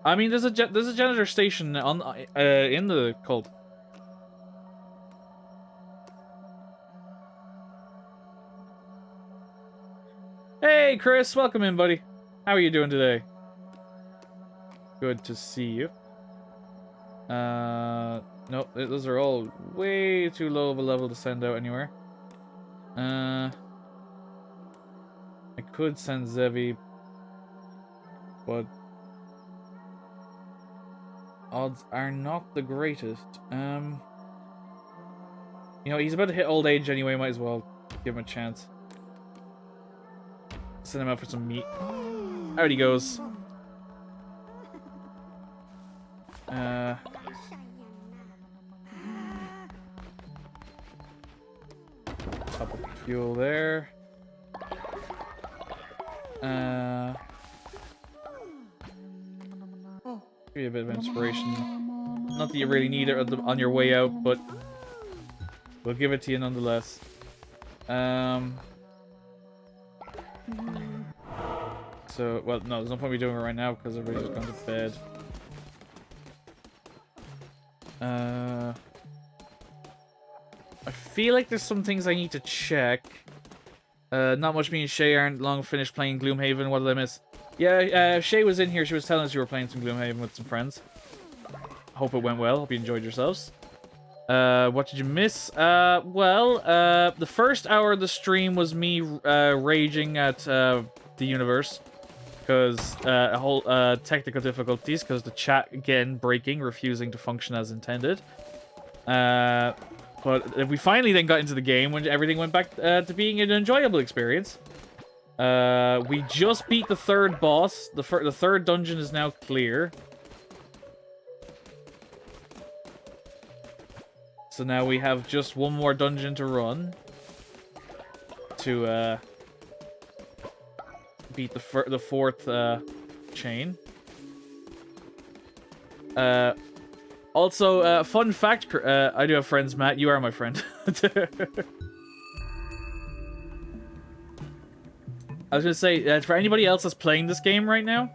I mean, there's a janitor station on in the cult. Hey, Chris, welcome in, buddy. How are you doing today? Good to see you. Nope, those are all way too low of a level to send out anywhere. I could send Zevi, but odds are not the greatest. You know, he's about to hit old age anyway, might as well give him a chance. Send him out for some meat. Out he goes. Top up the fuel there. Give you a bit of inspiration. Not that you really need it on your way out, but we'll give it to you nonetheless. So, well, no, there's no point me doing it right now because everybody's gone to bed. I feel like there's some things I need to check. Not much. Me and Shay aren't long finished playing Gloomhaven. What did I miss? Yeah, Shay was in here. She was telling us you were playing some Gloomhaven with some friends. Hope it went well. Hope you enjoyed yourselves. What did you miss? The first hour of the stream was me raging at the universe. Because a whole technical difficulties, because the chat, again, breaking, refusing to function as intended. But we finally then got into the game when everything went back to being an enjoyable experience. We just beat the third boss. The third dungeon is now clear. So now we have just one more dungeon to run. To beat the fourth chain. Also, fun fact, I do have friends, Matt. You are my friend. I was gonna say, for anybody else that's playing this game right now,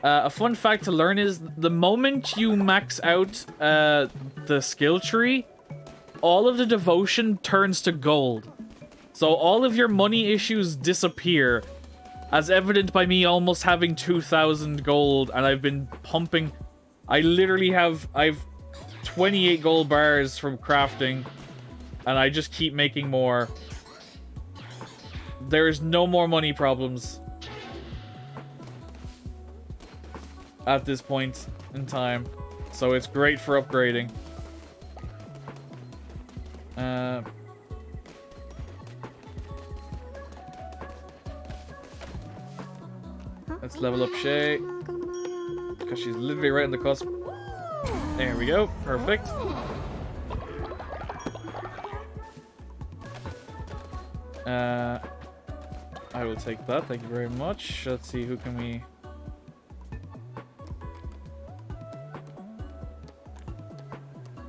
a fun fact to learn is the moment you max out the skill tree, all of the devotion turns to gold. So all of your money issues disappear, as evident by me almost having 2,000 gold, and I've been pumping. I've 28 gold bars from crafting, and I just keep making more. There's no more money problems at this point in time, so it's great for upgrading. Let's level up Shay, because she's literally right on the cusp. There we go, perfect. I will take that, thank you very much. Let's see, who can we...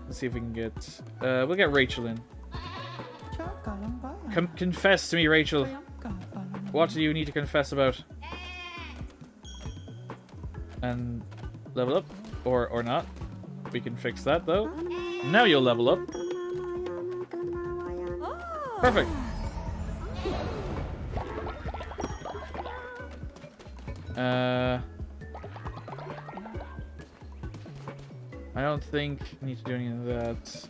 Let's see if we can get... we'll get Rachel in. Confess to me, Rachel. What do you need to confess about? And level up, or not. We can fix that, though. Now you'll level up. Perfect. I don't think I need to do any of that.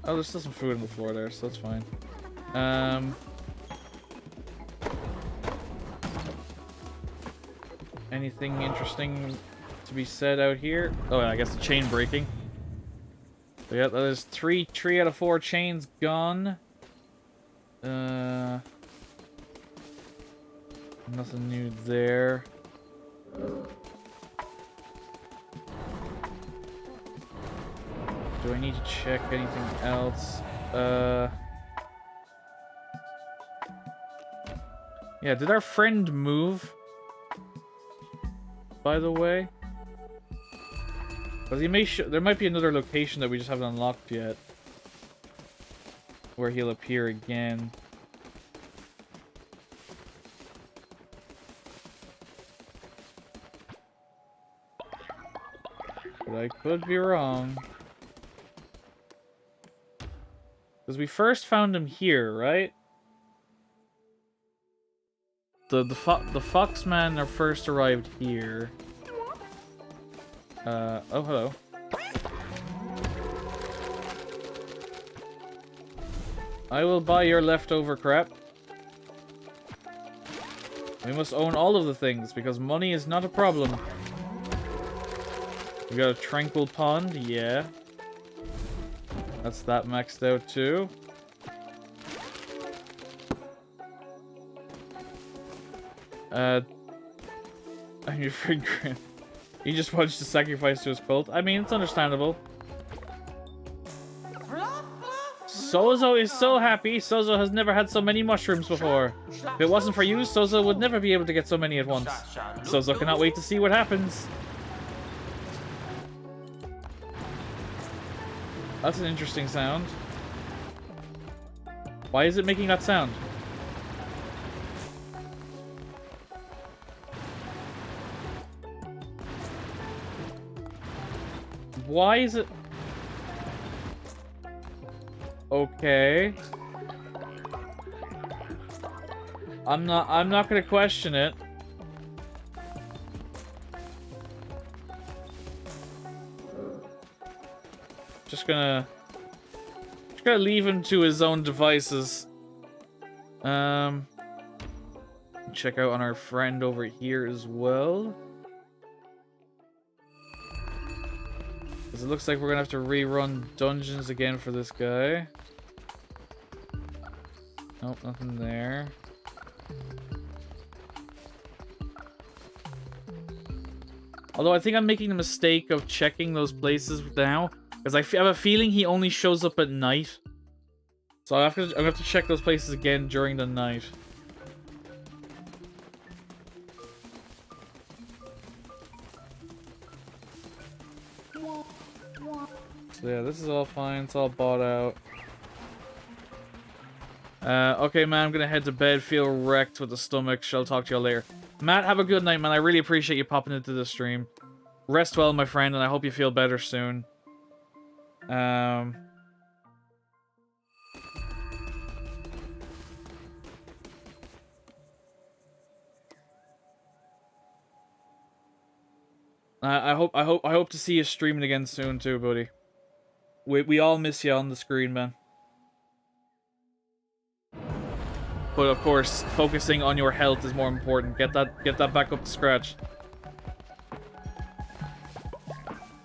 Oh, there's still some food on the floor there, so that's fine. Anything interesting to be said out here? Oh, I guess the chain breaking. So yeah, there's three out of 4 chains gone. Nothing new there. Do I need to check anything else? Yeah, did our friend move? By the way? Because he may there might be another location that we just haven't unlocked yet, where he'll appear again. But I could be wrong. Because we first found him here, right? The Foxman are first arrived here. Oh, hello. I will buy your leftover crap. We must own all of the things, because money is not a problem. We got a tranquil pond, yeah. That's that maxed out too. And your friend Grant. He just wants to sacrifice to his cult. I mean, it's understandable. Sozo is so happy. Sozo has never had so many mushrooms before. If it wasn't for you, Sozo would never be able to get so many at once. Sozo cannot wait to see what happens. That's an interesting sound. Why is it making that sound? Why is it... Okay. I'm not gonna question it. Just gonna leave him to his own devices. Check out on our friend over here as well. Because it looks like we're gonna have to rerun dungeons again for this guy. Nope, nothing there. Although I think I'm making the mistake of checking those places now, because I have a feeling he only shows up at night. So I'm gonna have to check those places again during the night. So yeah, this is all fine. It's all bought out. Okay, man, I'm gonna head to bed, feel wrecked with the stomach. Shall talk to you later. Matt, have a good night, man. I really appreciate you popping into the stream. Rest well, my friend, and I hope you feel better soon. I hope to see you streaming again soon too, buddy. We all miss you on the screen, man. But of course, focusing on your health is more important. Get that back up to scratch.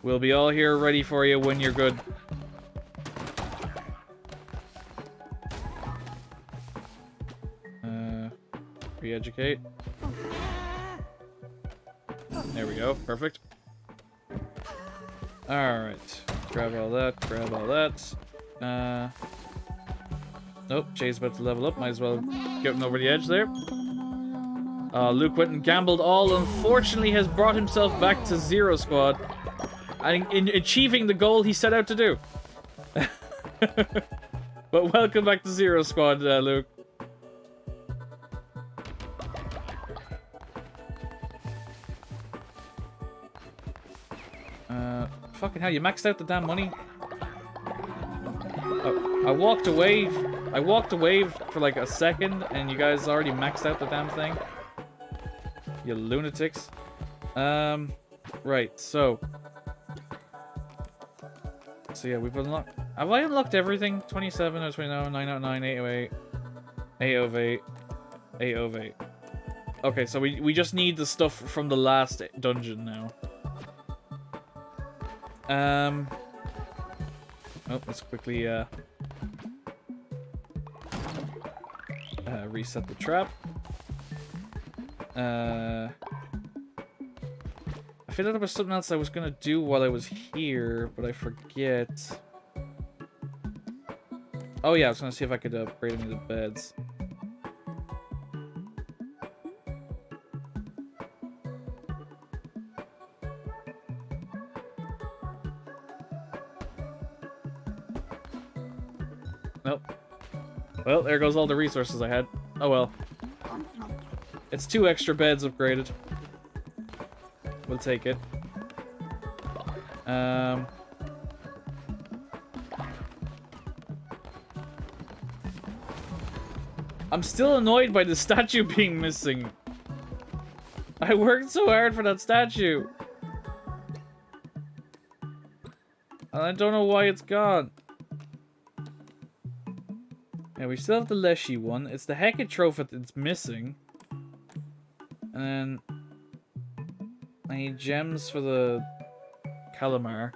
We'll be all here ready for you when you're good. Re-educate. There we go. Perfect. Alright. Grab all that. Grab all that. Nope. Jay's about to level up. Might as well get him over the edge there. Luke went and gambled all. Unfortunately, has brought himself back to Zero Squad. And in achieving the goal he set out to do. But welcome back to Zero Squad, Luke. Fucking hell, you maxed out the damn money? I walked away for like a second, and you guys already maxed out the damn thing. You lunatics. Right, so yeah, we've unlocked... Have I unlocked everything? 27, 29, 909, 808, 808, 808. Okay, so we just need the stuff from the last dungeon now. Oh, let's quickly reset the trap. I feel like there was something else I was gonna do while I was here, but I forget. Oh yeah, I was gonna see if I could upgrade any of the beds. Nope. Well, there goes all the resources I had. Oh well. It's 2 extra beds upgraded. We'll take it. I'm still annoyed by the statue being missing. I worked so hard for that statue. And I don't know why it's gone. Yeah, we still have the Leshy one. It's the Hecate trophy that's missing. And I need gems for the Calamar.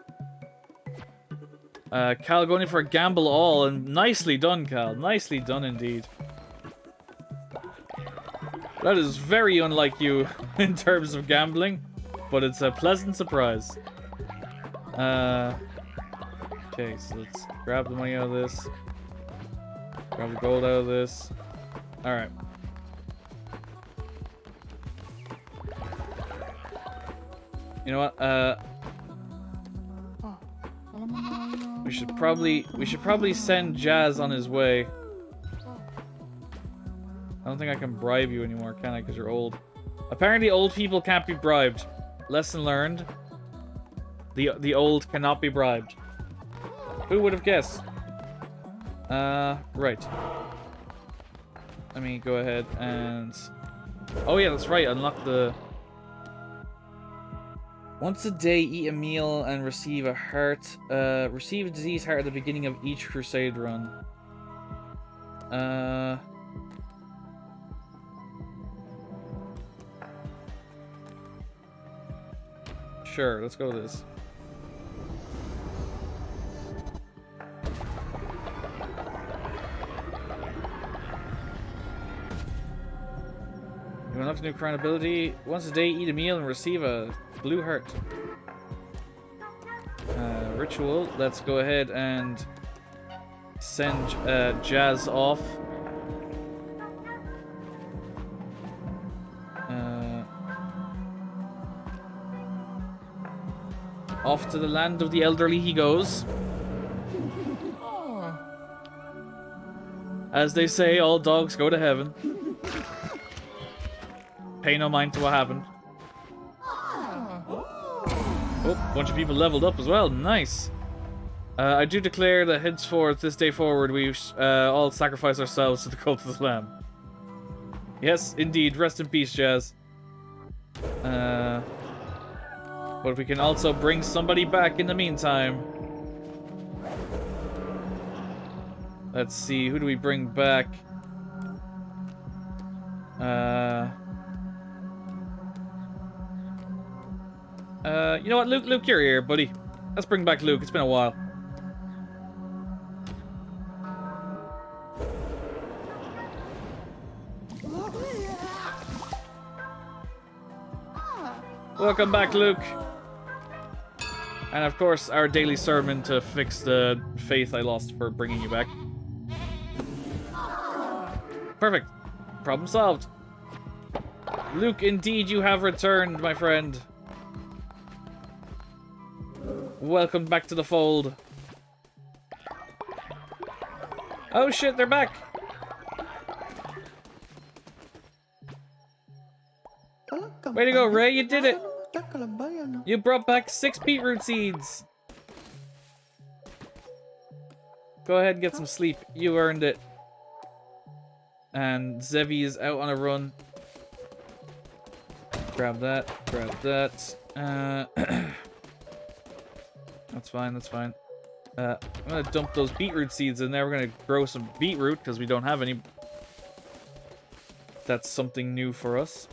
Cal going for a gamble all, and nicely done, Cal. Nicely done indeed. That is very unlike you in terms of gambling, but it's a pleasant surprise. Okay, so let's grab the money out of this. Grab the gold out of this. Alright. You know what? We should probably send Jazz on his way. I don't think I can bribe you anymore, can I? Because you're old. Apparently, old people can't be bribed. Lesson learned. The old cannot be bribed. Who would have guessed? Right. Let me go ahead and... Oh yeah, that's right. Unlock the... Once a day, eat a meal and receive a heart. Receive a disease heart at the beginning of each crusade run. Sure, let's go with this. You unlock the new crown ability. Once a day, eat a meal and receive a blue heart. Ritual. Let's go ahead and send Jazz off. Off to the land of the elderly he goes. As they say, all dogs go to heaven. Pay no mind to what happened. Oh, a bunch of people leveled up as well. Nice. I do declare that henceforth, this day forward, we all sacrifice ourselves to the cult of the Lamb. Yes, indeed. Rest in peace, Jazz. But we can also bring somebody back in the meantime. Let's see, who do we bring back? You know what, Luke, you're here, buddy. Let's bring back Luke. It's been a while. Welcome back, Luke. And of course, our daily sermon to fix the faith I lost for bringing you back. Perfect. Problem solved. Luke, indeed you have returned, my friend. Welcome back to the fold. Oh shit, they're back. Way to go, Ray, you did it. You brought back 6 beetroot seeds. Go ahead and get some sleep. You earned it. And Zevi is out on a run. Grab that. Grab that. That's fine. That's fine. I'm gonna dump those beetroot seeds in there. We're gonna grow some beetroot because we don't have any. That's something new for us.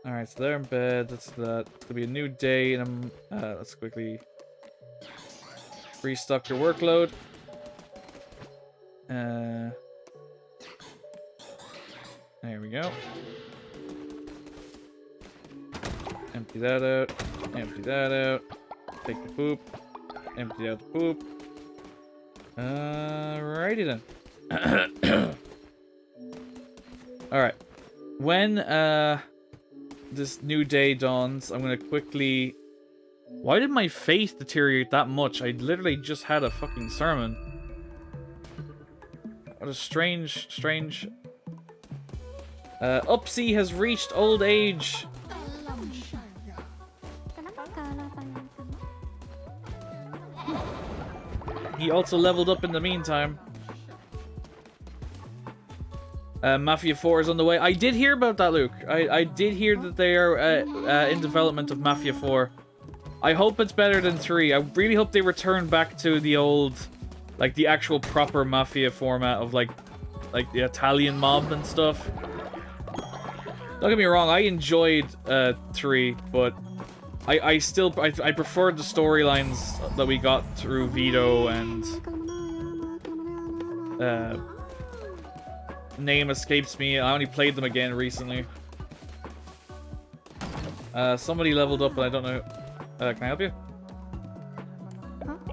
Alright, so they're in bed. That's that. It's gonna be a new day, and let's quickly restock your workload. There we go. Empty that out. Empty that out. Take the poop. Empty out the poop. Alrighty then. Alright. When this new day dawns, I'm gonna quickly... Why did my faith deteriorate that much? I literally just had a fucking sermon. What a strange... Upsy has reached old age. He also leveled up in the meantime. Mafia 4 is on the way. I did hear about that, Luke. I did hear that they are in development of Mafia 4. I hope it's better than 3. I really hope they return back to the old, like the actual proper Mafia format of like the Italian mob and stuff. Don't get me wrong, I enjoyed 3, but I still preferred the storylines that we got through Vito and name escapes me. I only played them again recently. Somebody leveled up, but I don't know. Can I help you?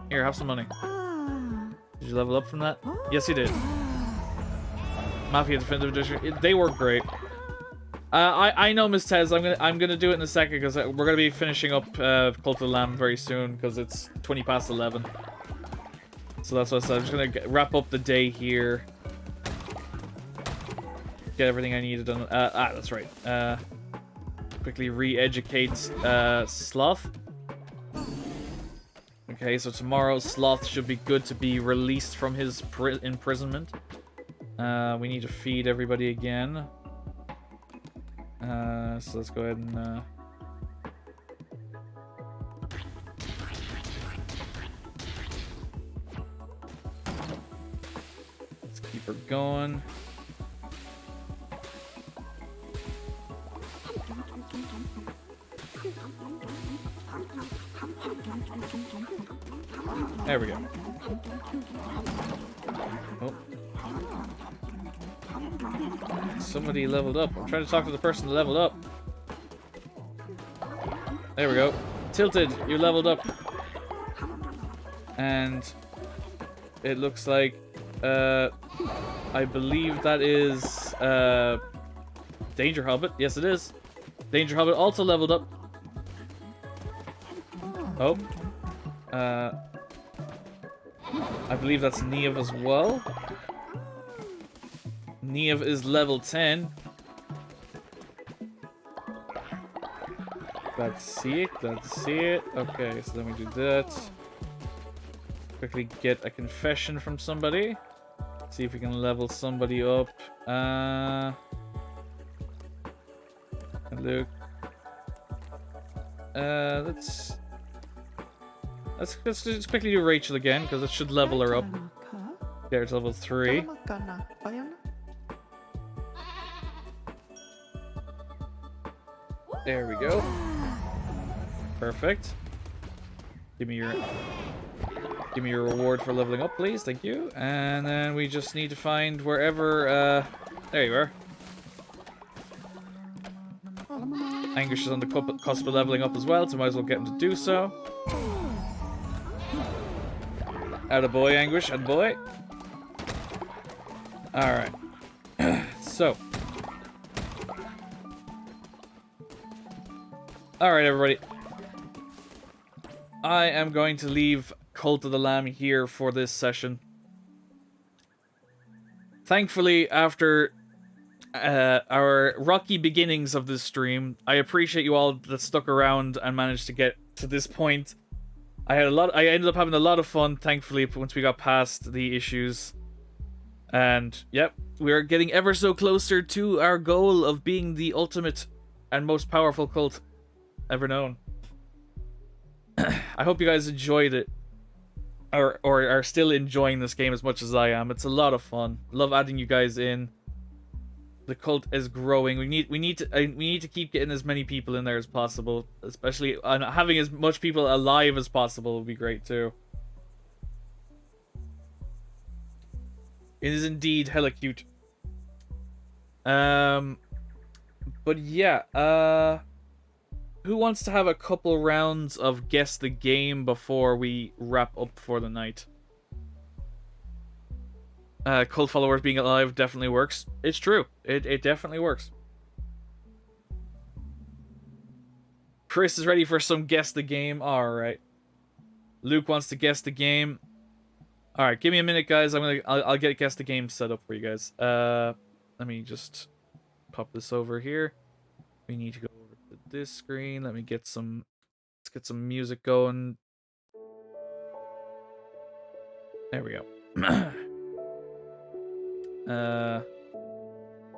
Here, have some money. Did you level up from that? Yes, you did. Mafia Definitive Edition. They work great. I know, Miss Tez. I'm gonna do it in a second because we're gonna be finishing up Cult of the Lamb very soon because it's 20 past 11. So that's what I said. I'm just gonna wrap up the day here. Get everything I needed done. That's right. Quickly re-educate Sloth. Okay, so tomorrow Sloth should be good to be released from his imprisonment. We need to feed everybody again. So let's go ahead and let's keep her going. There we go. Oh. Somebody leveled up. I'm trying to talk to the person that leveled up. There we go. Tilted, you leveled up. And it looks like I believe that is Danger Hobbit. Yes, it is. Danger Hobbit also leveled up. Oh. I believe that's Niev as well. Niev is level 10. Glad to see it, glad to see it. Okay, so let me do that. Quickly get a confession from somebody. See if we can level somebody up. Luke. Let's just quickly do Rachel again, because it should level her up. There's level 3. There we go. Perfect. Give me your reward for leveling up, please. Thank you. And then we just need to find wherever. There you are. Anguish is on the cusp of leveling up as well, so might as well get him to do so. Attaboy, Anguish, attaboy. Alright. So. Alright, everybody. I am going to leave Cult of the Lamb here for this session. Thankfully, after our rocky beginnings of this stream, I appreciate you all that stuck around and managed to get to this point. I ended up having a lot of fun, thankfully, once we got past the issues. And, yep, we're getting ever so closer to our goal of being the ultimate and most powerful cult ever known. I hope you guys enjoyed it. Or are still enjoying this game as much as I am. It's a lot of fun. Love adding you guys in. The cult is growing. We need to keep getting as many people in there as possible, especially having as much people alive as possible would be great too. It is indeed hella cute. But yeah, who wants to have a couple rounds of guess the game before we wrap up for the night? Cult followers being alive definitely works. It's true. It definitely works. Chris is ready for some guess the game. Alright. Luke wants to guess the game. Alright, give me a minute, guys. I'll get guess the game set up for you guys. Let me just pop this over here. We need to go over to this screen. Let's get some music going. There we go.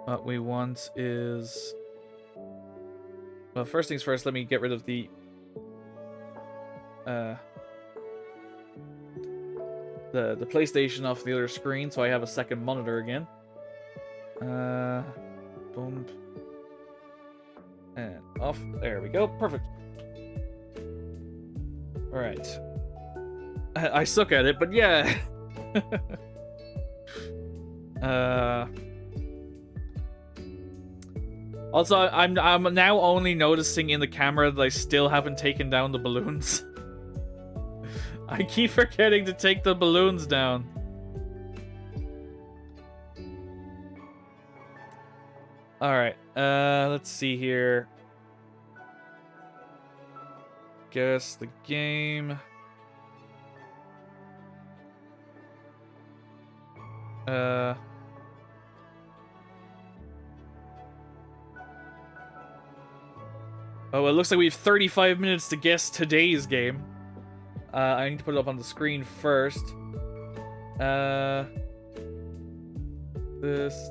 What we want is... Well, first things first, let me get rid of the... The PlayStation off the other screen, so I have a second monitor again. Boom. And off. There we go. Perfect. Alright. I suck at it, but yeah. Also, I'm now only noticing in the camera that I still haven't taken down the balloons. I keep forgetting to take the balloons down. Alright, let's see here. Guess the game. Oh, it looks like we have 35 minutes to guess today's game. I need to put it up on the screen first. This.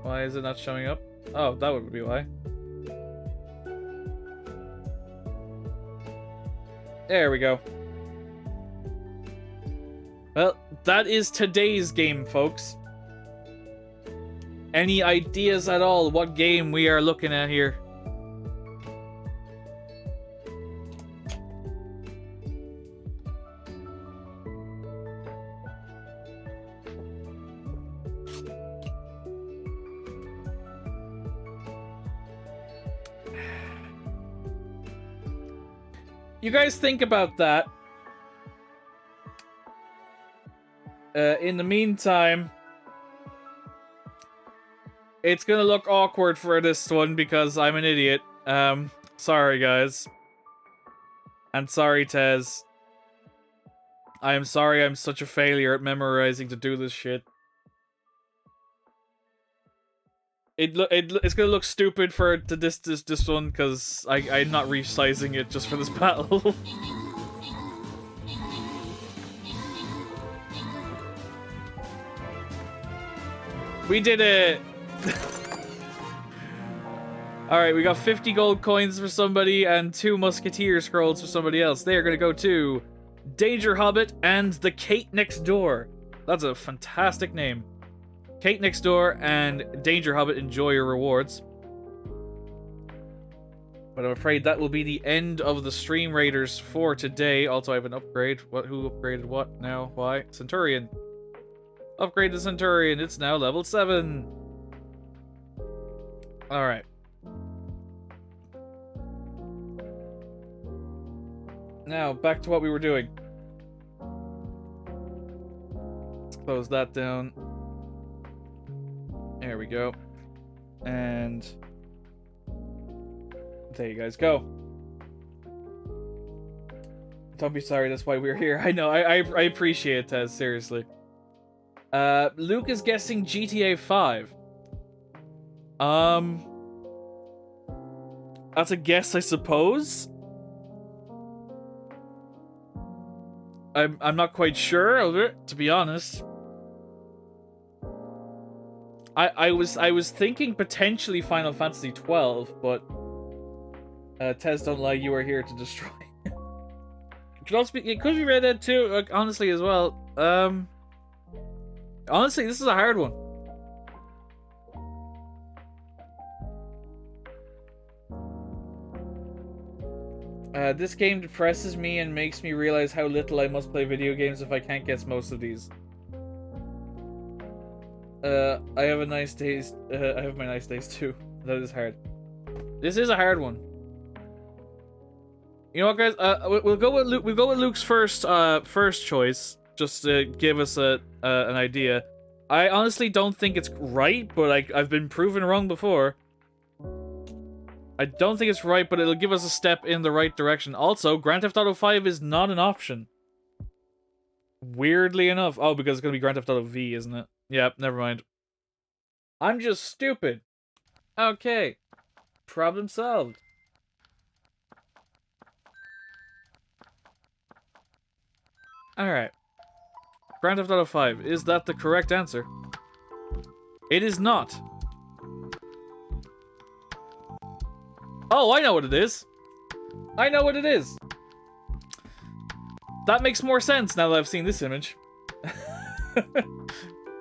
Why is it not showing up? Oh, that would be why. There we go. Well, that is today's game, folks. Any ideas at all what game we are looking at here? You guys think about that. In the meantime, It's gonna look awkward for this one because I'm an idiot. Sorry, guys. And sorry, Tez. I am sorry I'm such a failure at memorizing to do this shit. It's gonna look stupid for this one because I'm not resizing it just for this battle. We did it! Alright, we got 50 gold coins for somebody and 2 musketeer scrolls for somebody else. They are gonna go to Danger Hobbit and the Kate Next Door. That's a fantastic name. Kate Next Door and Danger Hobbit, enjoy your rewards. But I'm afraid that will be the end of the Stream Raiders for today. Also, I have an upgrade. Who upgraded what now? Why? Centurion. Upgrade the Centurion. It's now level 7. Alright. Now, back to what we were doing. Let's close that down. There we go. And there you guys go. Don't be sorry, that's why we're here. I know, I appreciate it, Tez, seriously. Luke is guessing GTA 5. That's a guess, I suppose. I'm not quite sure of it, to be honest. I was thinking potentially Final Fantasy 12, but Tez, don't lie, you are here to destroy. It could be Red Dead 2, honestly, as well. Honestly, this is a hard one. This game depresses me and makes me realize how little I must play video games if I can't guess most of these. I have a nice days. I have my nice days too. That is hard. This is a hard one. You know what, guys? We'll go with Luke. We'll go with Luke's first choice, just to give us an idea. I honestly don't think it's right, but I've been proven wrong before. I don't think it's right, but it'll give us a step in the right direction. Also, Grand Theft Auto 5 is not an option. Weirdly enough. Oh, because it's going to be Grand Theft Auto V, isn't it? Yep, never mind. I'm just stupid. Okay. Problem solved. Alright. Grand Theft Auto 5. Is that the correct answer? It is not. Oh, I know what it is. I know what it is. That makes more sense now that I've seen this image.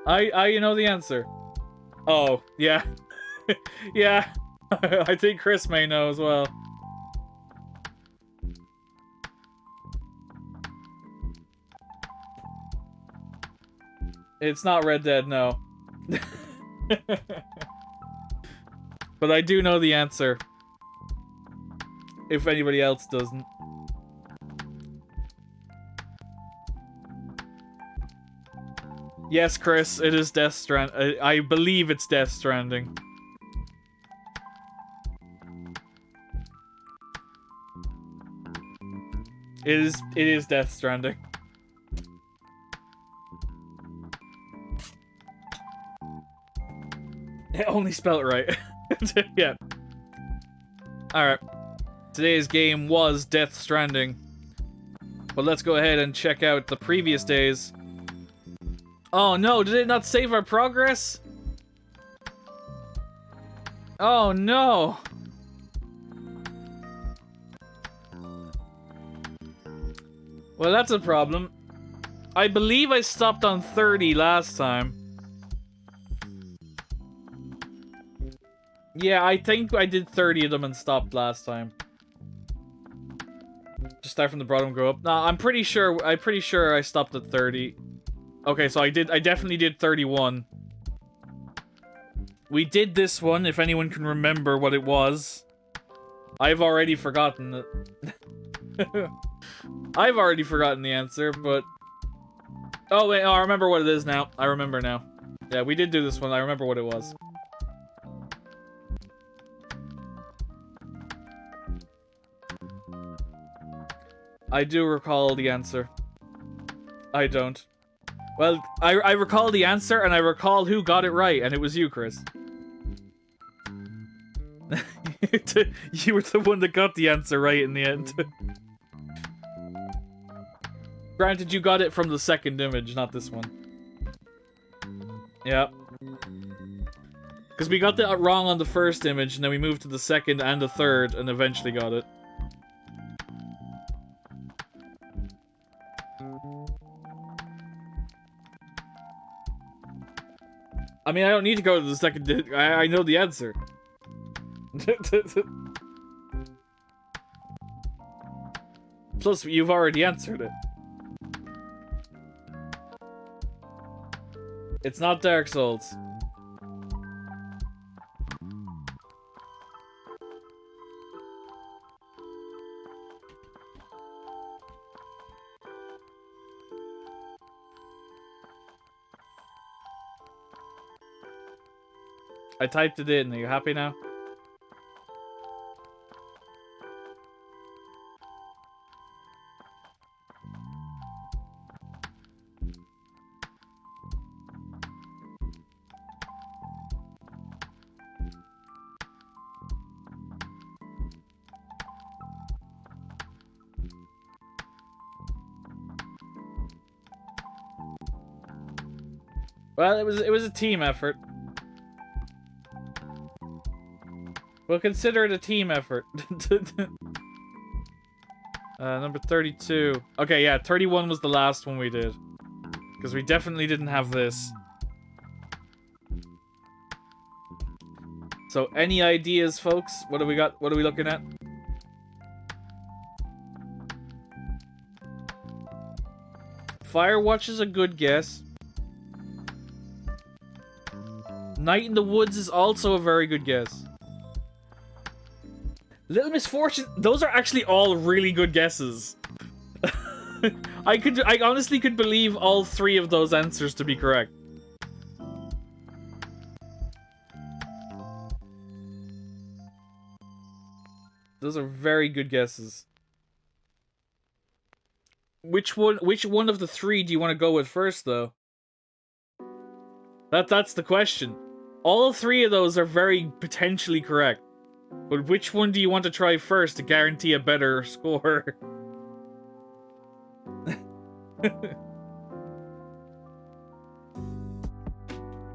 I know the answer. Oh, yeah. Yeah. I think Chris may know as well. It's not Red Dead, no. But I do know the answer. If anybody else doesn't. Yes, Chris, it is Death Stranding. I believe it's Death Stranding. It is Death Stranding. I only spelled it right. Yeah. Alright. Today's game was Death Stranding. But let's go ahead and check out the previous days. Oh no, did it not save our progress? Oh no! Well, that's a problem. I believe I stopped on 30 last time. Yeah, I think I did 30 of them and stopped last time. Just start from the bottom, go up. No, I'm pretty sure I stopped at 30. Okay, so I definitely did 31. We did this one, if anyone can remember what it was. I've already forgotten it. I've already forgotten the answer, but... Oh, wait, oh, I remember what it is now. I remember now. Yeah, we did do this one. I remember what it was. I do recall the answer. I don't. Well, I recall the answer, and I recall who got it right, and it was you, Chris. You were the one that got the answer right in the end. Granted, you got it from the second image, not this one. Yeah. Because we got that wrong on the first image, and then we moved to the second and the third, and eventually got it. I mean, I don't need to go to the second. I know the answer. Plus, you've already answered it. It's not Dark Souls. I typed it in. Are you happy now? Well, it was a team effort. We'll consider it a team effort. Number 32. Okay, yeah, 31 was the last one we did. Because we definitely didn't have this. So, any ideas, folks? What do we got? What are we looking at? Firewatch is a good guess. Night in the Woods is also a very good guess. Little Misfortune, those are actually all really good guesses. I honestly could believe all three of those answers to be correct. Those are very good guesses. Which one of the three do you want to go with first, though? That's the question. All three of those are very potentially correct. But which one do you want to try first to guarantee a better score?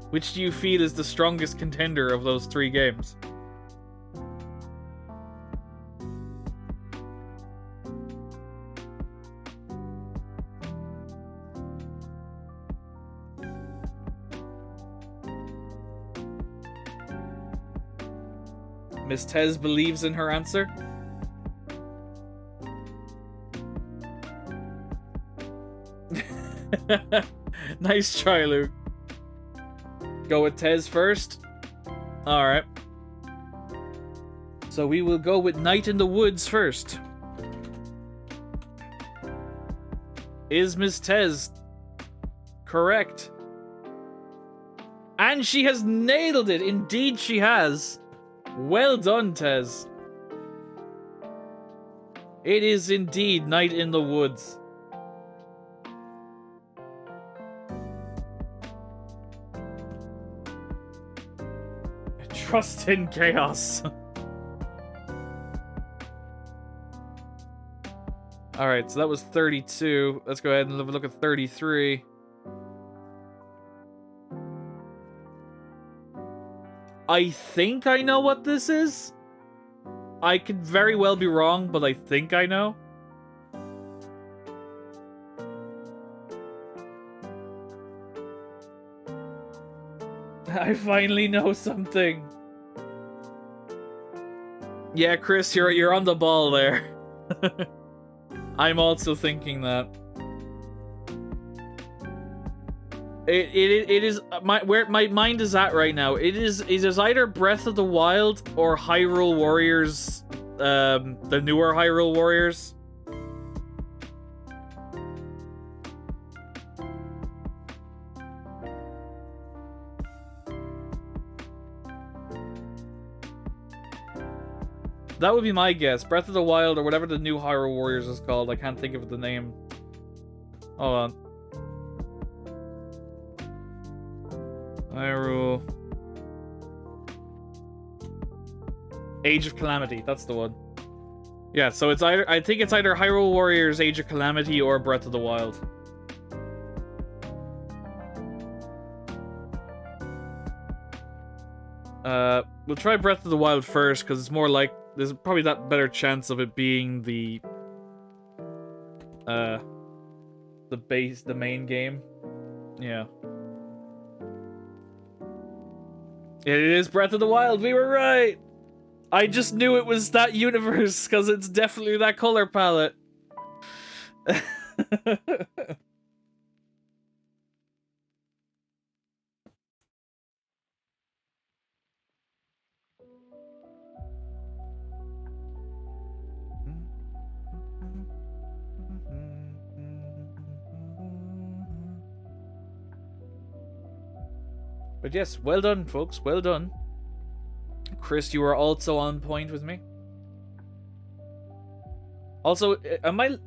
Which do you feel is the strongest contender of those three games? Miss Tez believes in her answer. Nice try, Luke. Go with Tez first. Alright. So we will go with Night in the Woods first. Is Miss Tez correct? And she has nailed it. Indeed she has. Well done, Tez. It is indeed Night in the Woods. Trust in chaos. Alright, so that was 32. Let's go ahead and have a look at 33. I think I know what this is. I could very well be wrong, but I think I know. I finally know something. Yeah, Chris, you're on the ball there. I'm also thinking that. It is where my mind is at right now. It is either Breath of the Wild or Hyrule Warriors, the newer Hyrule Warriors. That would be my guess. Breath of the Wild or whatever the new Hyrule Warriors is called. I can't think of the name. Hold on. Hyrule. Age of Calamity. That's the one. Yeah, so it's either, I think it's either Hyrule Warriors Age of Calamity or Breath of the Wild. We'll try Breath of the Wild first, because it's more like, there's probably that better chance of it being the main game. Yeah. It is Breath of the Wild, we were right! I just knew it was that universe, because it's definitely that color palette. But yes, well done, folks. Well done. Chris, you were also on point with me. Also,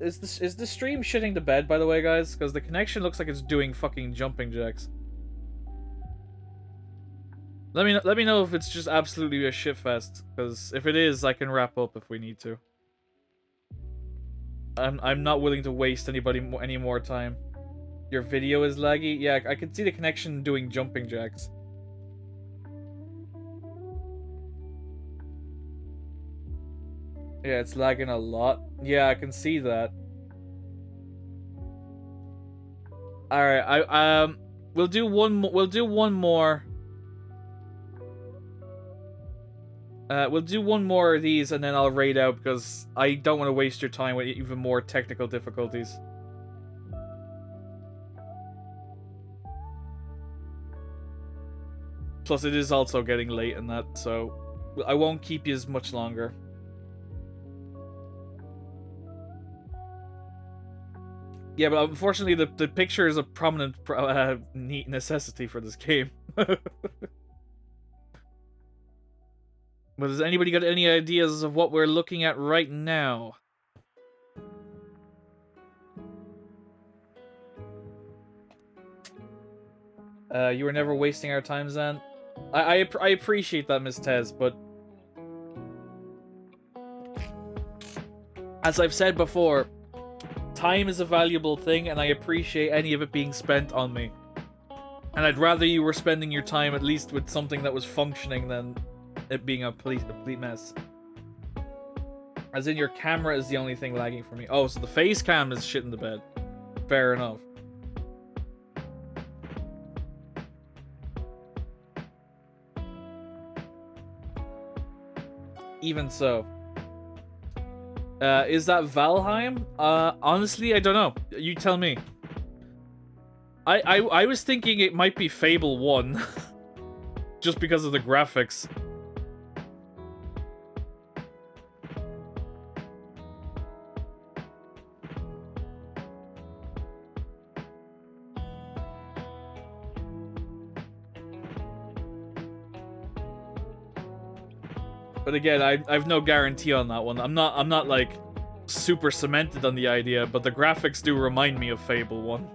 is the stream shitting the bed, by the way, guys? Because the connection looks like it's doing fucking jumping jacks. Let me know if it's just absolutely a shitfest. Because if it is, I can wrap up if we need to. I'm not willing to waste any more time. Your video is laggy? Yeah, I can see the connection doing jumping jacks. Yeah, it's lagging a lot. Yeah, I can see that. All right, we'll do one more. We'll do one more. We'll do one more of these, and then I'll raid out because I don't want to waste your time with even more technical difficulties. Plus, it is also getting late in that, so I won't keep you as much longer. Yeah, but unfortunately, the picture is a prominent necessity for this game. But has anybody got any ideas of what we're looking at right now? You were never wasting our time, Zan. I appreciate that, Miss Tez, but as I've said before, time is a valuable thing, and I appreciate any of it being spent on me. And I'd rather you were spending your time at least with something that was functioning than it being a complete mess. As in, your camera is the only thing lagging for me. Oh, so the face cam is shit in the bed. Fair enough. Even so. Is that Valheim? Honestly, I don't know. You tell me. I was thinking it might be Fable 1. Just because of the graphics. But again, I've no guarantee on that one. I'm not like super cemented on the idea, but the graphics do remind me of Fable 1.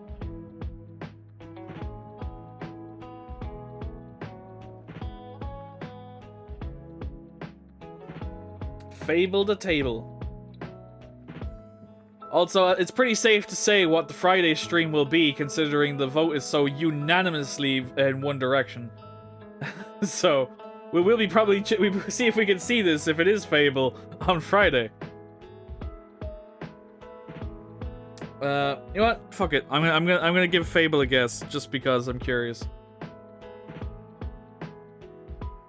Fable the table. Also, it's pretty safe to say what the Friday stream will be, considering the vote is so unanimously in one direction. So, we will be probably we see if we can see this if it is Fable on Friday. You know what? Fuck it. I'm gonna give Fable a guess just because I'm curious.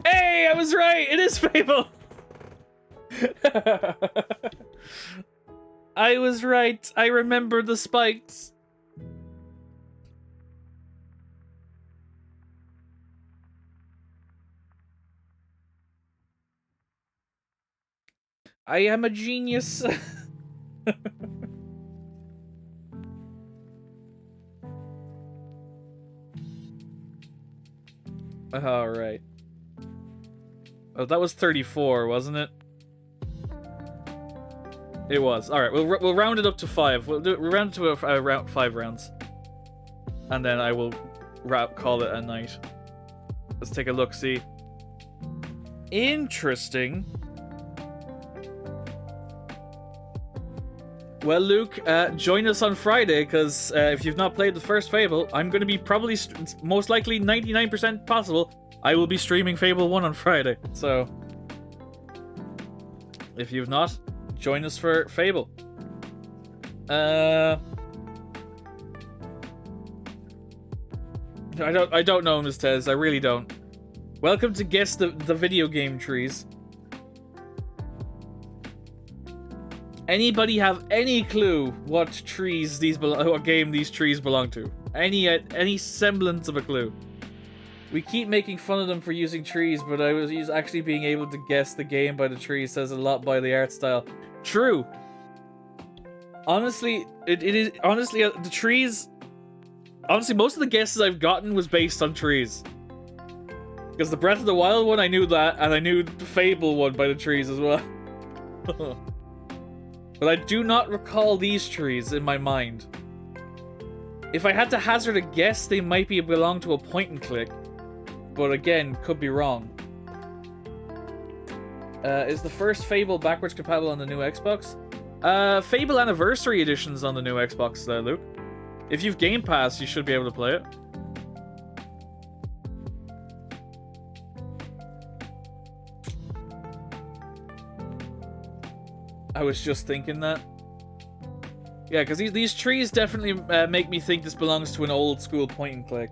Hey, I was right. It is Fable. I was right. I remember the spikes. I am a genius. All right. Oh, that was 34, wasn't it? It was. All right, we'll round it up to 5. We'll round it to around 5 rounds, and then I will call it a night. Let's take a look. See. Interesting. Well, Luke, join us on Friday, because if you've not played the first Fable, I'm going to be probably, most likely 99% possible, I will be streaming Fable 1 on Friday. So, if you've not, join us for Fable. I don't know, Ms. Tez, I really don't. Welcome to Guess the Video Game Trees. Anybody have any clue what trees what game these trees belong to? Any semblance of a clue? We keep making fun of them for using trees, but I was actually being able to guess the game by the trees says a lot by the art style. True. Honestly, it is honestly the trees. Honestly, most of the guesses I've gotten was based on trees. Because the Breath of the Wild one, I knew that, and I knew the Fable one by the trees as well. But I do not recall these trees in my mind. If I had to hazard a guess, they might belong to a point and click. But again, could be wrong. Is the first Fable backwards compatible on the new Xbox? Fable Anniversary Edition's on the new Xbox, Luke. If you've Game Pass, you should be able to play it. I was just thinking that. Yeah, because these trees definitely make me think this belongs to an old school point and click.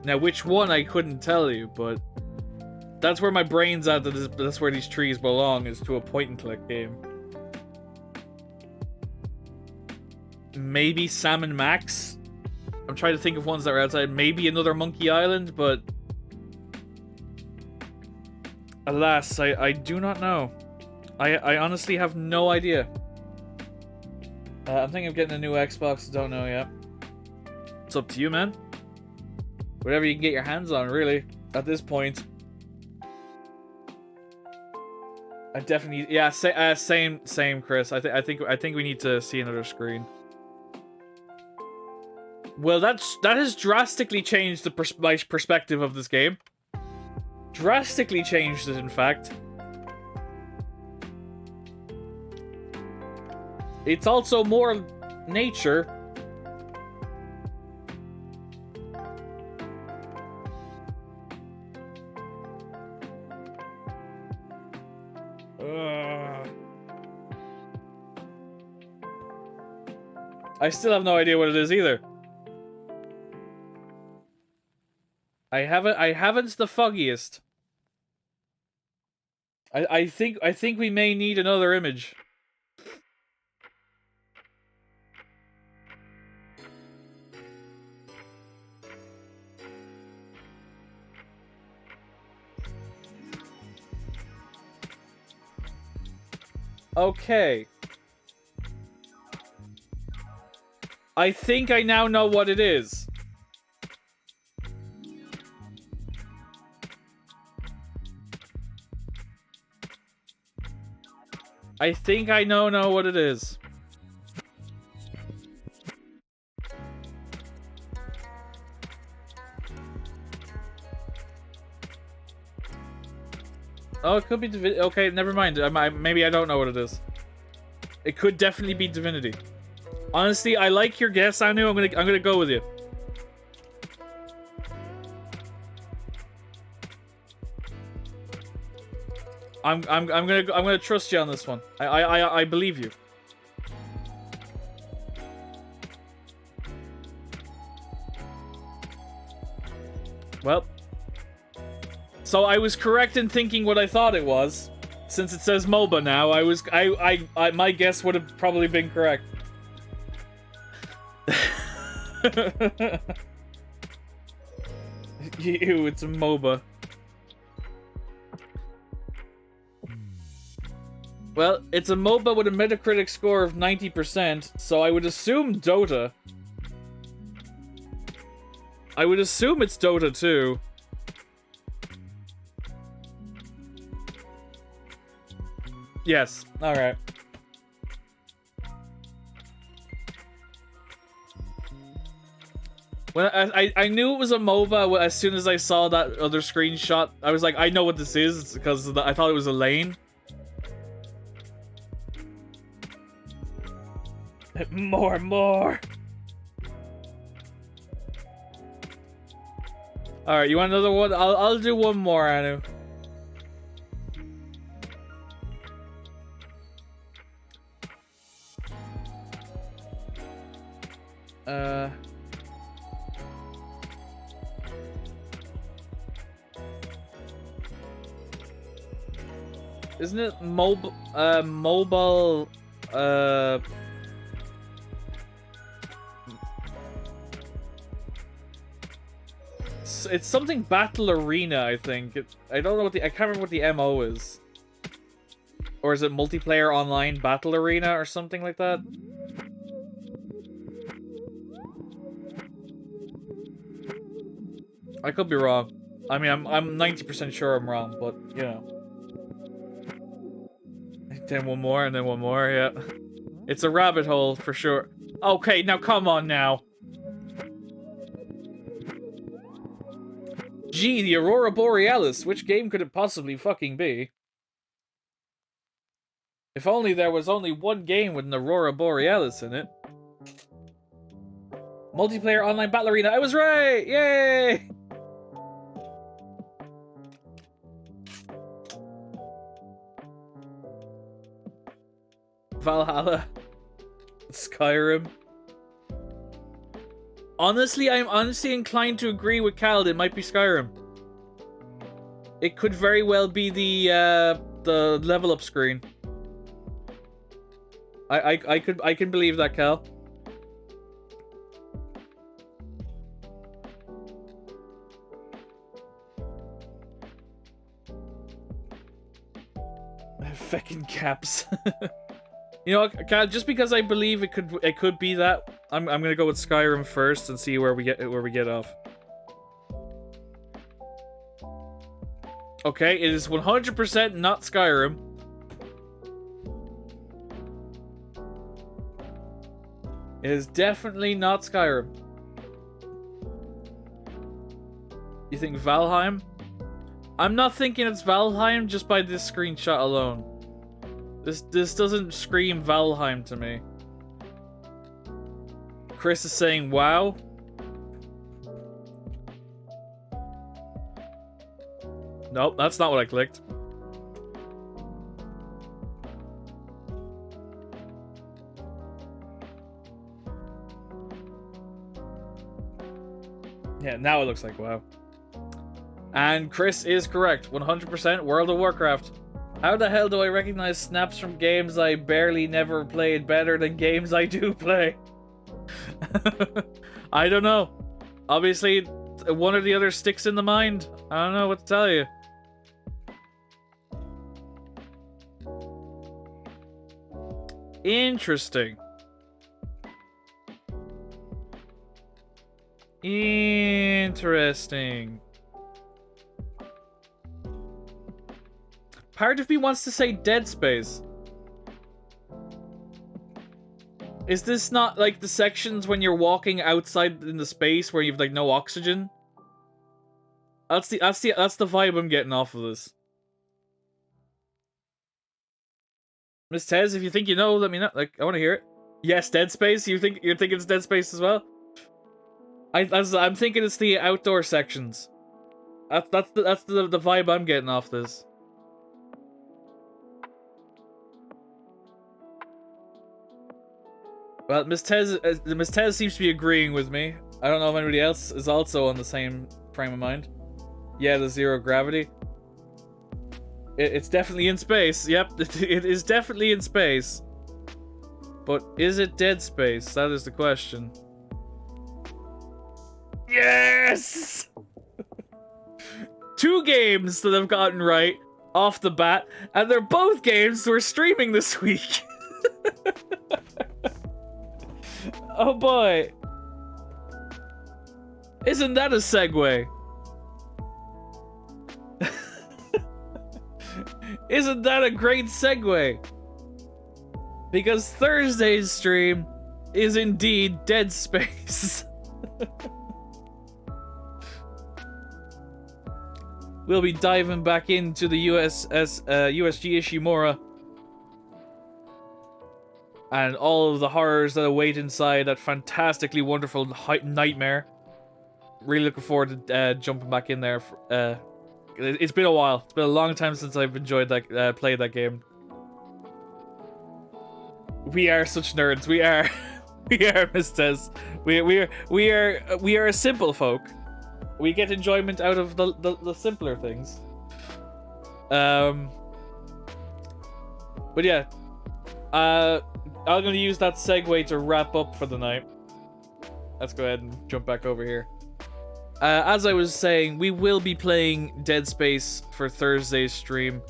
Now, which one I couldn't tell you, but that's where my brain's at. That's where these trees belong, is to a point and click game. Maybe Sam and Max. I'm trying to think of ones that are outside. Maybe another Monkey Island, but alas, I do not know. I honestly have no idea. I'm thinking of getting a new Xbox. Don't know yet. It's up to you, man. Whatever you can get your hands on, really. At this point, I definitely, yeah. Same, Chris. I think we need to see another screen. Well, that has drastically changed my perspective of this game. Drastically changed it, in fact. It's also more nature. I still have no idea what it is either. I haven't the foggiest. I think we may need another image. Okay. I think I now know what it is. I think I know what it is. Oh, it could be Divinity. Okay, never mind. Maybe I don't know what it is. It could definitely be Divinity. Honestly, I like your guess, Anu. I'm gonna go with you. I'm gonna trust you on this one. I believe you. Well, so I was correct in thinking what I thought it was. Since it says MOBA now, my guess would have probably been correct. Ew, it's a MOBA. Well, it's a MOBA with a Metacritic score of 90%, so I would assume Dota. I would assume it's Dota 2. Yes. All right. When I knew it was a MOBA as soon as I saw that other screenshot. I was like, I know what this is because I thought it was a lane. More. All right, you want another one? I'll do one more, Anu. Isn't it mobile? It's something Battle Arena, I think. I don't know what I can't remember what the MO is. Or is it Multiplayer Online Battle Arena or something like that? I could be wrong. I mean, I'm 90% sure I'm wrong, but you know. Then one more, and then one more. Yeah, it's a rabbit hole for sure. Okay, now come on now. Gee, the Aurora Borealis. Which game could it possibly fucking be? If only there was only one game with an Aurora Borealis in it. Multiplayer Online Battle Arena. I was right! Yay! Valhalla. Skyrim. Honestly, I'm honestly inclined to agree with Cal. It might be Skyrim. It could very well be the level up screen. I can believe that, Cal. Feckin' caps. You know, Cal, just because I believe it could be that, I'm gonna go with Skyrim first and see where we get off. Okay, it is 100% not Skyrim. It is definitely not Skyrim. You think Valheim? I'm not thinking it's Valheim just by this screenshot alone. This doesn't scream Valheim to me. Chris is saying wow. Nope, that's not what I clicked. Yeah, now it looks like WoW. And Chris is correct. 100% World of Warcraft. How the hell do I recognize snaps from games I barely never played better than games I do play? I don't know. Obviously, one or the other sticks in the mind. I don't know what to tell you. Interesting. Interesting. Part of me wants to say Dead Space. Is this not like the sections when you're walking outside in the space where you've like no oxygen? That's the vibe I'm getting off of this. Miss Tez, if you think you know, let me know. Like, I want to hear it. Yes, Dead Space. You're thinking it's Dead Space as well? I'm thinking it's the outdoor sections. That's the vibe I'm getting off this. Well, Miss Tez seems to be agreeing with me. I don't know if anybody else is also on the same frame of mind. Yeah, the zero gravity. It's definitely in space. Yep, it is definitely in space. But is it Dead Space? That is the question. Yes! 2 games that I've gotten right off the bat, and they're both games we're streaming this week. Oh boy. Isn't that a segue? Isn't that a great segue? Because Thursday's stream is indeed Dead Space. We'll be diving back into the USG Ishimura and all of the horrors that await inside that fantastically wonderful nightmare. Really looking forward to jumping back in there. It's been a while. It's been a long time since I've enjoyed that, played that game. We are such nerds. We are, we are, Mistez. We are a simple folk. We get enjoyment out of the simpler things. But yeah, I'm gonna use that segue to wrap up for the night. Let's go ahead and jump back over here. As I was saying, we will be playing Dead Space for Thursday's stream,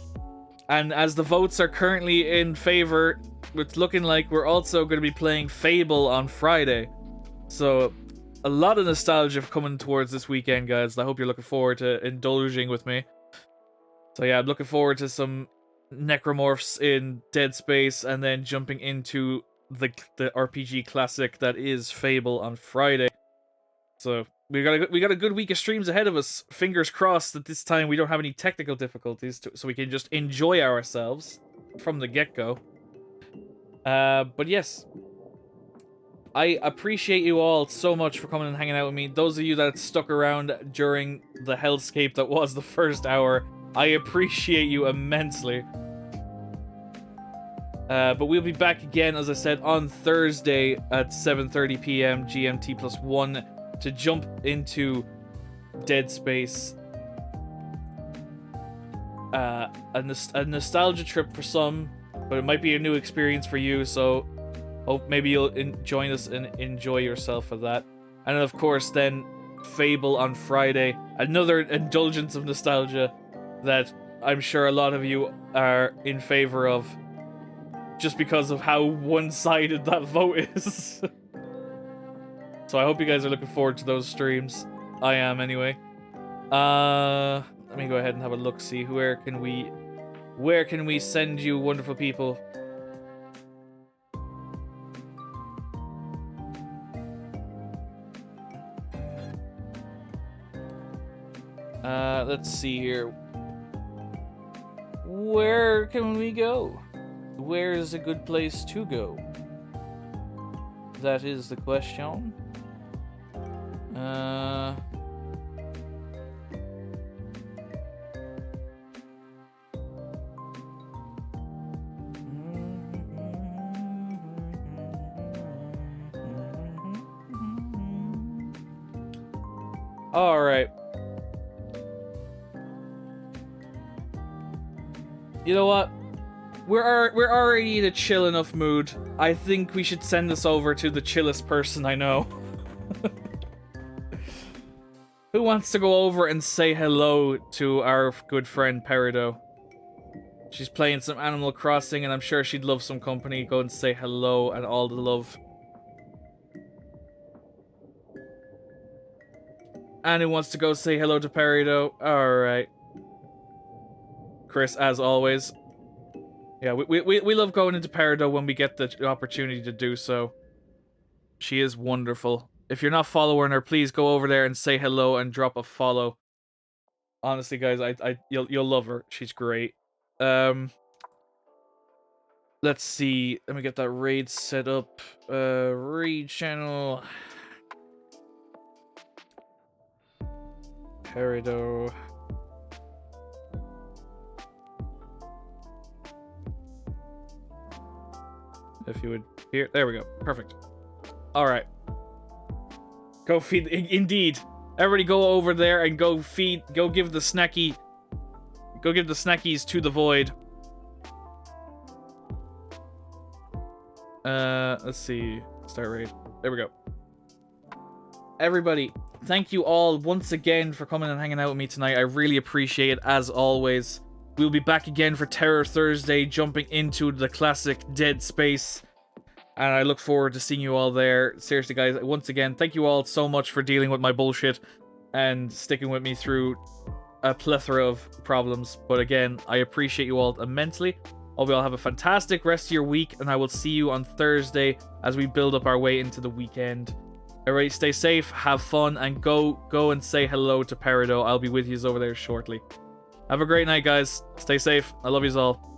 and as the votes are currently in favor, it's looking like we're also going to be playing Fable on Friday. So a lot of nostalgia coming towards this weekend, guys. I hope you're looking forward to indulging with me. So yeah, I'm looking forward to some necromorphs in Dead Space, and then jumping into the RPG classic that is Fable on Friday. So we got a good week of streams ahead of us. Fingers crossed that this time we don't have any technical difficulties, so we can just enjoy ourselves from the get-go. But yes, I appreciate you all so much for coming and hanging out with me. Those of you that stuck around during the hellscape that was the first hour, I appreciate you immensely. But we'll be back again, as I said, on Thursday at 7:30 p.m. GMT +1 to jump into Dead Space. A nostalgia trip for some, but it might be a new experience for you, so hope maybe you'll join us and enjoy yourself for that. And of course then Fable on Friday, another indulgence of nostalgia that I'm sure a lot of you are in favor of, just because of how one-sided that vote is. So I hope you guys are looking forward to those streams. I am anyway. Let me go ahead and have a look, see where can we send you wonderful people. Let's see here. Where can we go? Where is a good place to go? That is the question. All right. You know what? We're already in a chill enough mood. I think we should send this over to the chillest person I know. Who wants to go over and say hello to our good friend Peridot? She's playing some Animal Crossing, and I'm sure she'd love some company. Go and say hello and all the love. And who wants to go say hello to Peridot? Alright. Chris, as always. Yeah, we love going into Peridot when we get the opportunity to do so. She is wonderful. If you're not following her, please go over there and say hello and drop a follow. Honestly, guys, you'll love her. She's great. Let's see. Let me get that raid set up. Raid channel. Peridot. If you would here, there we go. Perfect. All right. Go feed. Indeed, everybody, go over there and go feed. Go give the snacky. Go give the snackies to the void. Let's see. Start raid. There we go. Everybody, thank you all once again for coming and hanging out with me tonight. I really appreciate it, as always. We'll be back again for Terror Thursday, jumping into the classic Dead Space. And I look forward to seeing you all there. Seriously, guys, once again, thank you all so much for dealing with my bullshit and sticking with me through a plethora of problems. But again, I appreciate you all immensely. Hope you all have a fantastic rest of your week, and I will see you on Thursday as we build up our way into the weekend. Alright, stay safe, have fun, and go and say hello to Peridot. I'll be with you over there shortly. Have a great night, guys. Stay safe. I love you all.